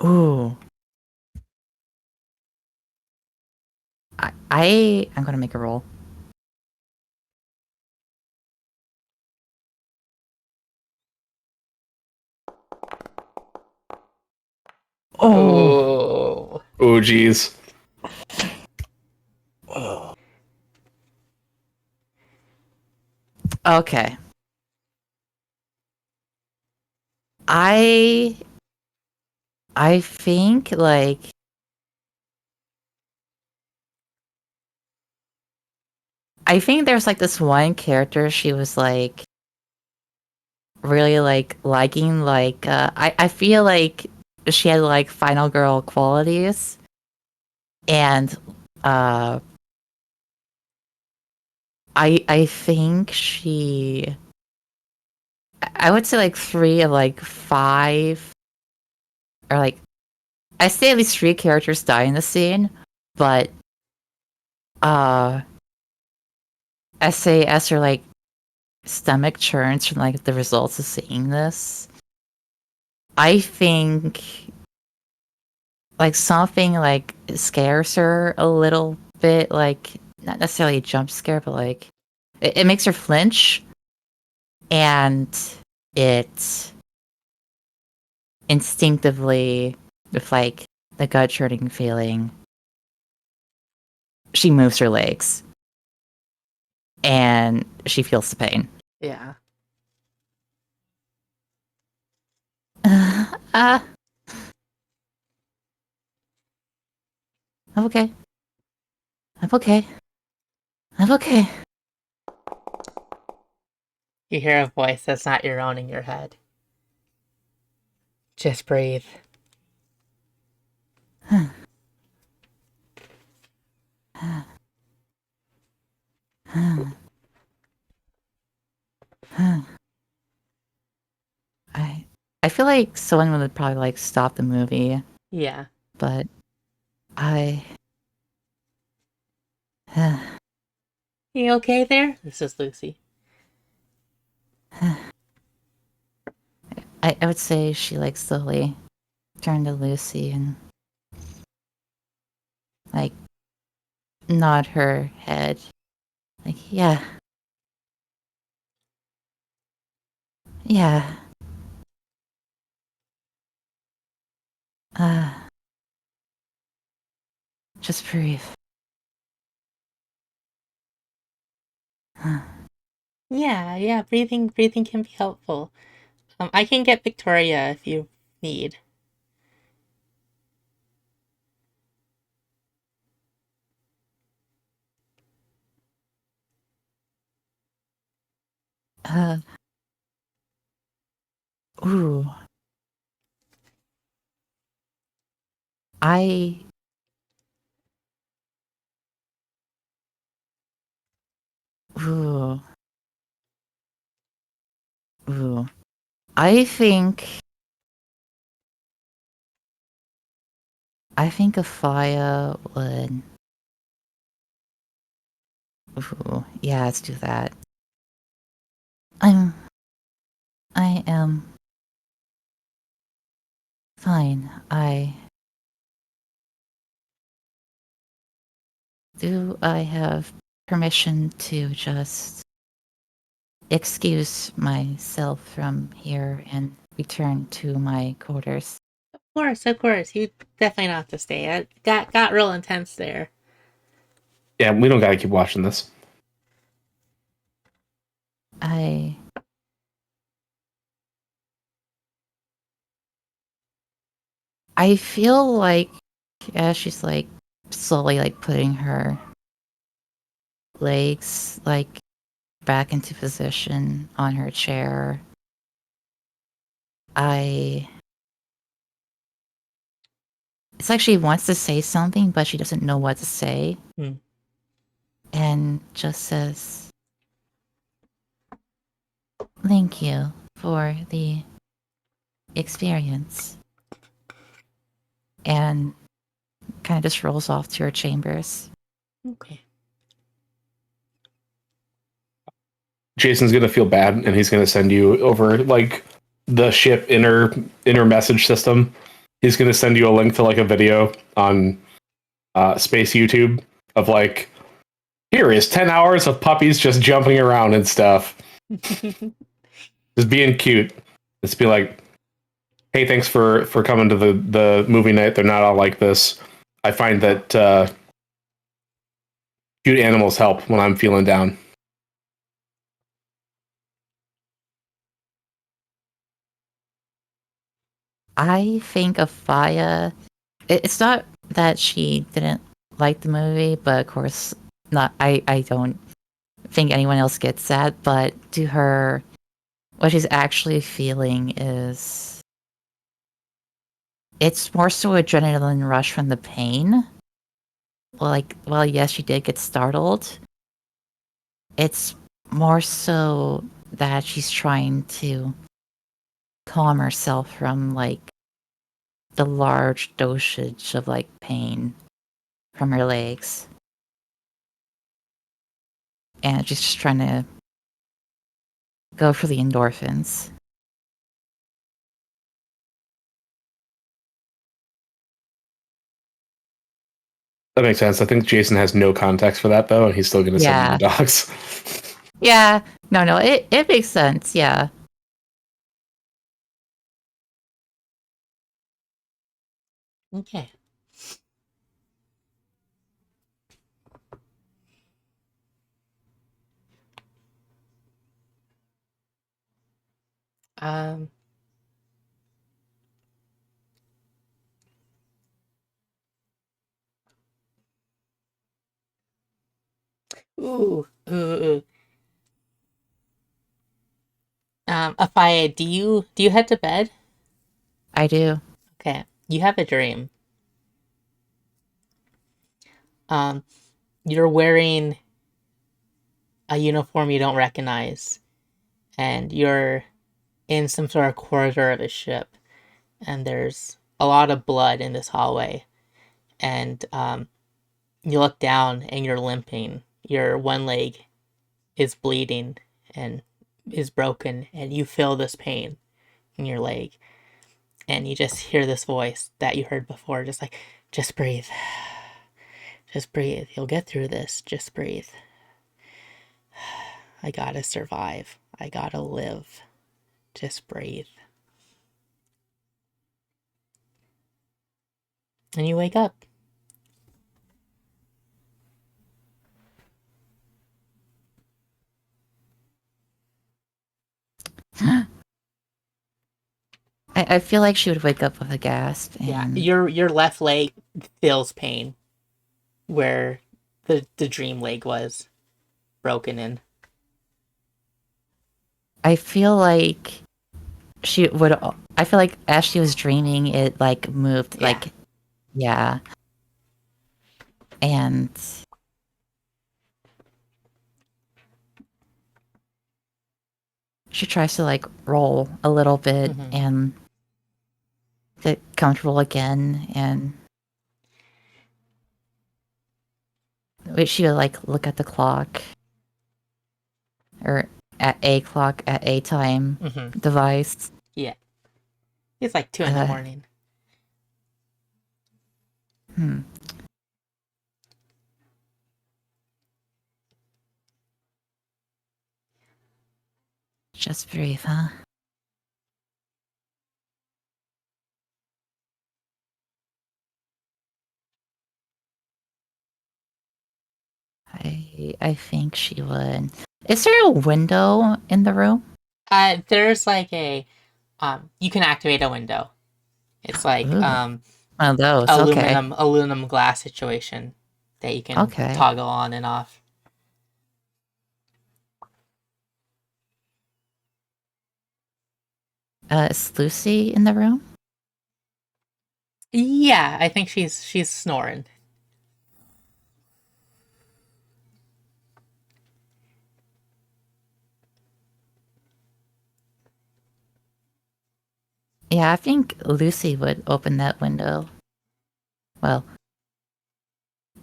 ooh. I'm gonna make a roll. Oh. Oh, geez. Okay. I think like I think there's like this one character she was like really like liking like I feel like she had like final girl qualities and I think I would say like 3 of like 5 or like I say at least 3 characters die in the scene, but I say as her like stomach churns from like the results of seeing this, I think like something like scares her a little bit, like not necessarily a jump scare, but like it makes her flinch, and it instinctively, with like the gut churning feeling, she moves her legs and she feels the pain. Yeah. I'm okay. I'm okay. I'm okay. You hear a voice that's not your own in your head. Just breathe. I feel like someone would probably like stop the movie, Yeah. but I You okay there? This is Lucy. I would say she like slowly turned to Lucy and like nod her head. Like, yeah. Yeah. Just breathe. Yeah, breathing can be helpful. I can get Victoria if you need. Uh, ooh. I Ooh. Ooh. I think Afia would. Ooh. Yeah, let's do that. I am fine. I have permission to just excuse myself from here and return to my quarters? Of course. You definitely not have to stay. It got real intense there. Yeah, we don't gotta keep watching this. I feel like as she's like slowly like putting her legs like back into position on her chair. It's like she wants to say something, but she doesn't know what to say. And just says, "Thank you for the experience." And kind of just rolls off to her chambers. Okay. Jason's gonna feel bad, and he's gonna send you over like the ship inner message system. He's gonna send you a link to like a video on Space YouTube of like, here is 10 hours of puppies just jumping around and stuff, just being cute. It's be like, hey, thanks for coming to the movie night. They're not all like this. I find that cute animals help when I'm feeling down. I think Afia, it's not that she didn't like the movie, but of course, not. I don't think anyone else gets that. But to her, what she's actually feeling is it's more so adrenaline rush from the pain. Well, yes, she did get startled. It's more so that she's trying to calm herself from like the large dosage of like pain from her legs. And she's just trying to go for the endorphins. That makes sense. I think Jason has no context for that though, and he's still going to send you the dogs. Yeah. No, it makes sense. Yeah. Okay. Um. Ooh. Afaya, do you head to bed? I do. Okay. You have a dream. You're wearing a uniform you don't recognize, and you're in some sort of corridor of a ship, and there's a lot of blood in this hallway, and you look down and you're limping. Your one leg is bleeding and is broken, and you feel this pain in your leg, and you just hear this voice that you heard before, just like, just breathe, Just breathe. You'll get through this. Just breathe. I gotta survive. I gotta live. Just breathe. And you wake up. I feel like she would wake up with a gasp. And... Yeah, your left leg feels pain where the dream leg was broken in. I feel like she would. I feel like as she was dreaming, it like moved. Yeah. Like, yeah. And she tries to like roll a little bit and get comfortable again. And she would like look at the clock, or at a clock at a time device. Yeah, it's like 2 in the morning. Just breathe, huh? I think she would. Is there a window in the room? There's like a you can activate a window. It's like One of those. aluminum glass situation that you can toggle on and off. Is Lucy in the room? Yeah, I think she's snoring. Yeah, I think Lucy would open that window. Well,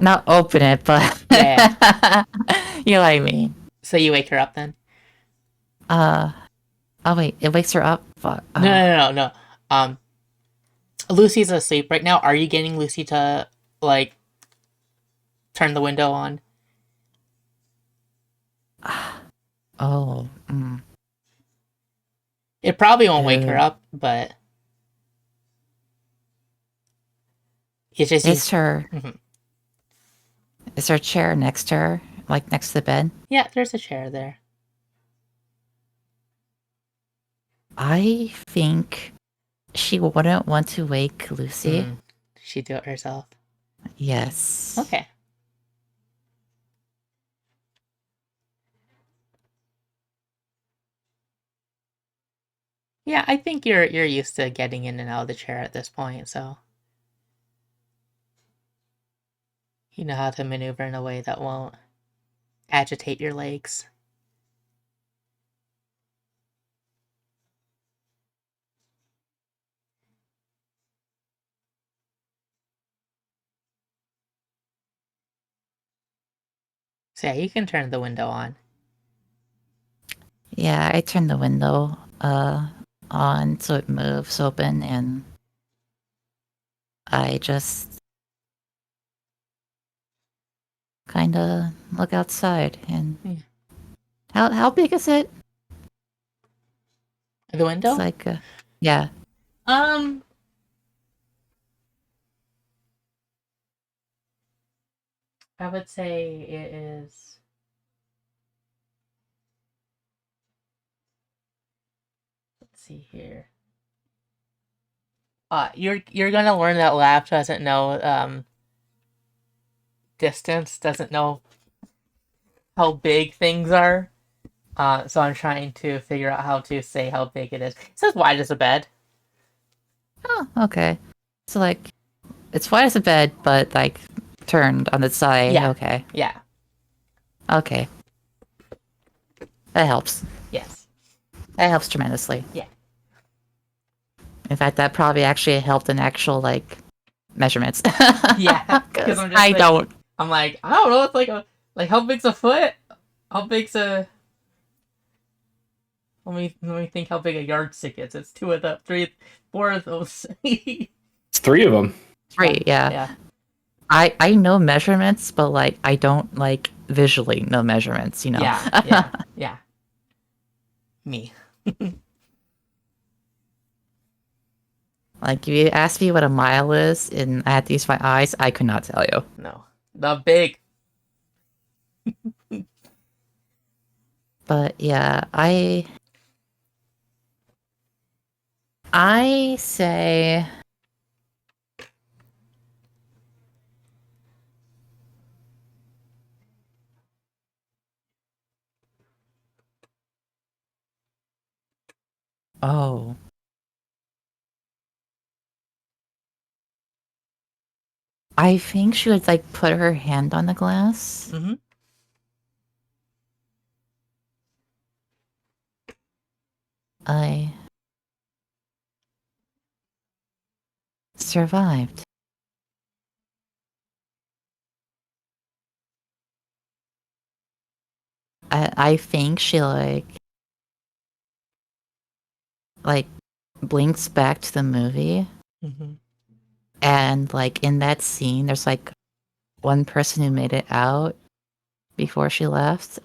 not open it, but Yeah. you know what I mean. So you wake her up then? Oh wait, it wakes her up. Fuck. No. Lucy's asleep right now. Are you getting Lucy to like turn the window on? Oh. It probably won't wake her up, but it's just Is her a chair next to her, like next to the bed? Yeah, there's a chair there. I think she wouldn't want to wake Lucy. She'd do it herself. Yes. Okay. Yeah, I think you're used to getting in and out of the chair at this point, so you know how to maneuver in a way that won't agitate your legs. So yeah, you can turn the window on. Yeah, I turned the window on so it moves open, and I just kind of look outside. And how big is it? The window? It's like yeah. I would say it is. Let's see here. You're gonna learn that Lab doesn't know distance, doesn't know how big things are. So I'm trying to figure out how to say how big it is. It's as wide as a bed. Oh, okay. So like, it's wide as a bed, but like turned on the side. Yeah. Okay. Yeah. Okay. That helps. Yes. That helps tremendously. Yeah. In fact, that probably actually helped in actual like measurements. Yeah. Because I'm I don't. I'm like, I don't know. It's like how big's a foot? How big's a? Let me think how big a yardstick is. It's 2 of them, 4 of those. It's 3 of them. 3, yeah. Yeah. I know measurements, but like I don't like visually know measurements. Yeah. Me. Like if you asked me what a mile is, and I had to use my eyes, I could not tell you. No. The big. But yeah, I say oh. I think she would like put her hand on the glass. Mm-hmm. I survived. I think she like blinks back to the movie, Mm-hmm. and like in that scene there's like one person who made it out before she left,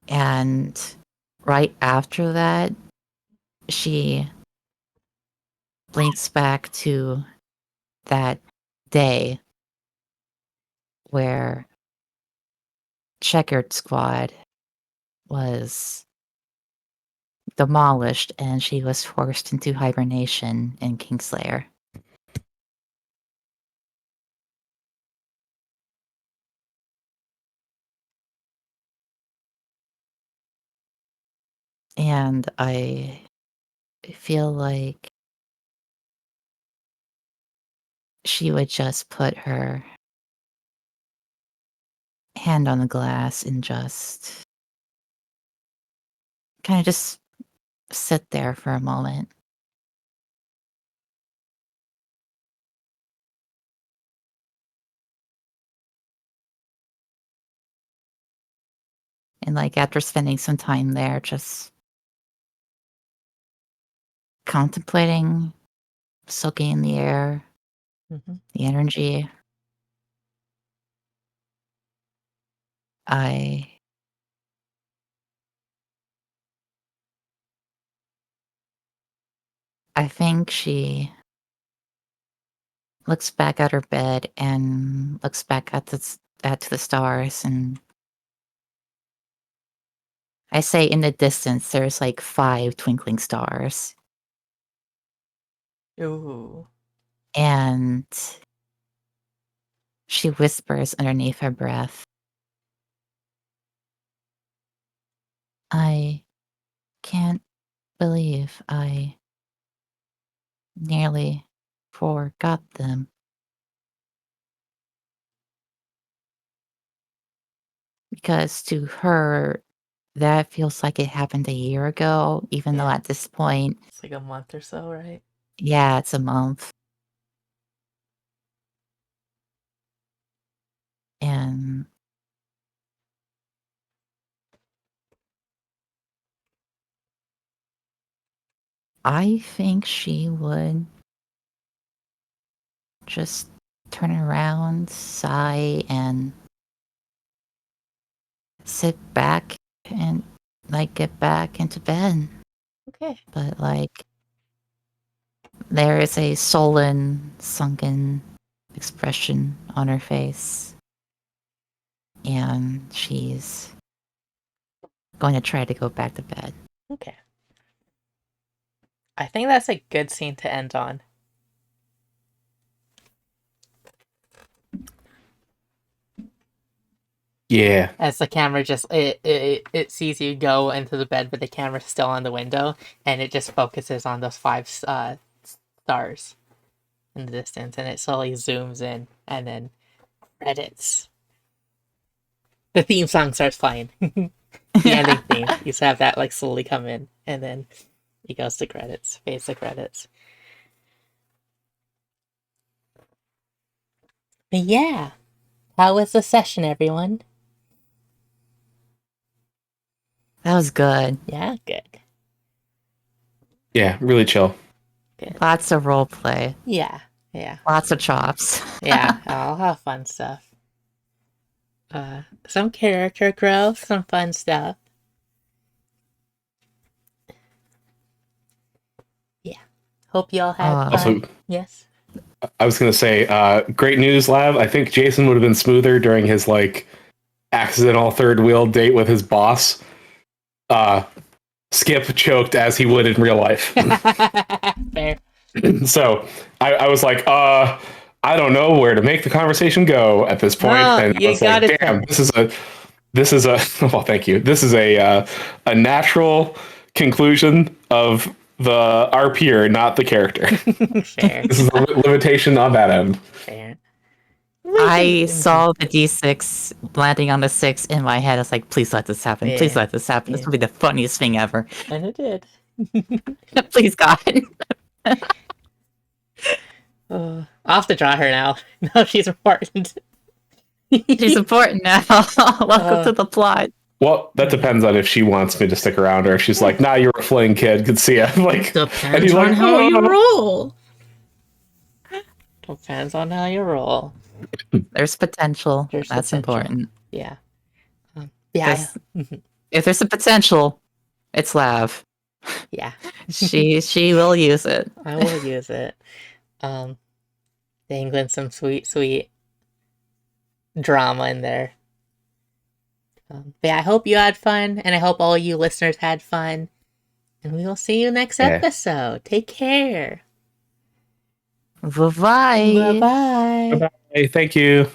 and right after that she blinks back to that day where Checkered Squad was demolished and she was forced into hibernation in Kingslayer. And I feel like she would just put her hand on the glass and just kind of just sit there for a moment. And like after spending some time there, just contemplating, soaking in the air, Mm-hmm. the energy, I think she looks back at her bed and looks back at the stars, and I say in the distance there's like 5 twinkling stars. Ooh. And she whispers underneath her breath, I can't believe I nearly forgot them. Because to her, that feels like it happened a year ago, even though Yeah. at this point, It's like a month or so, right? yeah, it's a month. And I think she would just turn around, sigh, and sit back and like get back into bed. Okay. But like there is a sullen, sunken expression on her face. And she's going to try to go back to bed. Okay. I think that's a good scene to end on. Yeah. As the camera just it sees you go into the bed, but the camera's still on the window, and it just focuses on those 5 stars in the distance, and it slowly zooms in, and then credits. The theme song starts playing. The ending theme. You just have that like slowly come in, and then it goes to credits. Fades to credits. But yeah, how was the session, everyone? That was good. Yeah, good. Yeah, really chill. Good. Lots of role play. Yeah, Yeah. Lots of chops. Yeah. I'll have fun stuff. Some character growth, some fun stuff. Yeah. Hope y'all had fun. Also, Yes. I was going to say, great news, Lav. I think Jason would have been smoother during his like accidental third wheel date with his boss. Skip choked as he would in real life. Fair. So I was like, I don't know where to make the conversation go at this point. No, And you I was got like, it damn, there. this is a well, thank you. This is a natural conclusion of the RPer, not the character. Fair. This is a limitation on that end. Fair. I saw the D6 landing on the 6 in my head. I was like, please let this happen. Please Yeah. let this happen. This Yeah. will be the funniest thing ever. And it did. Please, God. I'll have to draw her now. No, she's important. She's important now. Welcome to the plot. Well, that depends on if she wants me to stick around or if she's like, nah, you're a fling kid. Good to see ya. Like, and Depends he's on like, how you "Oh." roll. Depends on how you roll. There's potential. There's That's potential. important. Yeah. Yeah. If there's a potential, it's Lav. Yeah. She will use it. I will use it. Dangling some sweet drama in there. Yeah, I hope you had fun, and I hope all you listeners had fun. And we will see you next episode. Take care. Bye-bye. Bye-bye. Bye. Thank you.